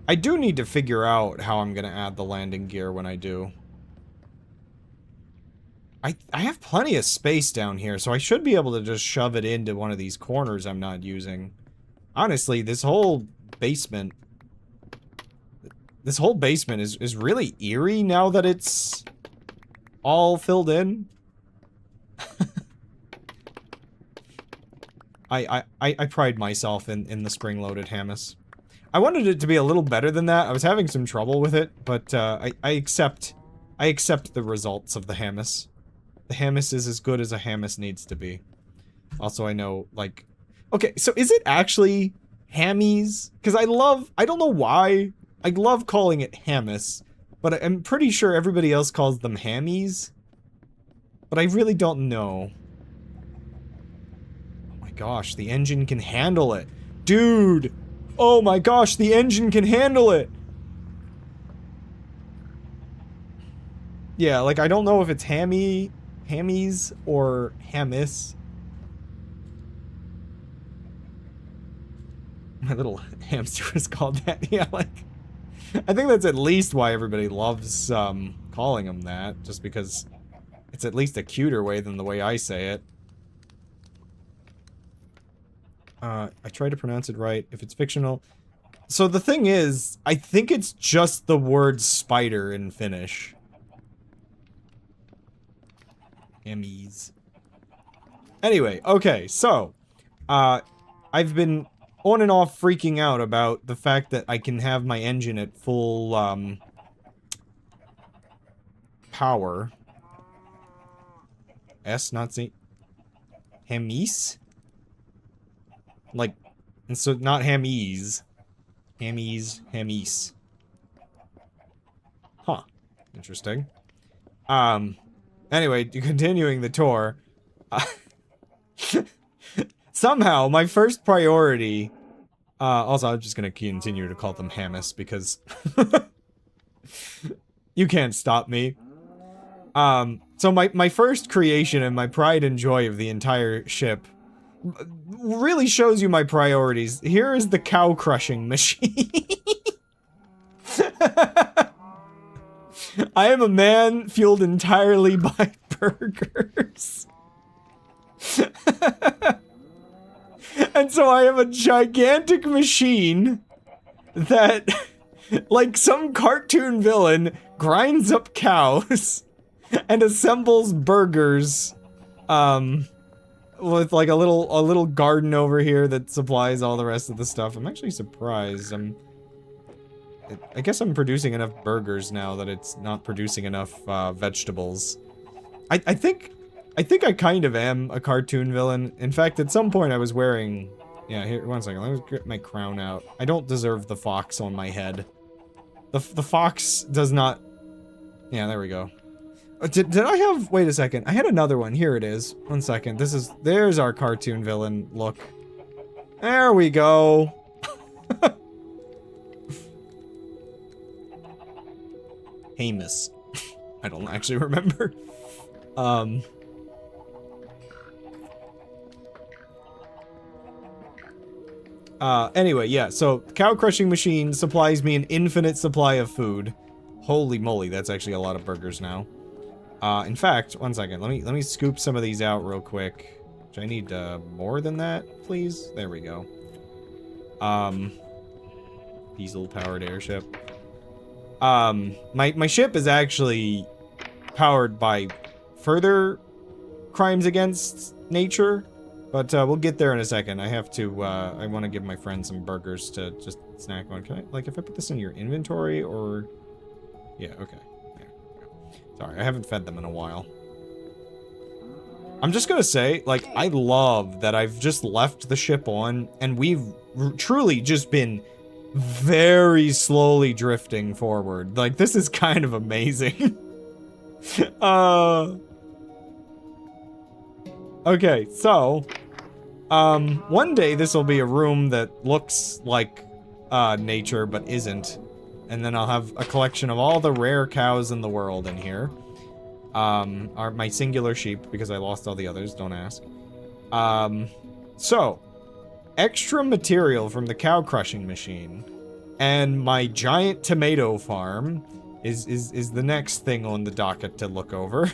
I do need to figure out how I'm gonna add the landing gear when I do. I have plenty of space down here, so I should be able to just shove it into one of these corners I'm not using. Honestly, this whole basement is really eerie now that it's all filled in. I pride myself in the spring-loaded Hamas. I wanted it to be a little better than that. I was having some trouble with it, but I accept the results of the Hamas. The Hamas is as good as a Hamas needs to be. Also, I know, like... Okay, so is it actually Hammies? Because I don't know why. I love calling it Hamas, but I'm pretty sure everybody else calls them Hammies. But I really don't know. Oh my gosh, the engine can handle it. Dude! Oh my gosh, the engine can handle it! Yeah, like, I don't know if it's Hammies or Hamas. My little hamster is called that. Yeah, like, I think that's at least why everybody loves, calling them that. Just because it's at least a cuter way than the way I say it. I try to pronounce it right. If it's fictional. So the thing is, I think it's just the word spider in Finnish. Emmys. Anyway, okay, so, I've been on and off freaking out about the fact that I can have my engine at full, power. S, not C. Hamis? Like, and so not Hammies. Hammies, Hamis. Huh. Interesting. Anyway, continuing the tour. Somehow, my first priority... also, I'm just gonna continue to call them Hamas, because... you can't stop me. So my first creation and my pride and joy of the entire ship... really shows you my priorities. Here is the cow crushing machine. I am a man fueled entirely by burgers. And so I have a gigantic machine that, like some cartoon villain, grinds up cows and assembles burgers, with like a little garden over here that supplies all the rest of the stuff. I'm actually surprised. I guess I'm producing enough burgers now that it's not producing enough vegetables. I think I kind of am a cartoon villain. In fact, at some point I was wearing... Yeah, here, one second. Let me get my crown out. I don't deserve the fox on my head. The fox does not... Yeah, there we go. Did I have... Wait a second. I had another one. Here it is. One second. There's our cartoon villain look. There we go. Hamas. I don't actually remember. Anyway, yeah, so cow crushing machine supplies me an infinite supply of food. Holy moly, that's actually a lot of burgers now. In fact, one second, let me scoop some of these out real quick. Which I need, more than that, please? There we go. Diesel-powered airship. My ship is actually powered by further crimes against nature, but, we'll get there in a second. I have to, I want to give my friend some burgers to just snack on. Can I, like, if I put this in your inventory, or... Yeah, okay. There we go. Sorry, I haven't fed them in a while. I'm just gonna say, like, I love that I've just left the ship on, and we've truly just been very slowly drifting forward. Like, this is kind of amazing. Okay, so, one day this will be a room that looks like, nature, but isn't. And then I'll have a collection of all the rare cows in the world in here. Are my singular sheep, because I lost all the others, don't ask. So, extra material from the cow crushing machine, and my giant tomato farm is the next thing on the docket to look over.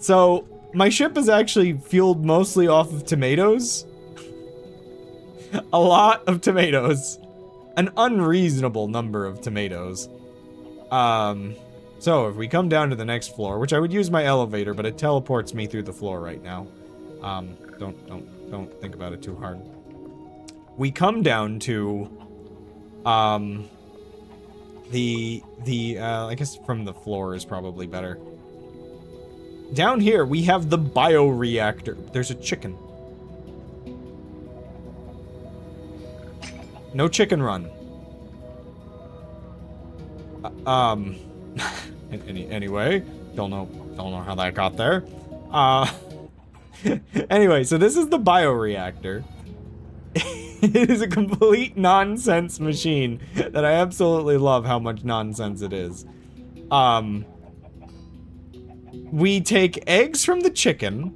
So, my ship is actually fueled mostly off of tomatoes. A lot of tomatoes. An unreasonable number of tomatoes. So if we come down to the next floor, which I would use my elevator, but it teleports me through the floor right now. Don't think about it too hard. We come down to, I guess from the floor is probably better. Down here, we have the bioreactor. There's a chicken. No chicken run. Anyway, don't know how that got there. Anyway, so this is the bioreactor. It is a complete nonsense machine that I absolutely love how much nonsense it is. We take eggs from the chicken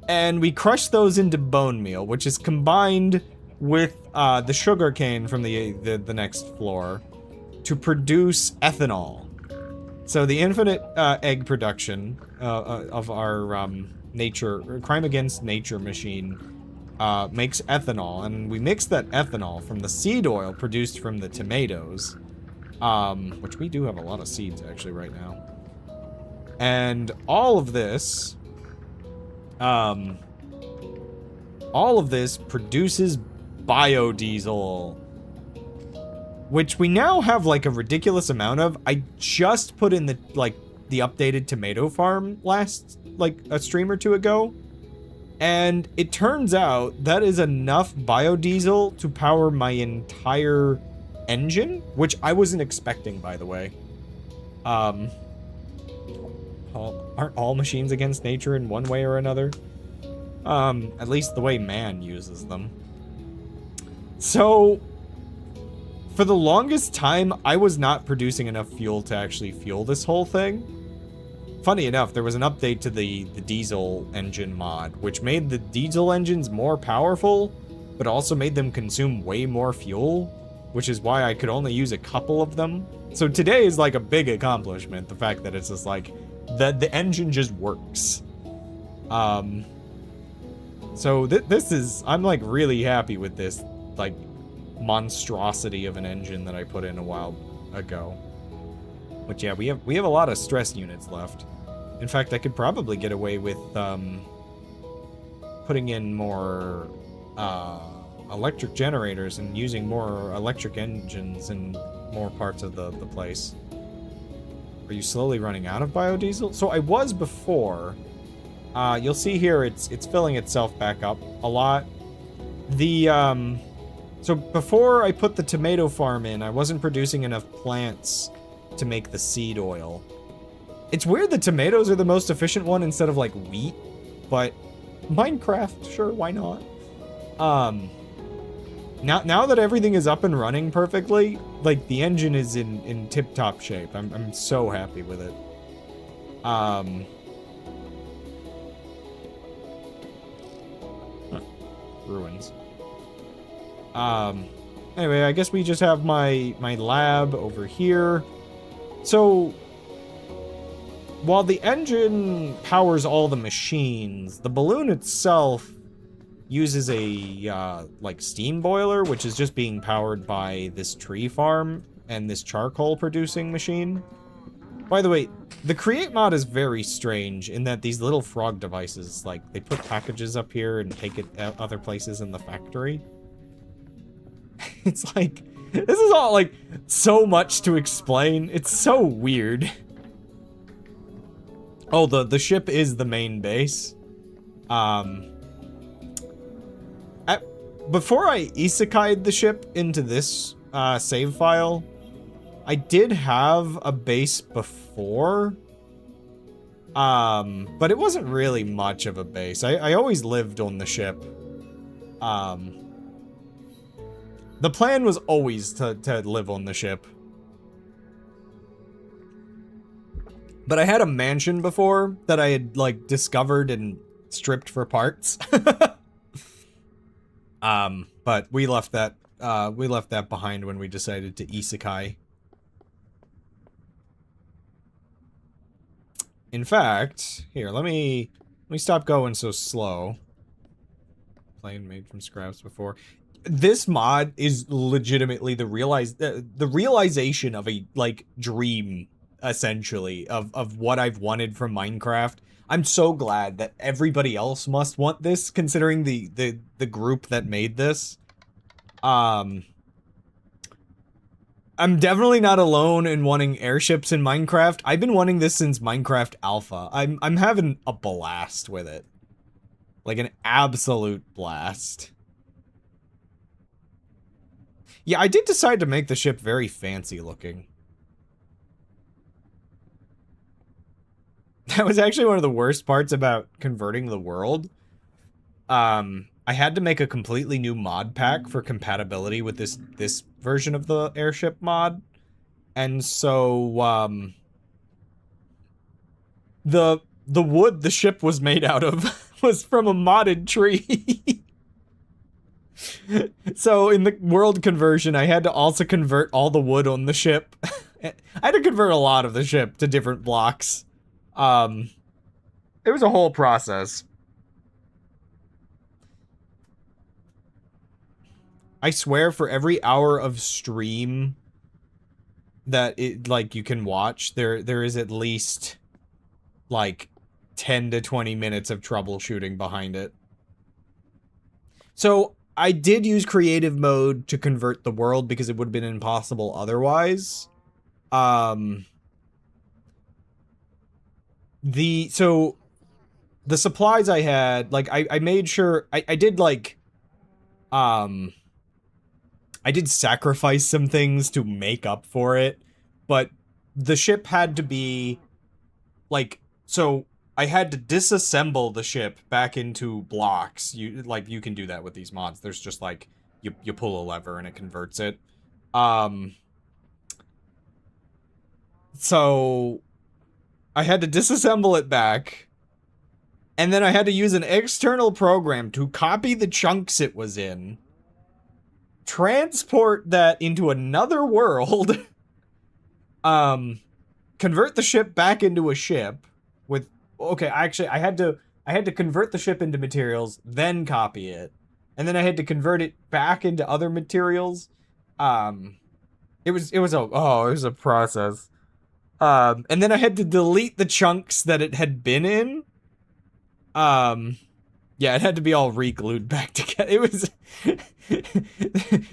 and we crush those into bone meal, which is combined with the sugar cane from the next floor to produce ethanol. So the infinite egg production of our crime against nature machine makes ethanol, and we mix that ethanol from the seed oil produced from the tomatoes, which we do have a lot of seeds actually right now. And all of this produces biodiesel, which we now have like a ridiculous amount of. I just put in the updated tomato farm last a stream or two ago, and it turns out that is enough biodiesel to power my entire engine, which I wasn't expecting, by the way. Aren't all machines against nature in one way or another? At least the way man uses them. So, for the longest time, I was not producing enough fuel to actually fuel this whole thing. Funny enough, there was an update to the diesel engine mod, which made the diesel engines more powerful, but also made them consume way more fuel, which is why I could only use a couple of them. So today is like a big accomplishment, the fact that it's just like, the engine just works. So this is, I'm like really happy with this, like, monstrosity of an engine that I put in a while ago. But yeah, we have a lot of stress units left. In fact, I could probably get away with putting in more electric generators and using more electric engines in more parts of the place. Are you slowly running out of biodiesel? So I was before. You'll see here it's filling itself back up a lot. So before I put the tomato farm in, I wasn't producing enough plants to make the seed oil. It's weird that tomatoes are the most efficient one instead of like wheat, but Minecraft, sure, why not? Now that everything is up and running perfectly, like the engine is in tip-top shape. I'm so happy with it. Ruins. Anyway, I guess we just have my lab over here. So, while the engine powers all the machines, the balloon itself uses a, like, steam boiler, which is just being powered by this tree farm and this charcoal producing machine. By the way, the create mod is very strange in that these little frog devices, like, they put packages up here and take it other places in the factory. It's like, this is all, like, so much to explain. It's so weird. Oh, the ship is the main base. Before I isekai'd the ship into this save file, I did have a base before. But it wasn't really much of a base. I always lived on the ship. The plan was always to live on the ship. But I had a mansion before that I had, like, discovered and stripped for parts. But we left that behind when we decided to isekai In fact, here, let me stop going so slow. Plane made from scraps before. This mod is legitimately the realization of a, like, dream, essentially, of what I've wanted from Minecraft. I'm so glad that everybody else must want this, considering the group that made this. I'm definitely not alone in wanting airships in Minecraft. I've been wanting this since Minecraft Alpha. I'm having a blast with it. Like an absolute blast. Yeah, I did decide to make the ship very fancy looking. That was actually one of the worst parts about converting the world. I had to make a completely new mod pack for compatibility with this version of the airship mod. And so, the wood the ship was made out of was from a modded tree. So in the world conversion, I had to also convert all the wood on the ship. I had to convert a lot of the ship to different blocks. It was a whole process. I swear, for every hour of stream that you can watch, there is at least like 10 to 20 minutes of troubleshooting behind it. So I did use creative mode to convert the world because it would have been impossible otherwise. So the supplies I had, like, I made sure I did like I did sacrifice some things to make up for it, but the ship had to be like, so I had to disassemble the ship back into blocks. You can do that with these mods. There's just like you pull a lever and it converts it. So I had to disassemble it back, and then I had to use an external program to copy the chunks it was in, transport that into another world, convert the ship back into a ship with, okay, actually I had to convert the ship into materials, then copy it, and then I had to convert it back into other materials. It was a process. And then I had to delete the chunks that it had been in. Yeah, it had to be all re-glued back together. It was...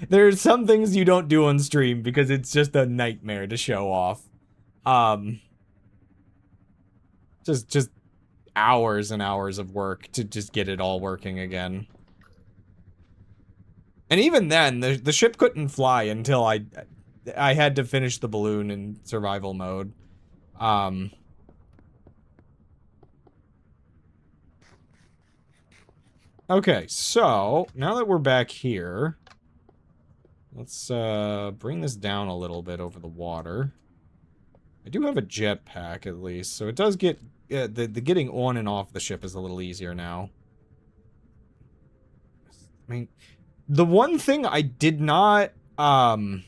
There's some things you don't do on stream because it's just a nightmare to show off. Just hours and hours of work to just get it all working again. And even then, the ship couldn't fly until I had to finish the balloon in survival mode. Okay, so now that we're back here, let's bring this down a little bit over the water. I do have a jetpack at least, so it does get the getting on and off the ship is a little easier now. I mean, the one thing I did not know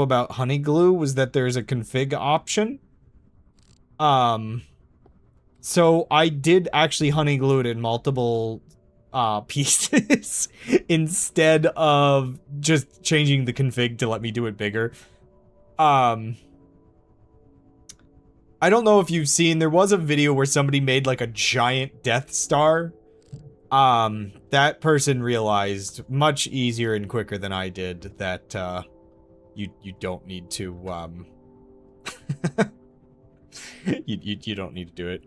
about honey glue was that there's a config option. So I did actually honey glue it in multiple pieces instead of just changing the config to let me do it bigger. I don't know if you've seen, there was a video where somebody made like a giant Death Star. That person realized much easier and quicker than I did that you don't need to you don't need to do it.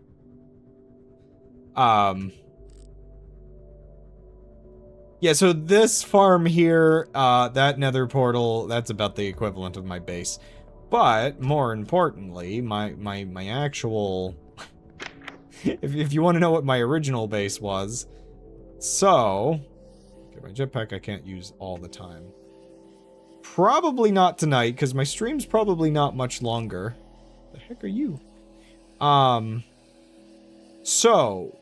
Yeah, so this farm here, that nether portal, that's about the equivalent of my base. But more importantly, my actual if you want to know what my original base was. So, okay, my jetpack I can't use all the time. Probably not tonight, because my stream's probably not much longer. The heck are you? So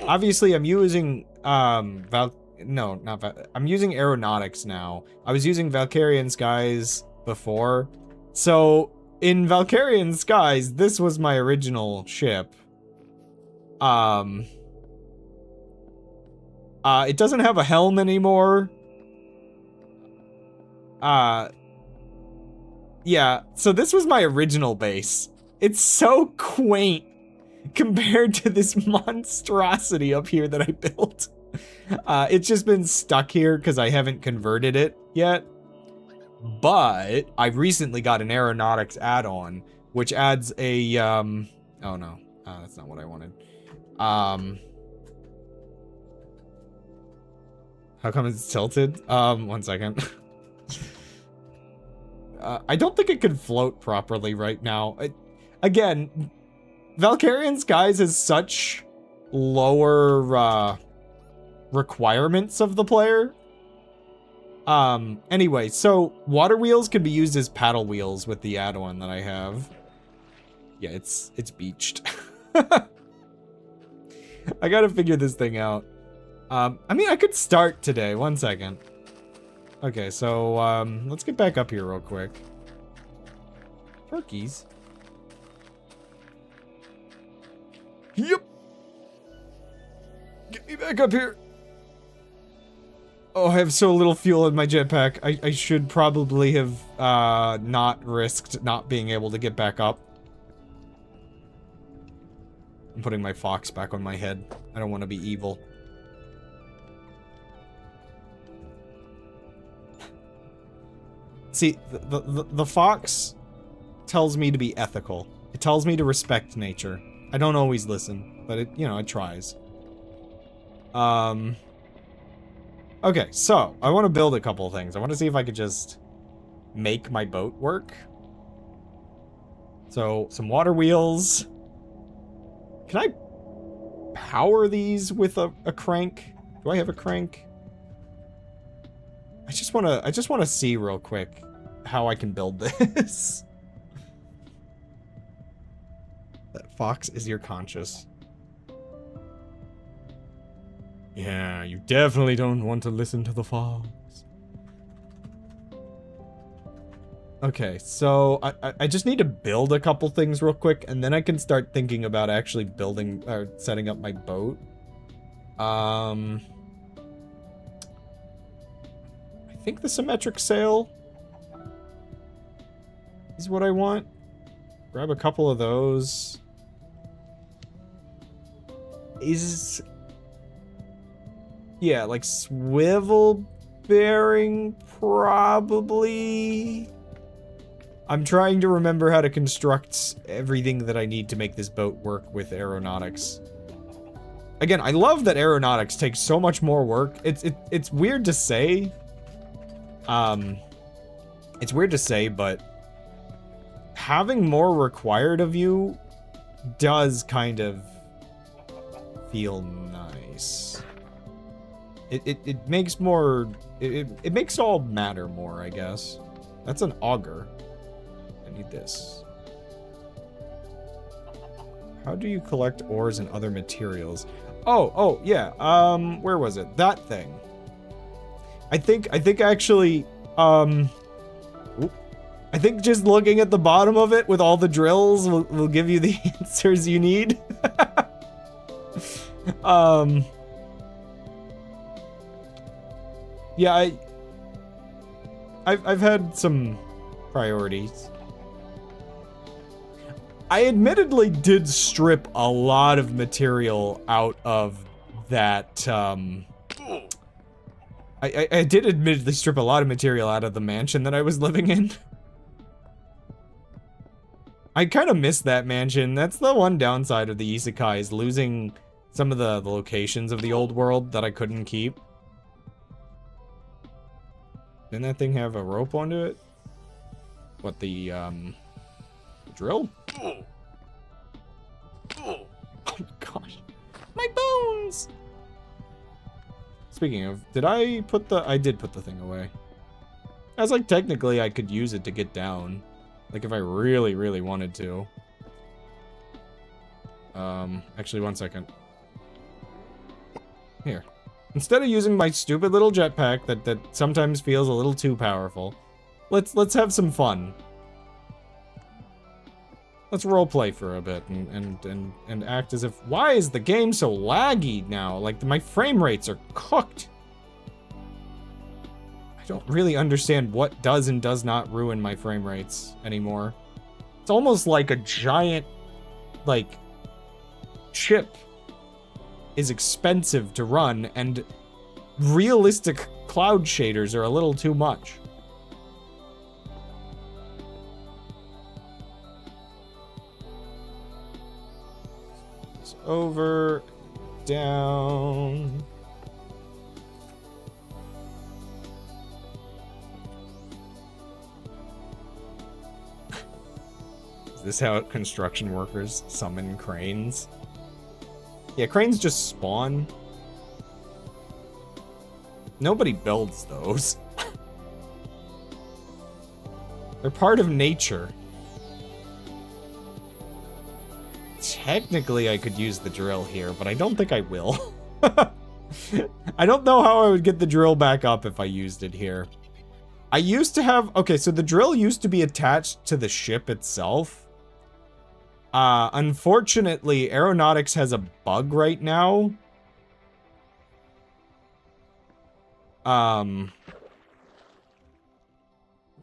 obviously I'm using I'm using aeronautics now. I was using Valkyrian Skies before. So in Valkyrian Skies, this was my original ship. It doesn't have a helm anymore. Yeah, so this was my original base. It's so quaint compared to this monstrosity up here that I built. It's just been stuck here because I haven't converted it yet. But I recently got an aeronautics add-on, which adds a, oh no, that's not what I wanted. How come it's tilted? One second. I don't think it could float properly right now. Again, Valkyrian Skies has such lower, requirements of the player. Anyway, so water wheels can be used as paddle wheels with the add-on that I have. Yeah, it's beached. I gotta figure this thing out. I mean, I could start today. One second. Okay, so, let's get back up here real quick. Turkeys. Yep. Get me back up here. Oh, I have so little fuel in my jetpack. I should probably have, not risked not being able to get back up. I'm putting my fox back on my head. I don't want to be evil. See, the fox tells me to be ethical. It tells me to respect nature. I don't always listen, but it, you know, it tries. Okay, so I want to build a couple of things. I want to see if I could just make my boat work. So, some water wheels. Can I power these with a crank? Do I have a crank? I just want to see real quick how I can build this. That fox is your conscience. Yeah, you definitely don't want to listen to the fox. Okay, so I just need to build a couple things real quick, and then I can start thinking about actually building or setting up my boat. I think the symmetric sail is what I want. Grab a couple of those. Yeah, like swivel bearing, probably. I'm trying to remember how to construct everything that I need to make this boat work with aeronautics. Again, I love that aeronautics takes so much more work. It's weird to say. It's weird to say, but having more required of you does kind of feel nice. It makes more, it makes all matter more, I guess. That's an auger. I need this. How do you collect ores and other materials? Oh, yeah. Where was it? That thing. I think actually, I think just looking at the bottom of it with all the drills will give you the answers you need. Yeah, I've had some priorities. I admittedly did strip a lot of material out of that, I did admittedly strip a lot of material out of the mansion that I was living in. I kind of miss that mansion. That's the one downside of the isekai, is losing some of the locations of the old world that I couldn't keep. Didn't that thing have a rope onto it? What, the drill? Oh my gosh. My bones! Speaking of, did I put the... I did put the thing away. I was like, technically I could use it to get down. Like, if I really, really wanted to. Actually, one second. Here. Instead of using my stupid little jetpack that sometimes feels a little too powerful, let's have some fun. let's roleplay for a bit and act as if, why is the game so laggy now? Like, my frame rates are cooked. I don't really understand what does and does not ruin my frame rates anymore. It's almost like a giant, like, chip is expensive to run, and realistic cloud shaders are a little too much. It's over, down. Is this how construction workers summon cranes? Yeah, cranes just spawn. Nobody builds those. They're part of nature. Technically, I could use the drill here, but I don't think I will. I don't know how I would get the drill back up if I used it here. I used to have... Okay, so the drill used to be attached to the ship itself. Unfortunately, aeronautics has a bug right now. One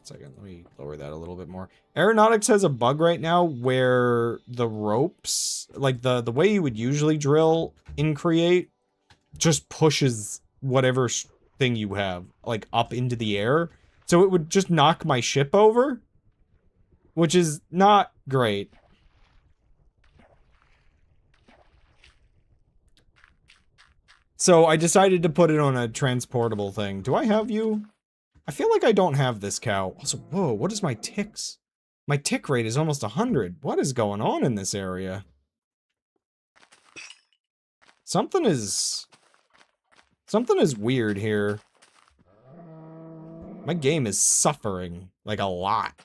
second, let me lower that a little bit more. Aeronautics has a bug right now where the ropes, like the way you would usually drill in Create, just pushes whatever thing you have, like, up into the air. So it would just knock my ship over, which is not great. So I decided to put it on a transportable thing. Do I have you? I feel like I don't have this cow. Also, whoa, what is my ticks? My tick rate is almost 100. What is going on in this area? Something is weird here. My game is suffering, like, a lot.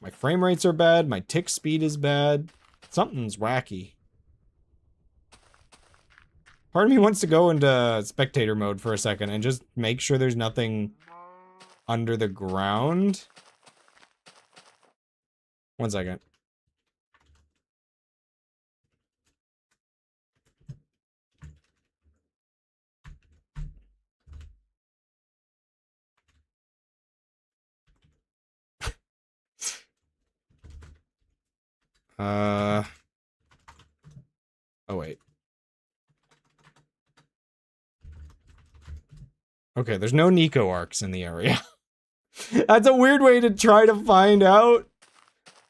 My frame rates are bad, my tick speed is bad. Something's wacky. Part of me wants to go into spectator mode for a second and just make sure there's nothing under the ground. One second. Oh wait. Okay, there's no Nico arcs in the area. That's a weird way to try to find out.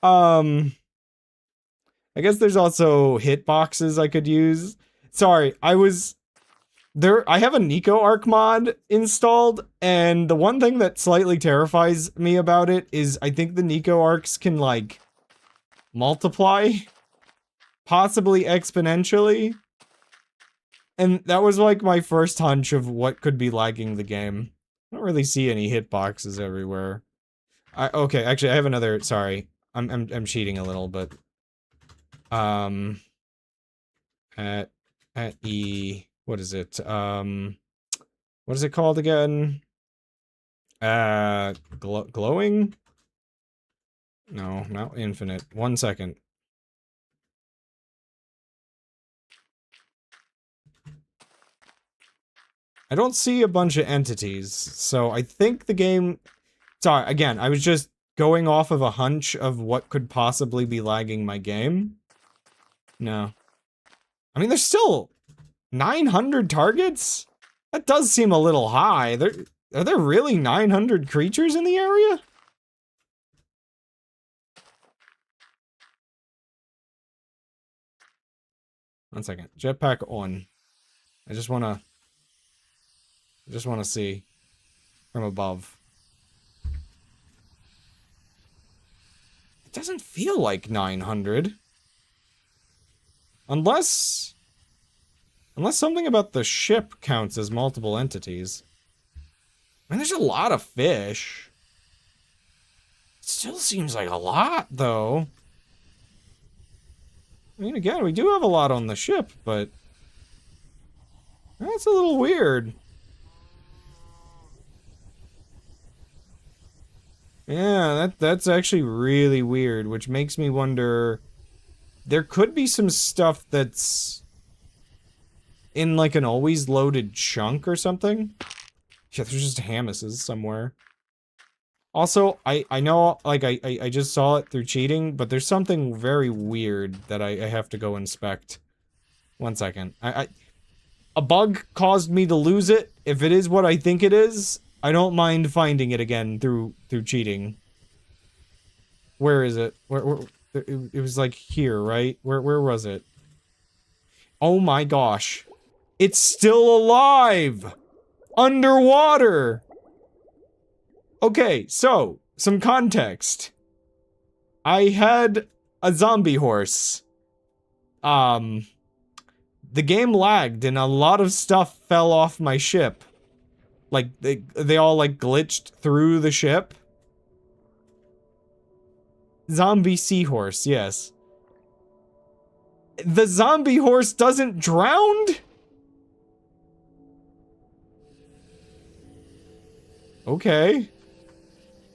I guess there's also hitboxes I could use. Sorry, I have a Nico arc mod installed, and the one thing that slightly terrifies me about it is I think the Nico arcs can, like, multiply, possibly exponentially. And that was, like, my first hunch of what could be lagging the game. I don't really see any hitboxes everywhere. Okay, actually, I have another, sorry. I'm cheating a little, but... At E... What is it? What is it called again? Glowing? No, not infinite. 1 second. I don't see a bunch of entities, so I think the game... Sorry, again, I was just going off of a hunch of what could possibly be lagging my game. No. I mean, there's still 900 targets? That does seem a little high. Are there really 900 creatures in the area? One second. Jetpack on. I just wanna see from above. It doesn't feel like 900. Unless something about the ship counts as multiple entities. I mean, there's a lot of fish. It still seems like a lot, though. I mean, again, we do have a lot on the ship, but... that's a little weird. Yeah, that's actually really weird, which makes me wonder... There could be some stuff that's... in, like, an always loaded chunk or something? Yeah, there's just Hamuses somewhere. Also, I know, like, I just saw it through cheating, but there's something very weird that I have to go inspect. One second. A bug caused me to lose it. If it is what I think it is, I don't mind finding it again through cheating. Where is it? Where it was like here, right? Where was it? Oh my gosh. It's still alive! Underwater! Okay, so, some context. I had a zombie horse. The game lagged and a lot of stuff fell off my ship. Like, they all, like, glitched through the ship. Zombie seahorse, yes. The zombie horse doesn't drown? Okay.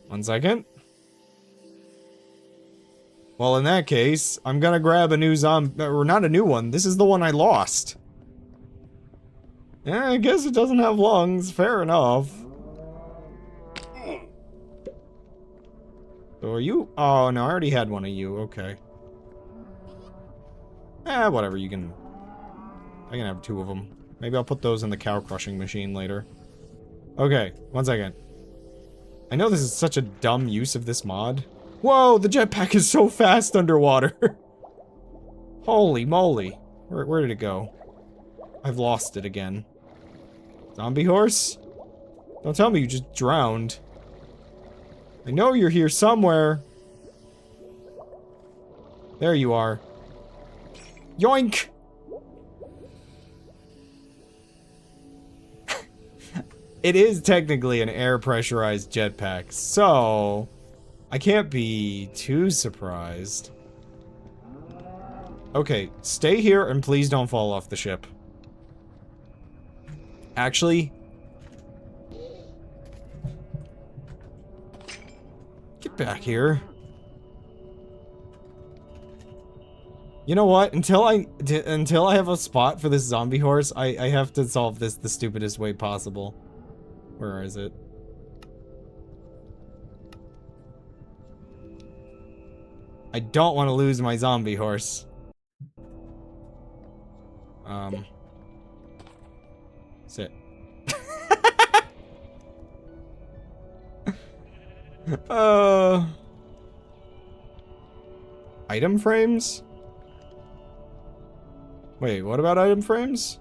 One second. Well, in that case, I'm gonna grab a new zombie, or not a new one, this is the one I lost. Yeah, I guess it doesn't have lungs, fair enough. So are you? Oh, no, I already had one of you, okay. Whatever, I can have two of them. Maybe I'll put those in the cow crushing machine later. Okay, one second. I know this is such a dumb use of this mod. Whoa, the jetpack is so fast underwater. Holy moly. Where did it go? I've lost it again. Zombie horse? Don't tell me you just drowned. I know you're here somewhere. There you are. Yoink! It is technically an air pressurized jetpack, so I can't be too surprised. Okay, stay here and please don't fall off the ship. Actually, get back here. You know what? Until I have a spot for this zombie horse, I have to solve this the stupidest way possible. Where is it? I don't want to lose my zombie horse. Sit. Item frames? Wait, what about item frames?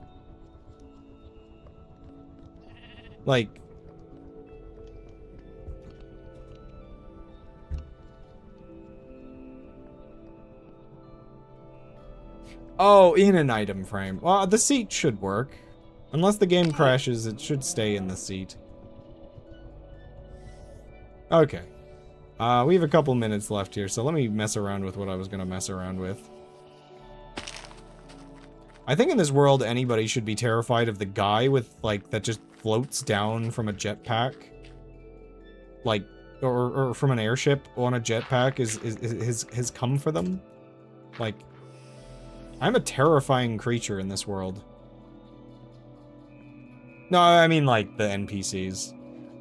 Like... Oh, in an item frame. Well, the seat should work. Unless the game crashes, it should stay in the seat. Okay. We have a couple minutes left here, so let me mess around with what I was gonna mess around with. I think in this world, anybody should be terrified of the guy with, like, that just floats down from a jetpack. Like, or from an airship on a jetpack has come for them. Like, I'm a terrifying creature in this world. No, I mean, like, the NPCs.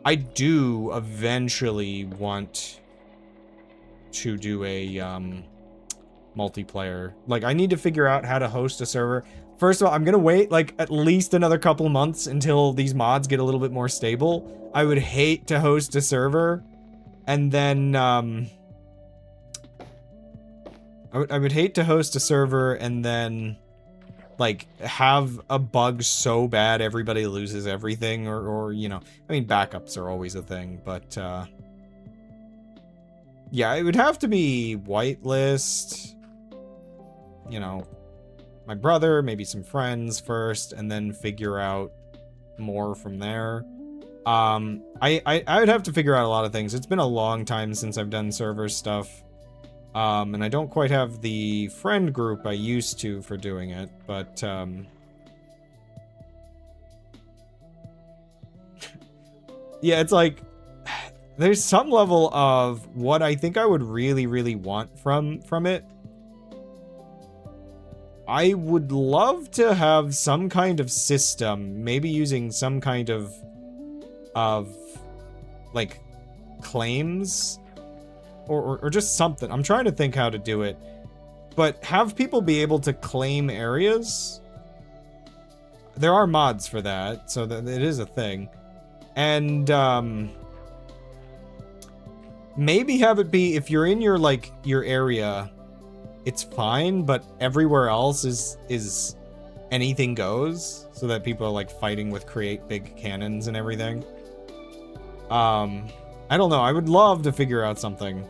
I do eventually want to do a, multiplayer. Like, I need to figure out how to host a server. First of all, I'm gonna wait, like, at least another couple months until these mods get a little bit more stable. I would hate to host a server, and then, I would hate to host a server and then, like, have a bug so bad everybody loses everything, or, you know, I mean, backups are always a thing, but, yeah, it would have to be whitelist, you know, my brother, maybe some friends first, and then figure out more from there. I would have to figure out a lot of things. It's been a long time since I've done server stuff. And I don't quite have the friend group I used to for doing it, but, yeah, it's like, there's some level of what I think I would really, really want from it. I would love to have some kind of system, maybe using some kind of like claims or just something. I'm trying to think how to do it, but have people be able to claim areas. There are mods for that, so that it is a thing. And maybe have it be if you're in your area, it's fine, but everywhere else is anything goes, so that people are like fighting with create big cannons and everything. I don't know. I would love to figure out something.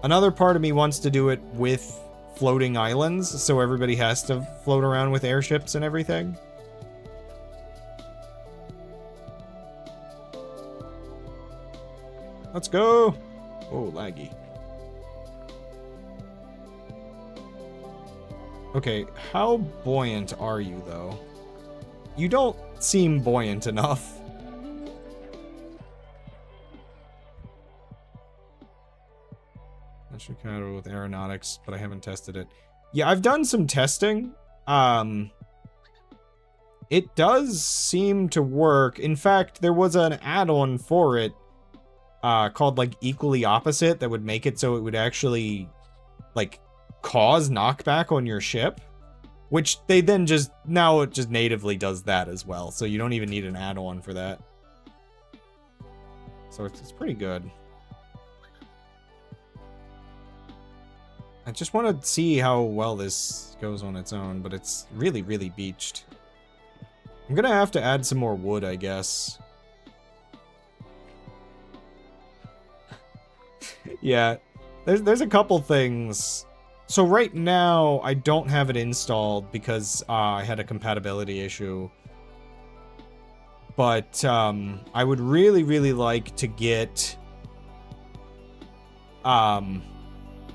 Another part of me wants to do it with floating islands, so everybody has to float around with airships and everything. Let's go. Oh, laggy. Okay, how buoyant are you, though? You don't seem buoyant enough. I should kind of with aeronautics, but I haven't tested it. Yeah, I've done some testing. It does seem to work. In fact, there was an add-on for it called like Equally Opposite that would make it so it would actually like cause knockback on your ship, which they then just now it just natively does that as well, so you don't even need an add-on for that. So it's pretty good. I just want to see how well this goes on its own, but it's really, really beached. I'm gonna have to add some more wood, I guess. Yeah, there's a couple things. So right now, I don't have it installed because I had a compatibility issue. But I would really, really like to get...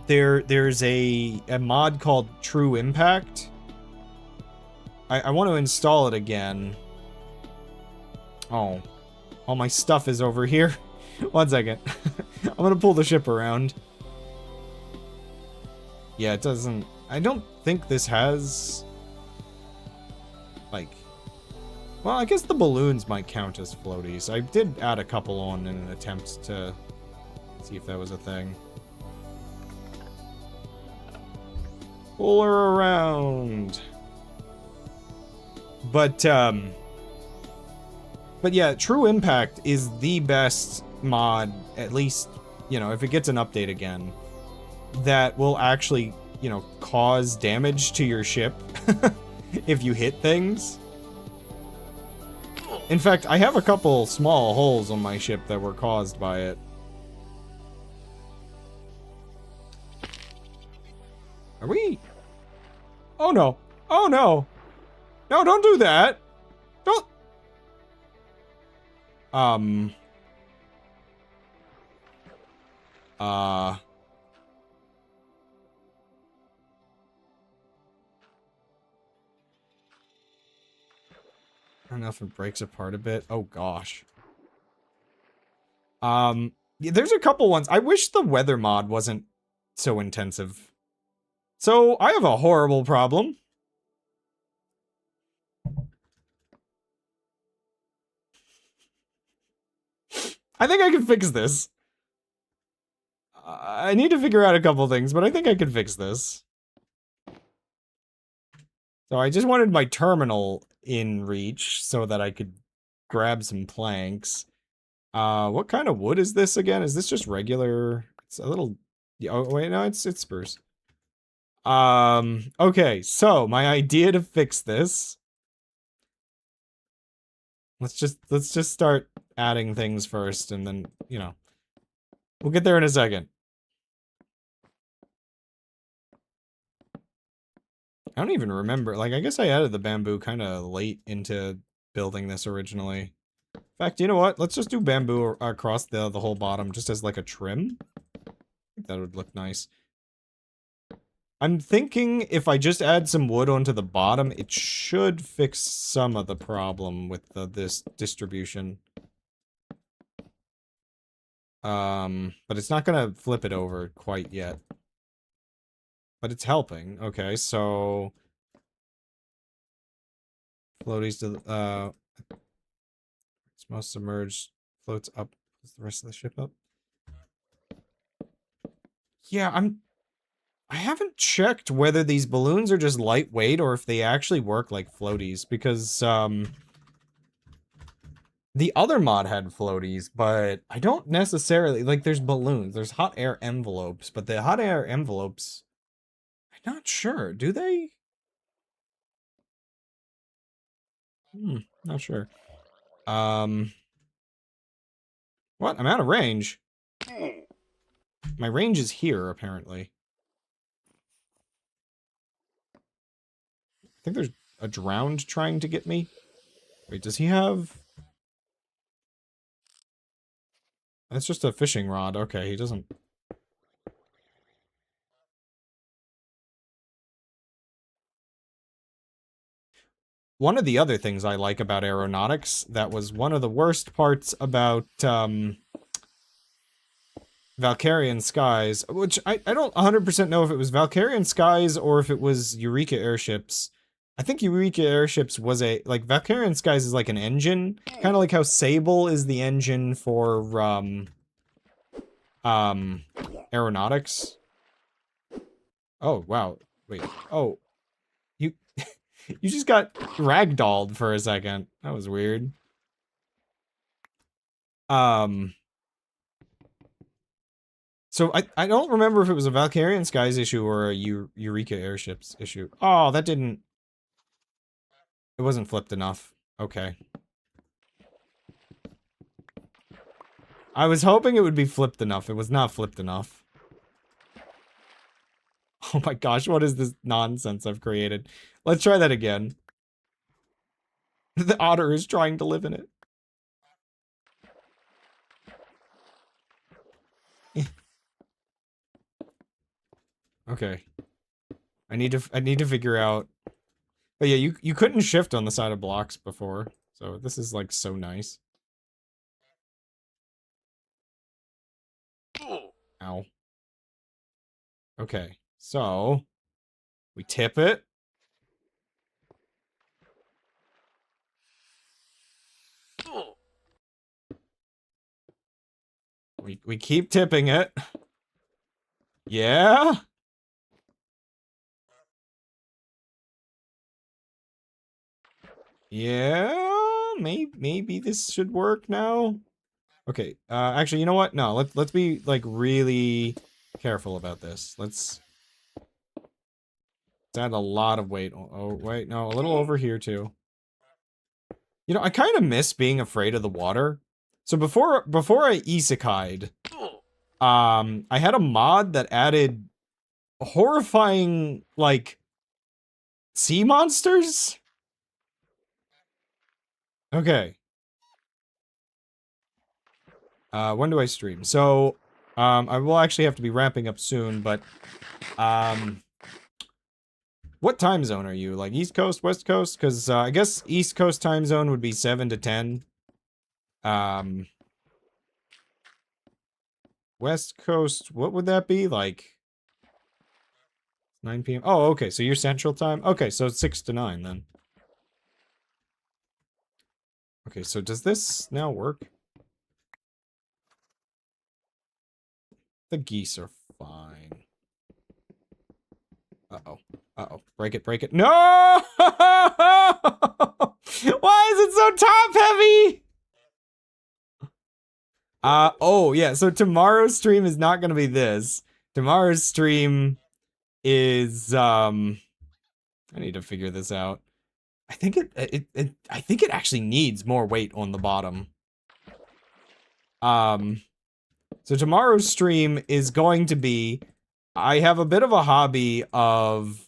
There's a mod called True Impact. I want to install it again. Oh, all my stuff is over here. 1 second. I'm gonna pull the ship around. Yeah, it doesn't... I don't think this has... like... Well, I guess the balloons might count as floaties. I did add a couple on in an attempt to see if that was a thing. Pull her around. But yeah, True Impact is the best mod, at least, you know, if it gets an update again, that will actually, you know, cause damage to your ship if you hit things. In fact, I have a couple small holes on my ship that were caused by it. Are we? Oh no. Oh no. No, don't do that. Don't. I don't know if it breaks apart a bit. Oh gosh. Yeah, there's a couple ones. I wish the weather mod wasn't so intensive. So, I have a horrible problem. I think I can fix this. I need to figure out a couple things, but I think I can fix this. So I just wanted my terminal in reach so that I could grab some planks. What kind of wood is this again? Is this just regular? It's a little... Oh, wait, no, it's spruce. Okay, so my idea to fix this... Let's just start adding things first, and then, you know, we'll get there in a second. I don't even remember. Like, I guess I added the bamboo kind of late into building this originally. In fact, you know what? Let's just do bamboo across the whole bottom, just as like a trim. I think that would look nice. I'm thinking if I just add some wood onto the bottom, it should fix some of the problem with this distribution. But it's not gonna flip it over quite yet. But it's helping. Okay, so floaties to it's most submerged, floats up. Is the rest of the ship up? Yeah, I haven't checked whether these balloons are just lightweight or if they actually work like floaties, because the other mod had floaties, but I don't necessarily like. There's balloons, there's hot air envelopes, but the hot air envelopes, I'm not sure. Do they? Not sure. What? I'm out of range. My range is here, apparently. I think there's a drowned trying to get me. Wait, does he have... That's just a fishing rod. Okay, he doesn't... One of the other things I like about aeronautics, that was one of the worst parts about, Valkyrian Skies, which I don't 100% know if it was Valkyrian Skies or if it was Eureka Airships. I think Eureka Airships was a, like, Valkyrian Skies is like an engine, kind of like how Sable is the engine for, aeronautics. Oh, wow. Wait. Oh. You, you just got ragdolled for a second. That was weird. So I don't remember if it was a Valkyrian Skies issue or a Eureka Airships issue. Oh, that didn't... It wasn't flipped enough. Okay. I was hoping it would be flipped enough. It was not flipped enough. Oh my gosh, what is this nonsense I've created? Let's try that again. The otter is trying to live in it. Okay. I need to figure out... But yeah, you couldn't shift on the side of blocks before, so this is like so nice. Ow. Okay, so we tip it. We keep tipping it. Yeah. Yeah, maybe this should work now. Okay, actually, you know what? No, let's be like really careful about this. Let's add a lot of weight. Oh, wait, no, a little over here too. You know, I kind of miss being afraid of the water. So before I isekai'd, I had a mod that added horrifying, like, sea monsters? Okay. When do I stream? So, I will actually have to be wrapping up soon, but, what time zone are you? Like, East Coast, West Coast? Because, I guess East Coast time zone would be 7 to 10. West Coast, what would that be? Like, 9 p.m.? Oh, okay, so you're Central Time? Okay, so it's 6 to 9, then. Okay, so does this now work? The geese are fine. Uh-oh. Uh-oh. Break it, break it. No! Why is it so top-heavy? Oh, yeah, so tomorrow's stream is not gonna be this. Tomorrow's stream is, I need to figure this out. I think I think it actually needs more weight on the bottom. So tomorrow's stream is going to be, I have a bit of a hobby of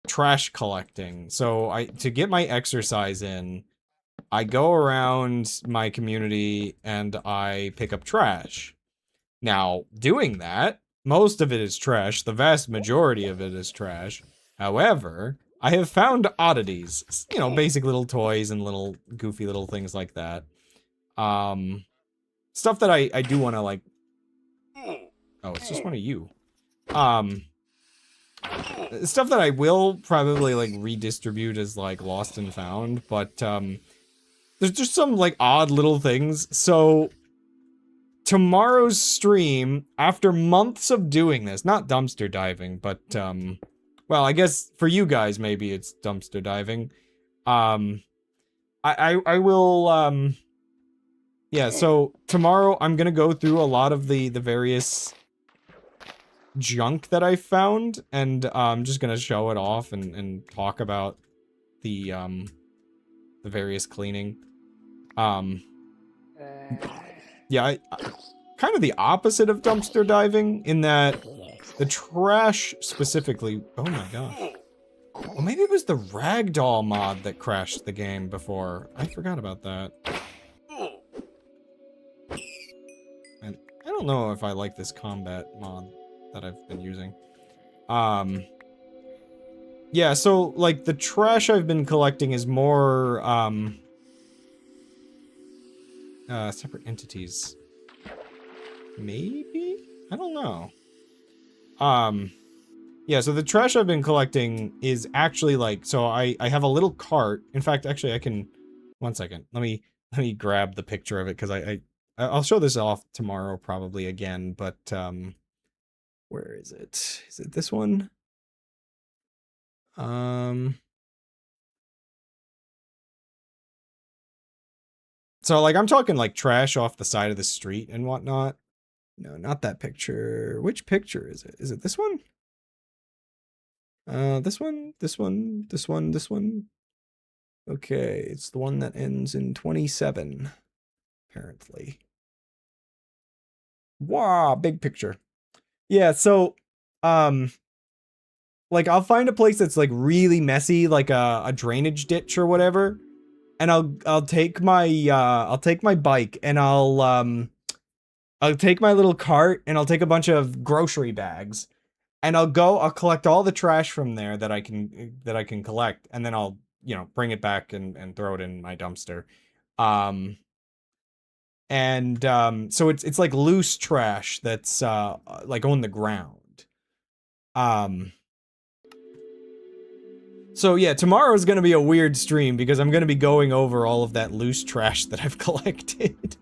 trash collecting. So to get my exercise in, I go around my community and I pick up trash. Now, doing that, most of it is trash. The vast majority of it is trash. However, I have found oddities. You know, basic little toys and little, goofy little things like that. Stuff that I do want to, like, Oh, it's just one of you. Stuff that I will probably, like, redistribute as, like, lost and found, but, there's just some, like, odd little things. So, tomorrow's stream, after months of doing this, not dumpster diving, but, well, I guess for you guys, maybe it's dumpster diving. I will, yeah, so tomorrow I'm gonna go through a lot of the various junk that I found, and I'm just gonna show it off and talk about the various cleaning. Yeah, I kind of the opposite of dumpster diving in that the trash specifically. Oh my gosh. Well, maybe it was the ragdoll mod that crashed the game before. I forgot about that. And I don't know if I like this combat mod that I've been using. Yeah, so, like, the trash I've been collecting is more, separate entities. Maybe? I don't know. Yeah, so the trash I've been collecting is actually, like, so I have a little cart. In fact, actually, I can, one second. Let me grab the picture of it, because I'll show this off tomorrow probably again, but, where is it? Is it this one? So, like, I'm talking, like, trash off the side of the street and whatnot. No, not that picture. Which picture is it? Is it this one? This one, this one, this one, this one. Okay, it's the one that ends in 27, apparently. Wow, big picture. Yeah, so, like, I'll find a place that's, like, really messy, like a drainage ditch or whatever, and I'll take my bike, and I'll take my little cart, and I'll take a bunch of grocery bags, and I'll collect all the trash from there that I can collect, and then I'll, you know, bring it back and throw it in my dumpster. So it's like loose trash that's like on the ground. So yeah, tomorrow is gonna be a weird stream because I'm gonna be going over all of that loose trash that I've collected.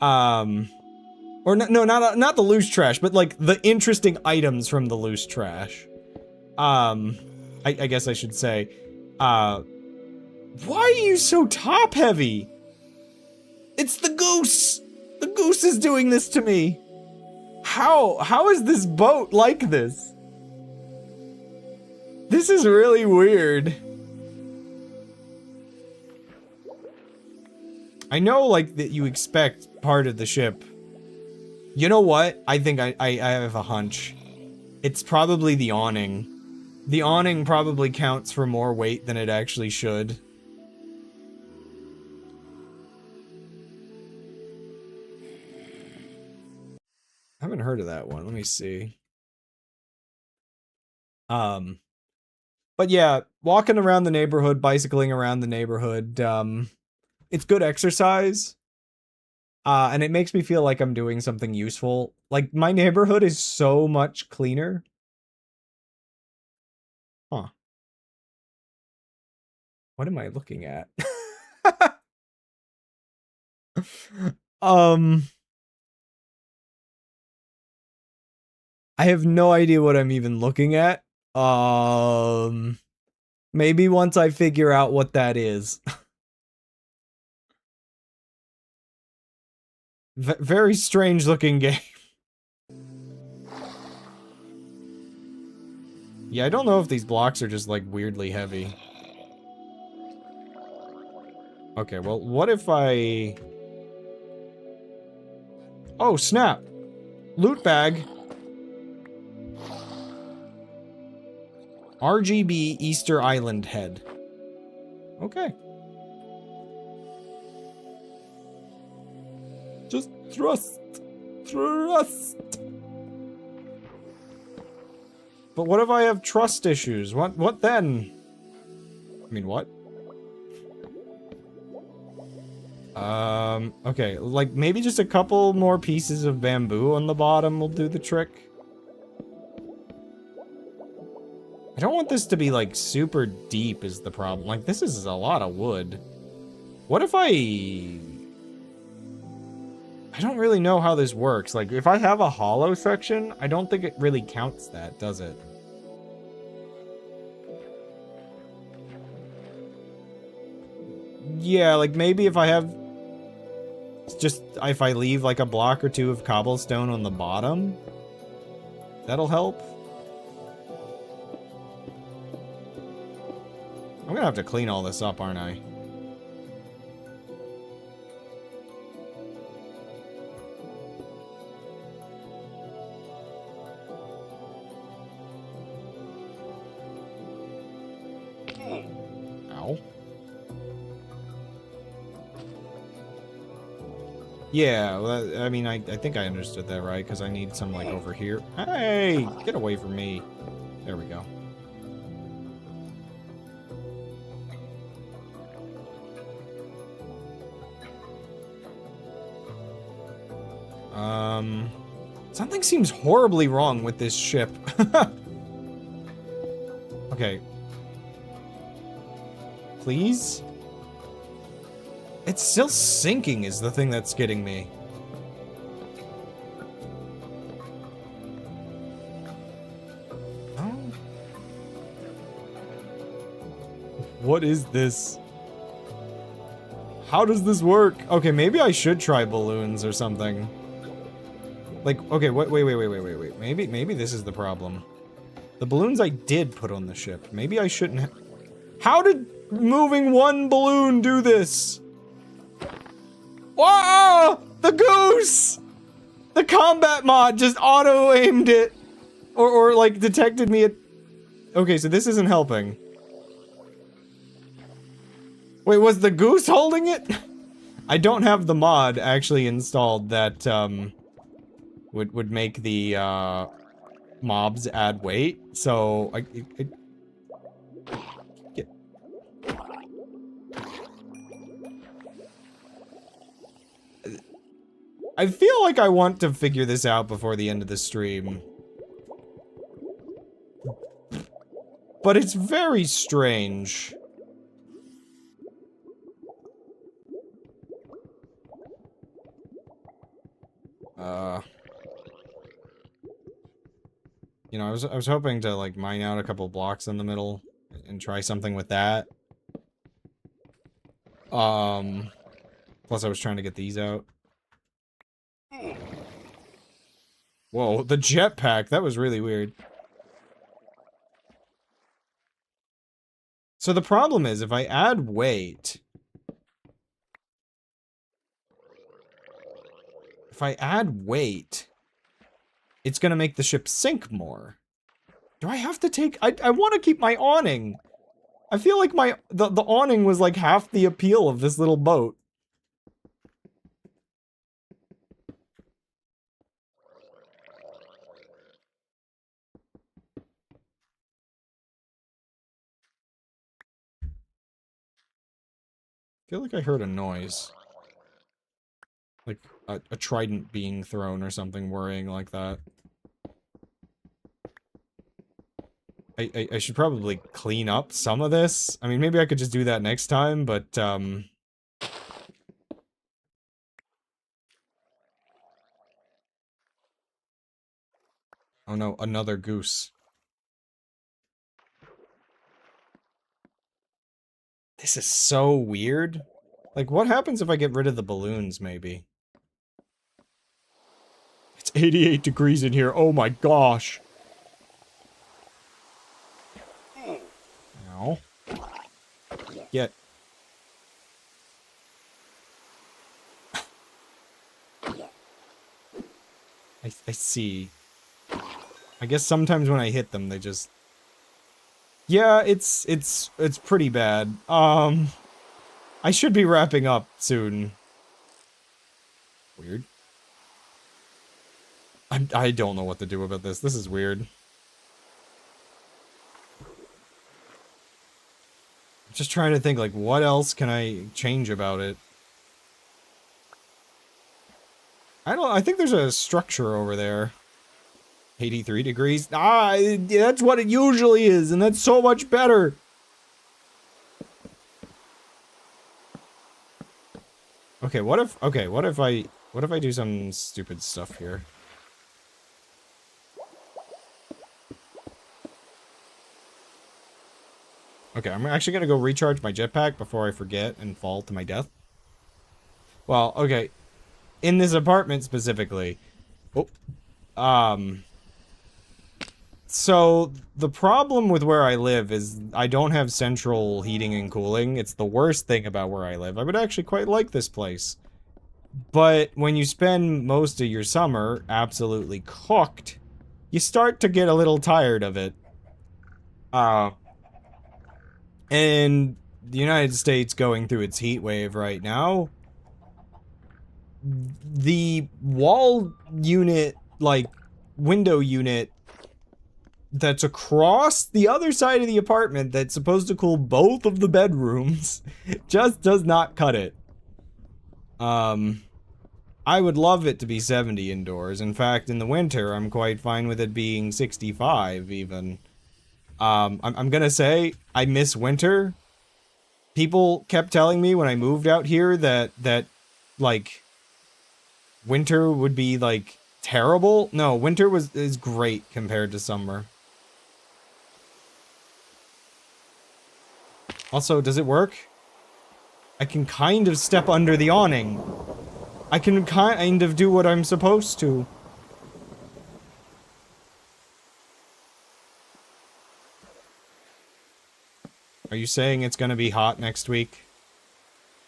Or no, not the loose trash, but like the interesting items from the loose trash. I guess I should say. Why are you so top heavy? It's the goose! The goose is doing this to me! How is this boat like this? This is really weird. I know, like, that you expect part of the ship. You know what? I think I have a hunch. It's probably the awning. The awning probably counts for more weight than it actually should. I haven't heard of that one. Let me see. But yeah, walking around the neighborhood, bicycling around the neighborhood, it's good exercise. And it makes me feel like I'm doing something useful. Like, my neighborhood is so much cleaner. Huh. What am I looking at? I have no idea what I'm even looking at. Maybe once I figure out what that is. Very strange looking game. Yeah, I don't know if these blocks are just, like, weirdly heavy. Okay, well, what if I... Oh, snap! Loot bag! RGB Easter Island head. Okay. Just trust. Trust. But what if I have trust issues? What then? I mean, what? Okay, like, maybe just a couple more pieces of bamboo on the bottom will do the trick. I don't want this to be, like, super deep is the problem. Like, this is a lot of wood. What if I don't really know how this works. Like, if I have a hollow section, I don't think it really counts that, does it? Yeah, like, maybe if I have... Just, if I leave, like, a block or two of cobblestone on the bottom, that'll help. I'm gonna have to clean all this up, aren't I? Ow. Yeah, well, I mean, I think I understood that right, because I need some, like, over here. Hey! Get away from me. There we go. Something seems horribly wrong with this ship. Okay. Please? It's still sinking is the thing that's getting me. Oh. What is this? How does this work? Okay, maybe I should try balloons or something. Like, okay, wait. Maybe this is the problem. The balloons I did put on the ship. Maybe I shouldn't have... How did moving one balloon do this? Whoa! The goose! The combat mod just auto-aimed it. Or, like, detected me at... Okay, so this isn't helping. Wait, was the goose holding it? I don't have the mod actually installed that, would make the, mobs add weight, so I feel like I want to figure this out before the end of the stream. But it's very strange. You know, I was hoping to, like, mine out a couple blocks in the middle and try something with that. Plus I was trying to get these out. Whoa, the jetpack, that was really weird. So the problem is, if I add weight... If I add weight... It's gonna make the ship sink more. Do I have to take... I want to keep my awning. I feel like the awning was like half the appeal of this little boat. I feel like I heard a noise. Like a trident being thrown or something worrying like that. I should probably clean up some of this. I mean, maybe I could just do that next time, but, oh no, another goose. This is so weird. Like, what happens if I get rid of the balloons, maybe? It's 88 degrees in here, oh my gosh! Ow. Get. I see. I guess sometimes when I hit them, they just... Yeah, it's pretty bad. I should be wrapping up soon. Weird. I don't know what to do about this. This is weird. I'm just trying to think, like, what else can I change about it? I think there's a structure over there. 83 degrees. Ah, that's what it usually is, and that's so much better. Okay, what if I do some stupid stuff here? Okay, I'm actually gonna go recharge my jetpack before I forget and fall to my death. Well, okay. In this apartment specifically. Oh. So, the problem with where I live is I don't have central heating and cooling. It's the worst thing about where I live. I would actually quite like this place. But when you spend most of your summer absolutely cooked, you start to get a little tired of it. And the United States going through its heat wave right now, the wall unit, like, window unit that's across the other side of the apartment that's supposed to cool both of the bedrooms just does not cut it. I would love it to be 70 indoors. In fact, in the winter, I'm quite fine with it being 65 even. I'm gonna say I miss winter. People kept telling me when I moved out here that like winter would be like terrible. No, winter is great compared to summer. Also, does it work? I can kind of step under the awning. I can kind of do what I'm supposed to. Are you saying it's gonna be hot next week?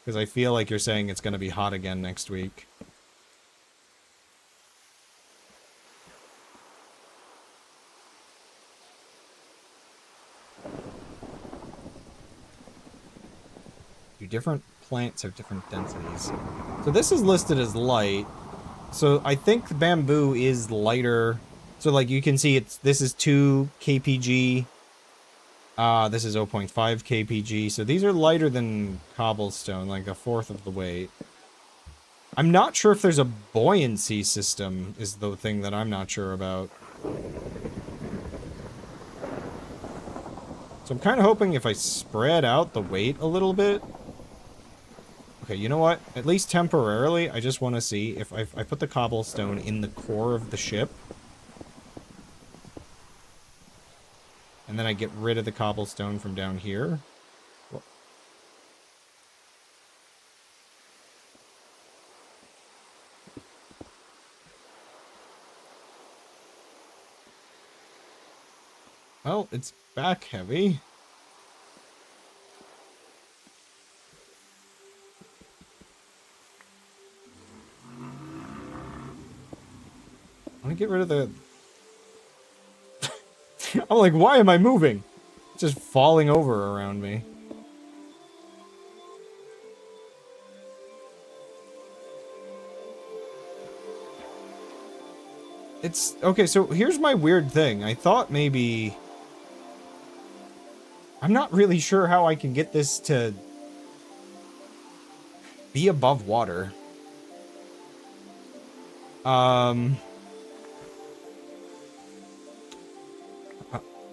Because I feel like you're saying it's gonna be hot again next week. Different plants have different densities. So this is listed as light. So I think the bamboo is lighter. So like you can see this is 2 kpg. This is 0.5 kpg. So these are lighter than cobblestone, like a fourth of the weight. I'm not sure if there's a buoyancy system is the thing that I'm not sure about. So I'm kind of hoping if I spread out the weight a little bit. Okay, you know what? At least temporarily, I just want to see if I put the cobblestone in the core of the ship. And then I get rid of the cobblestone from down here. Well, it's back heavy. I want to get rid of the... I'm like, why am I moving? It's just falling over around me. It's... Okay, so here's my weird thing. I thought maybe... I'm not really sure how I can get this to... be above water.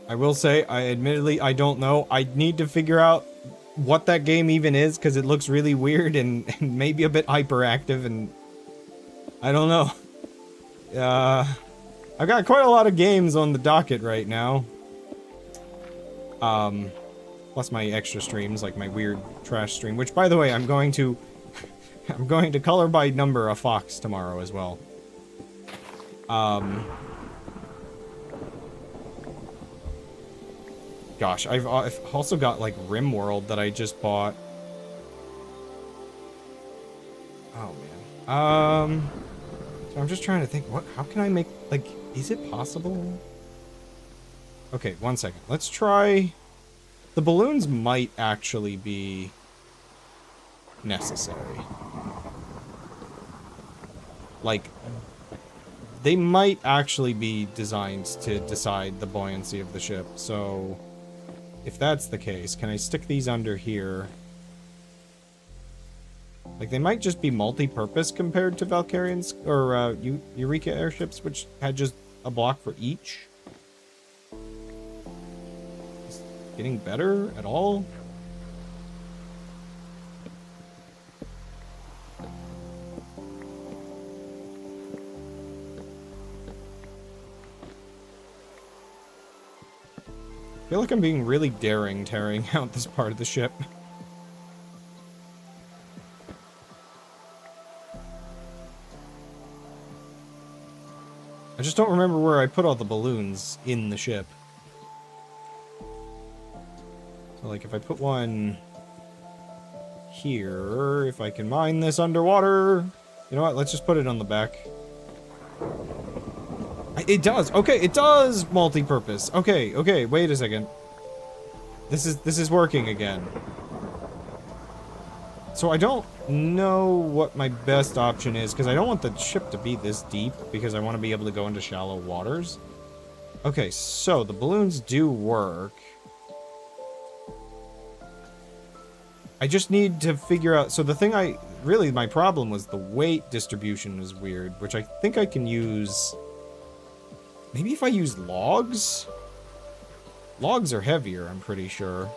I will say, admittedly, I don't know. I need to figure out what that game even is, because it looks really weird and maybe a bit hyperactive, and I don't know. I've got quite a lot of games on the docket right now. Plus my extra streams, like my weird trash stream, which, by the way, I'm going to color by number a fox tomorrow as well. Gosh, I've also got, like, RimWorld that I just bought. Oh, man. So I'm just trying to think, how can I make, like, is it possible? Okay, 1 second. Let's try... The balloons might actually be necessary. Like, they might actually be designed to decide the buoyancy of the ship, so... If that's the case, can I stick these under here? Like, they might just be multi-purpose compared to Valkyrians or Eureka airships, which had just a block for each. Is it getting better at all? I feel like I'm being really daring tearing out this part of the ship. I just don't remember where I put all the balloons in the ship. So, like, if I put one here, if I can mine this underwater... You know what? Let's just put it on the back. It does! Okay, it does multi-purpose! Okay, okay, wait a second. This is working again. So I don't know what my best option is, because I don't want the ship to be this deep, because I want to be able to go into shallow waters. Okay, so the balloons do work. I just need to figure out... So the thing really, my problem was the weight distribution is weird, which I think I can use... Maybe if I use logs? Logs are heavier, I'm pretty sure.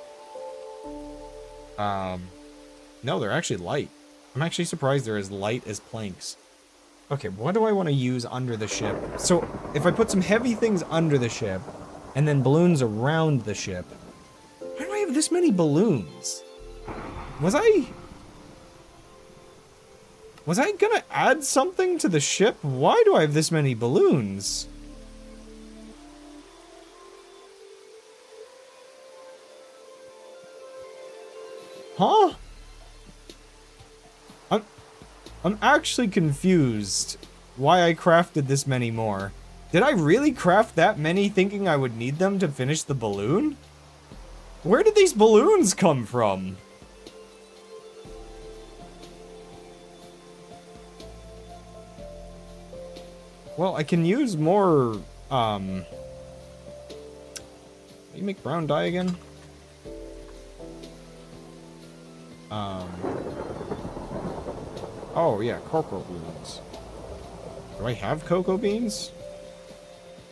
No, they're actually light. I'm actually surprised they're as light as planks. Okay, what do I want to use under the ship? So, if I put some heavy things under the ship, and then balloons around the ship... Why do I have this many balloons? Was I gonna add something to the ship? Why do I have this many balloons? Huh? I'm actually confused why I crafted this many more. Did I really craft that many thinking I would need them to finish the balloon? Where did these balloons come from? Well, I can use more, How do you make brown dye again? Oh, yeah, cocoa beans. Do I have cocoa beans?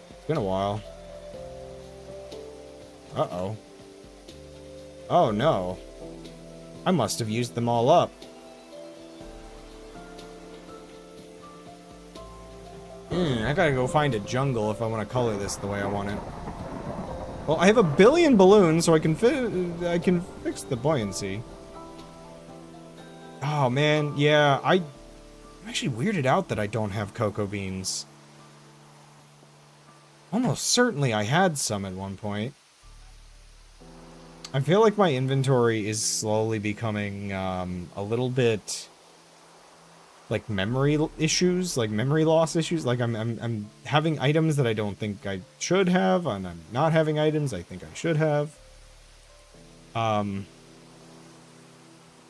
It's been a while. Uh-oh. Oh, no. I must have used them all up. I gotta go find a jungle if I want to color this the way I want it. Well, I have a billion balloons, so I can fix the buoyancy. Oh, man, yeah, I'm actually weirded out that I don't have cocoa beans. Almost certainly I had some at one point. I feel like my inventory is slowly becoming, a little bit... like memory issues, like memory loss issues. Like I'm having items that I don't think I should have, and I'm not having items I think I should have.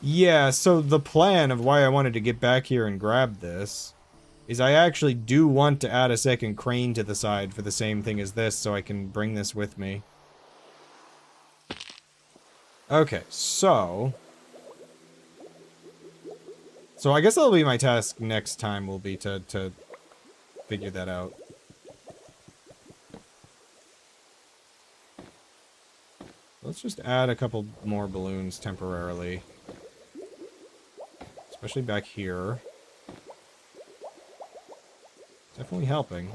Yeah, so the plan of why I wanted to get back here and grab this is I actually do want to add a second crane to the side for the same thing as this, so I can bring this with me. Okay, so I guess that'll be my task next time, will be to figure that out. Let's just add a couple more balloons temporarily. Especially back here. Definitely helping.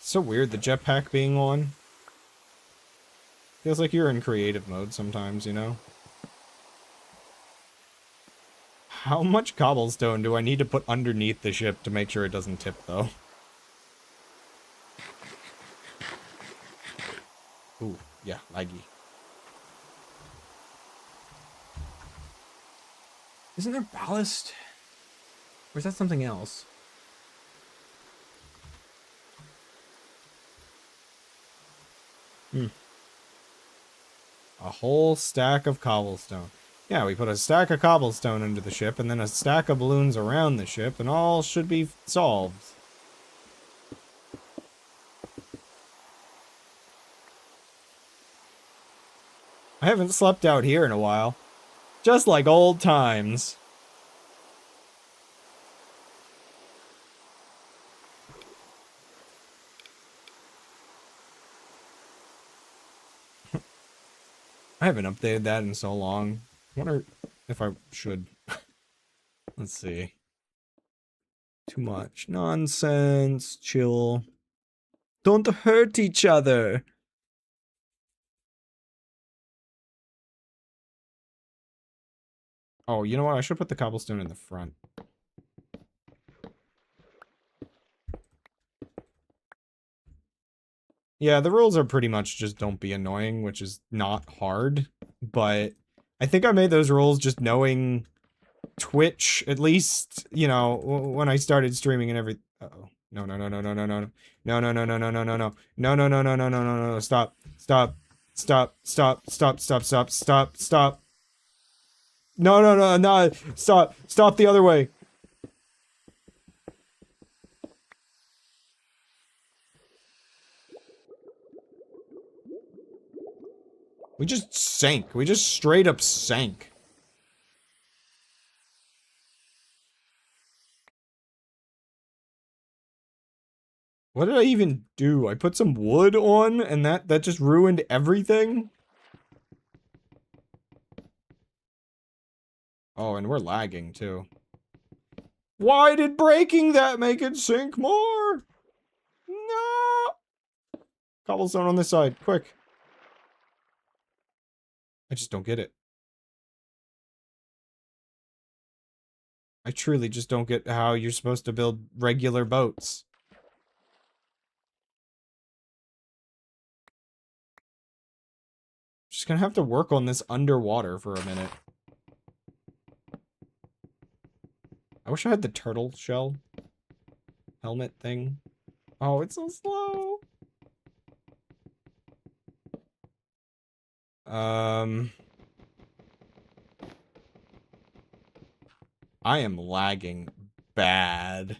So weird, the jetpack being on. Feels like you're in creative mode sometimes, you know? How much cobblestone do I need to put underneath the ship to make sure it doesn't tip, though? Ooh, yeah, laggy. Isn't there ballast? Or is that something else? A whole stack of cobblestone. Yeah, we put a stack of cobblestone into the ship, and then a stack of balloons around the ship, and all should be solved. I haven't slept out here in a while. Just like old times. I haven't updated that in so long. I wonder if I should. Let's see. Too much nonsense. Chill. Don't hurt each other. Oh, you know what? I should put the cobblestone in the front. Yeah, the rules are pretty much just don't be annoying, which is not hard. But I think I made those rules just knowing Twitch, at least, you know, when I started streaming and everything. Uh-oh. No, no, no, no, no, no, no. No, no, no, no, no, no, no, no. No, no, no, no, no, no, no, no. Stop. Stop. Stop. Stop. Stop. Stop. Stop. Stop. Stop. No, no, no, no. Stop. Stop the other way. We just sank. We just straight up sank. What did I even do? I put some wood on and that just ruined everything? Oh, and we're lagging too. Why did breaking that make it sink more? No! Cobblestone on this side, quick. I just don't get it. I truly just don't get how you're supposed to build regular boats. Just gonna have to work on this underwater for a minute. I wish I had the turtle shell helmet thing. Oh, it's so slow. I am lagging bad.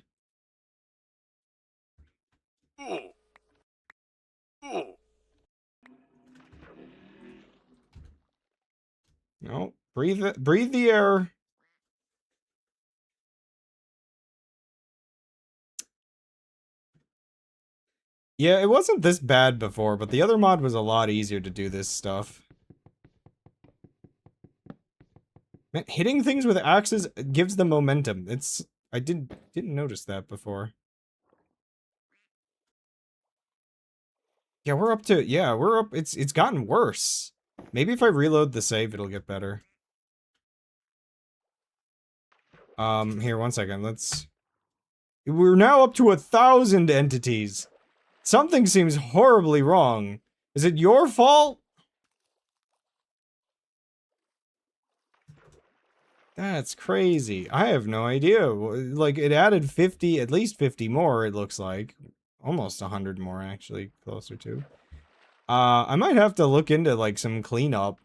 No, breathe the air. Yeah, it wasn't this bad before, but the other mod was a lot easier to do this stuff. Man, hitting things with axes gives them momentum. I didn't notice that before. Yeah, we're up. It's gotten worse. Maybe if I reload the save, it'll get better. Here, 1 second. We're now up to 1,000 entities. Something seems horribly wrong. Is it your fault? That's crazy. I have no idea. Like, it added 50, at least 50 more, it looks like. Almost 100 more, actually, closer to. I might have to look into, like, some cleanup.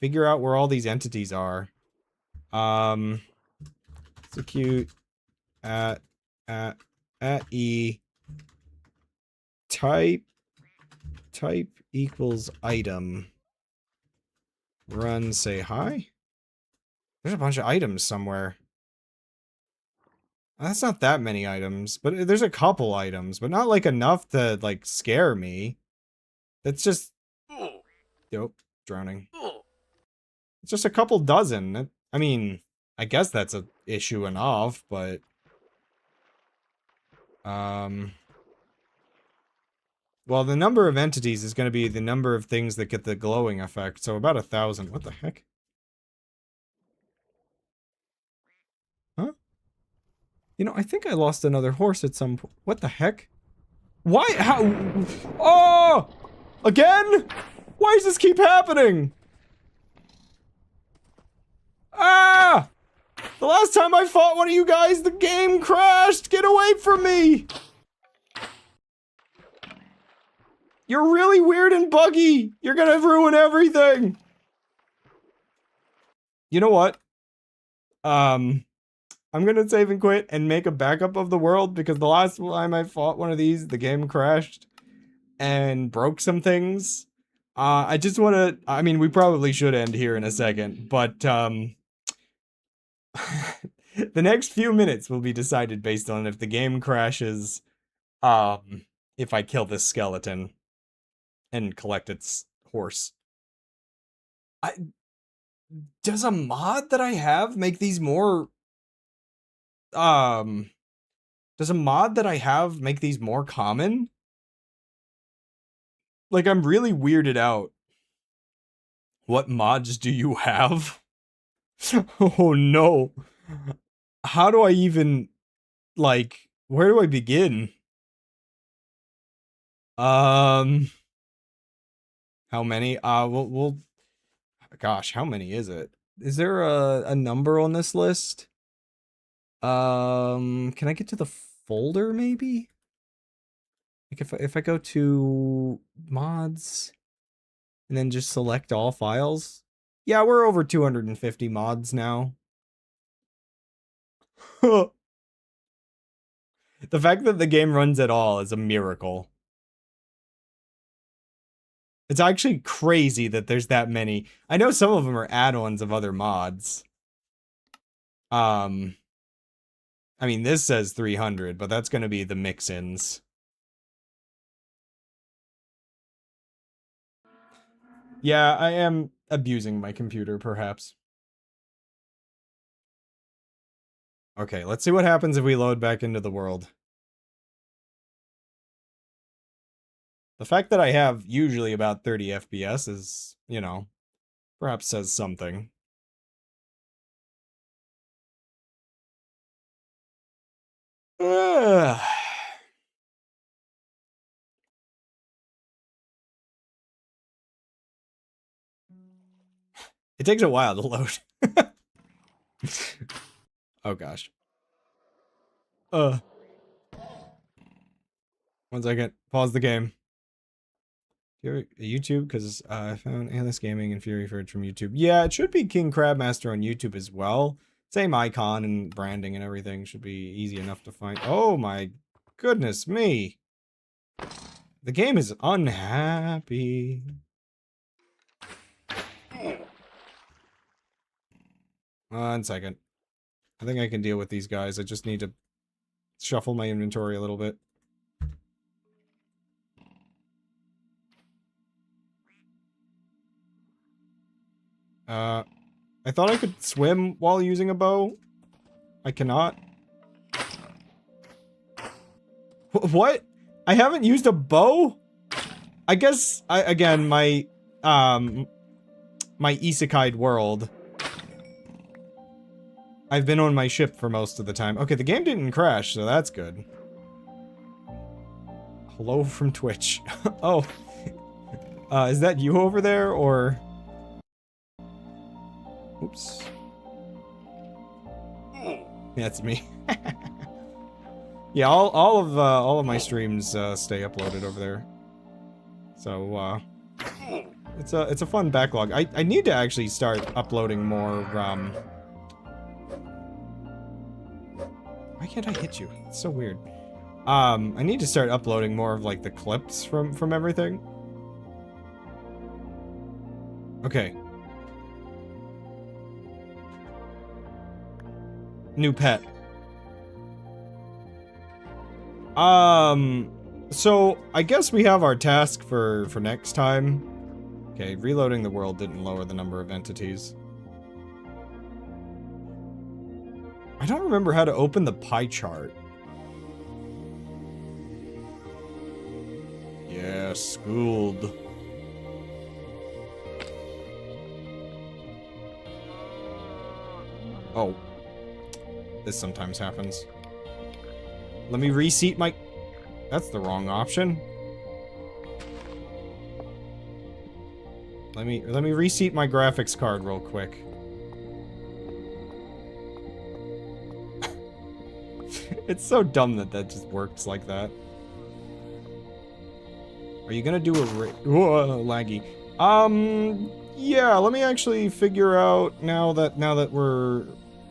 Figure out where all these entities are. Execute at E. Type equals item. Run, say hi. There's a bunch of items somewhere. That's not that many items, but there's a couple items, but not like enough to like scare me. That's just... Nope, drowning. It's just a couple dozen. I mean, I guess that's an issue enough, but... Well, the number of entities is going to be the number of things that get the glowing effect, so about 1,000. What the heck? Huh? You know, I think I lost another horse at some point. What the heck? Why? How? Oh! Again? Why does this keep happening? Ah! The last time I fought one of you guys, the game crashed! Get away from me! You're really weird and buggy! You're gonna ruin everything! You know what? I'm gonna save and quit and make a backup of the world because the last time I fought one of these, the game crashed and broke some things. I just want to, I mean, we probably should end here in a second, but, the next few minutes will be decided based on if the game crashes, if I kill this skeleton and collect its horse. I, does a mod that I have make these more, um, does a mod that I have make these more common? Like, I'm really weirded out. What mods do you have? Oh no. How do I even, like, where do I begin? How many? Gosh, how many is it? Is there a number on this list? Can I get to the folder maybe? Like if I go to mods and then just select all files. Yeah, we're over 250 mods now. The fact that the game runs at all is a miracle. It's actually crazy that there's that many. I know some of them are add-ons of other mods. I mean, this says 300, but that's going to be the mix-ins. Yeah, I am abusing my computer, perhaps. Okay, let's see what happens if we load back into the world. The fact that I have usually about 30 FPS is, you know, perhaps says something. It takes a while to load. Oh gosh. 1 second. Pause the game. YouTube, because I found Alice Gaming and Fury Forge from YouTube. Yeah, it should be King Crabmaster on YouTube as well. Same icon and branding and everything should be easy enough to find. Oh my goodness me. The game is unhappy. 1 second. I think I can deal with these guys. I just need to shuffle my inventory a little bit. I thought I could swim while using a bow. I cannot. What? I haven't used a bow? I guess, again, my isekai world. I've been on my ship for most of the time. Okay, the game didn't crash, so that's good. Hello from Twitch. Oh. Is that you over there, or... Oops. That's me. Yeah, all of my streams stay uploaded over there. So it's a fun backlog. I need to actually start uploading more Why can't I hit you? It's so weird. I need to start uploading more of like the clips from everything. Okay. New pet. So I guess we have our task for next time. Okay, reloading the world didn't lower the number of entities. I don't remember how to open the pie chart. Yeah, schooled. Oh. This sometimes happens. Let me reseat my... That's the wrong option. Let me reseat my graphics card real quick. It's so dumb that that just works like that. Are you gonna do a whoa, laggy. Yeah, let me actually figure out now that we're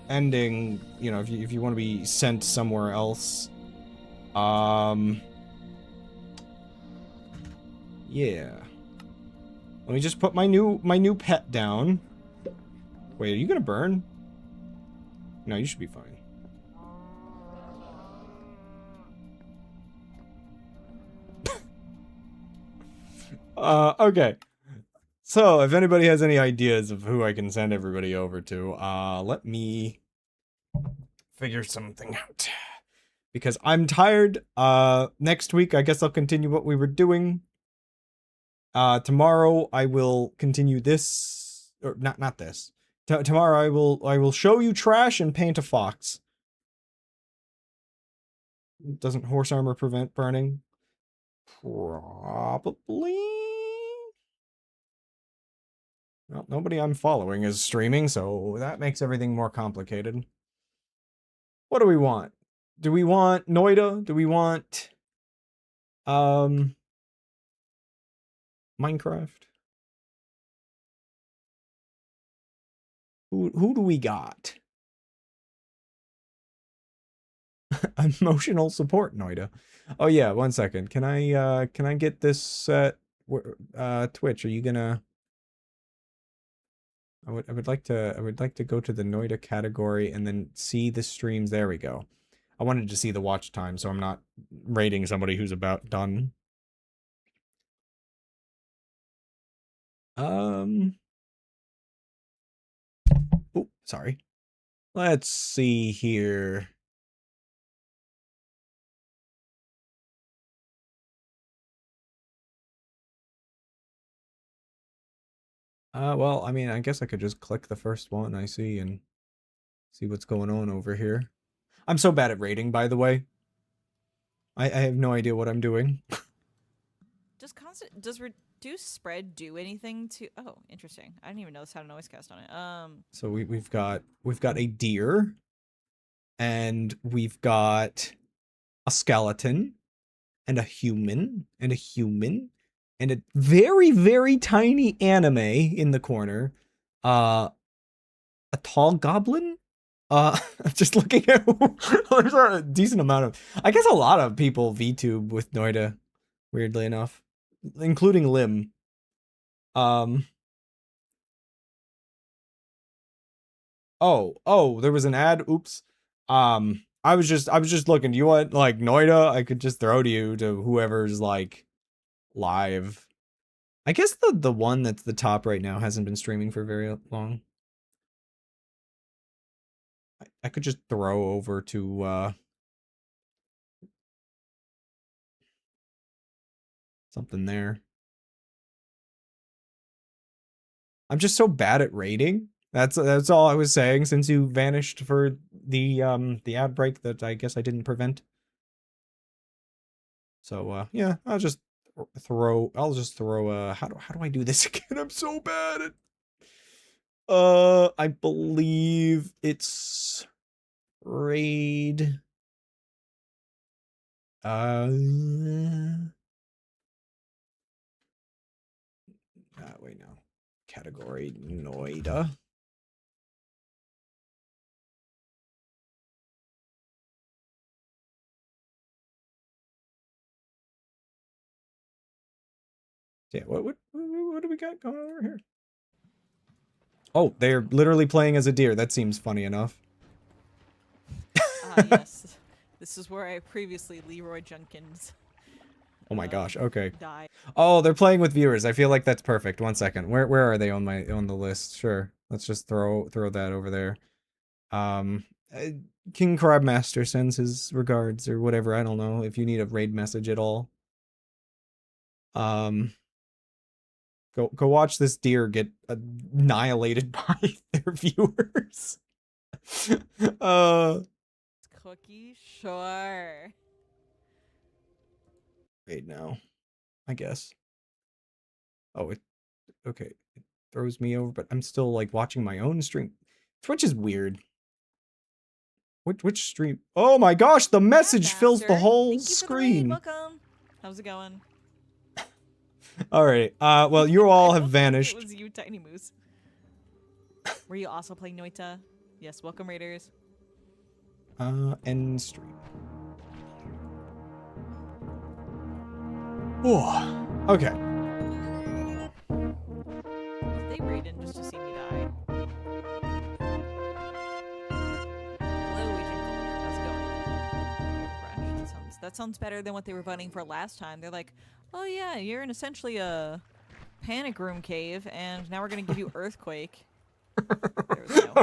ending, you know, if you want to be sent somewhere else. Yeah. Let me just put my new pet down. Wait, are you gonna burn? No, you should be fine. Okay. So, if anybody has any ideas of who I can send everybody over to, let me figure something out. Because I'm tired. Next week, I guess I'll continue what we were doing. Tomorrow, I will continue this. Or, not this. Tomorrow, I will show you trash and paint a fox. Doesn't horse armor prevent burning? Probably. Well, nobody I'm following is streaming, so that makes everything more complicated. What do we want? Do we want Noida? Do we want Minecraft? Who do we got? Emotional support Noida. Oh yeah, 1 second. Can I get this Twitch? Are you gonna I would like to go to the Noida category and then see the streams. There we go. I wanted to see the watch time, so I'm not rating somebody who's about done. Oh, sorry. Let's see here. Well, I mean, I guess I could just click the first one I see and see what's going on over here. I'm so bad at rating, by the way. I have no idea what I'm doing. Does reduce spread do anything to? Oh, interesting. I didn't even know this had a noise cast on it. So we've got a deer, and we've got a skeleton, and a human, and a very, very tiny anime in the corner. A tall goblin. I'm just looking at. There's a decent amount of. I guess a lot of people VTube with Noida, weirdly enough, including Lim. Oh, there was an ad. Oops. I was just looking. Do you want like Noida? I could just throw to you to whoever's like live. I guess the one that's the top right now hasn't been streaming for very long. I could just throw over to something there. I'm just so bad at rating. That's all I was saying since you vanished for the ad break that I guess I didn't prevent. So yeah, I'll just throw how do I do this again? I'm so bad at I believe it's raid. Wait, no. Category Noida. Yeah, what do we got going over here? Oh, they're literally playing as a deer. That seems funny enough. Yes. This is where I previously Leroy Jenkins. Oh my gosh. Okay. Died. Oh, they're playing with viewers. I feel like that's perfect. 1 second. Where are they on the list? Sure. Let's just throw that over there. King Crabmaster sends his regards or whatever. I don't know if you need a raid message at all. Go watch this deer get annihilated by their viewers. Cookie, sure. Wait, no. I guess. Oh, okay. It throws me over, but I'm still like watching my own stream. Twitch is weird. Which stream? Oh my gosh, the message fills the whole screen. Welcome. How's it going? All right. Well, you all have vanished. It was you, Tiny Moose. Were you also playing Noita? Yes. Welcome, Raiders. End stream. Oh, okay. in just to see me die. Hello, Agent Gold. How's it going? Fresh. That sounds better than what they were voting for last time. They're like, oh yeah, you're in essentially a panic room cave, and now we're gonna give you Earthquake.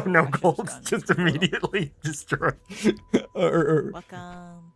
No, golds just immediately destroyed. Welcome.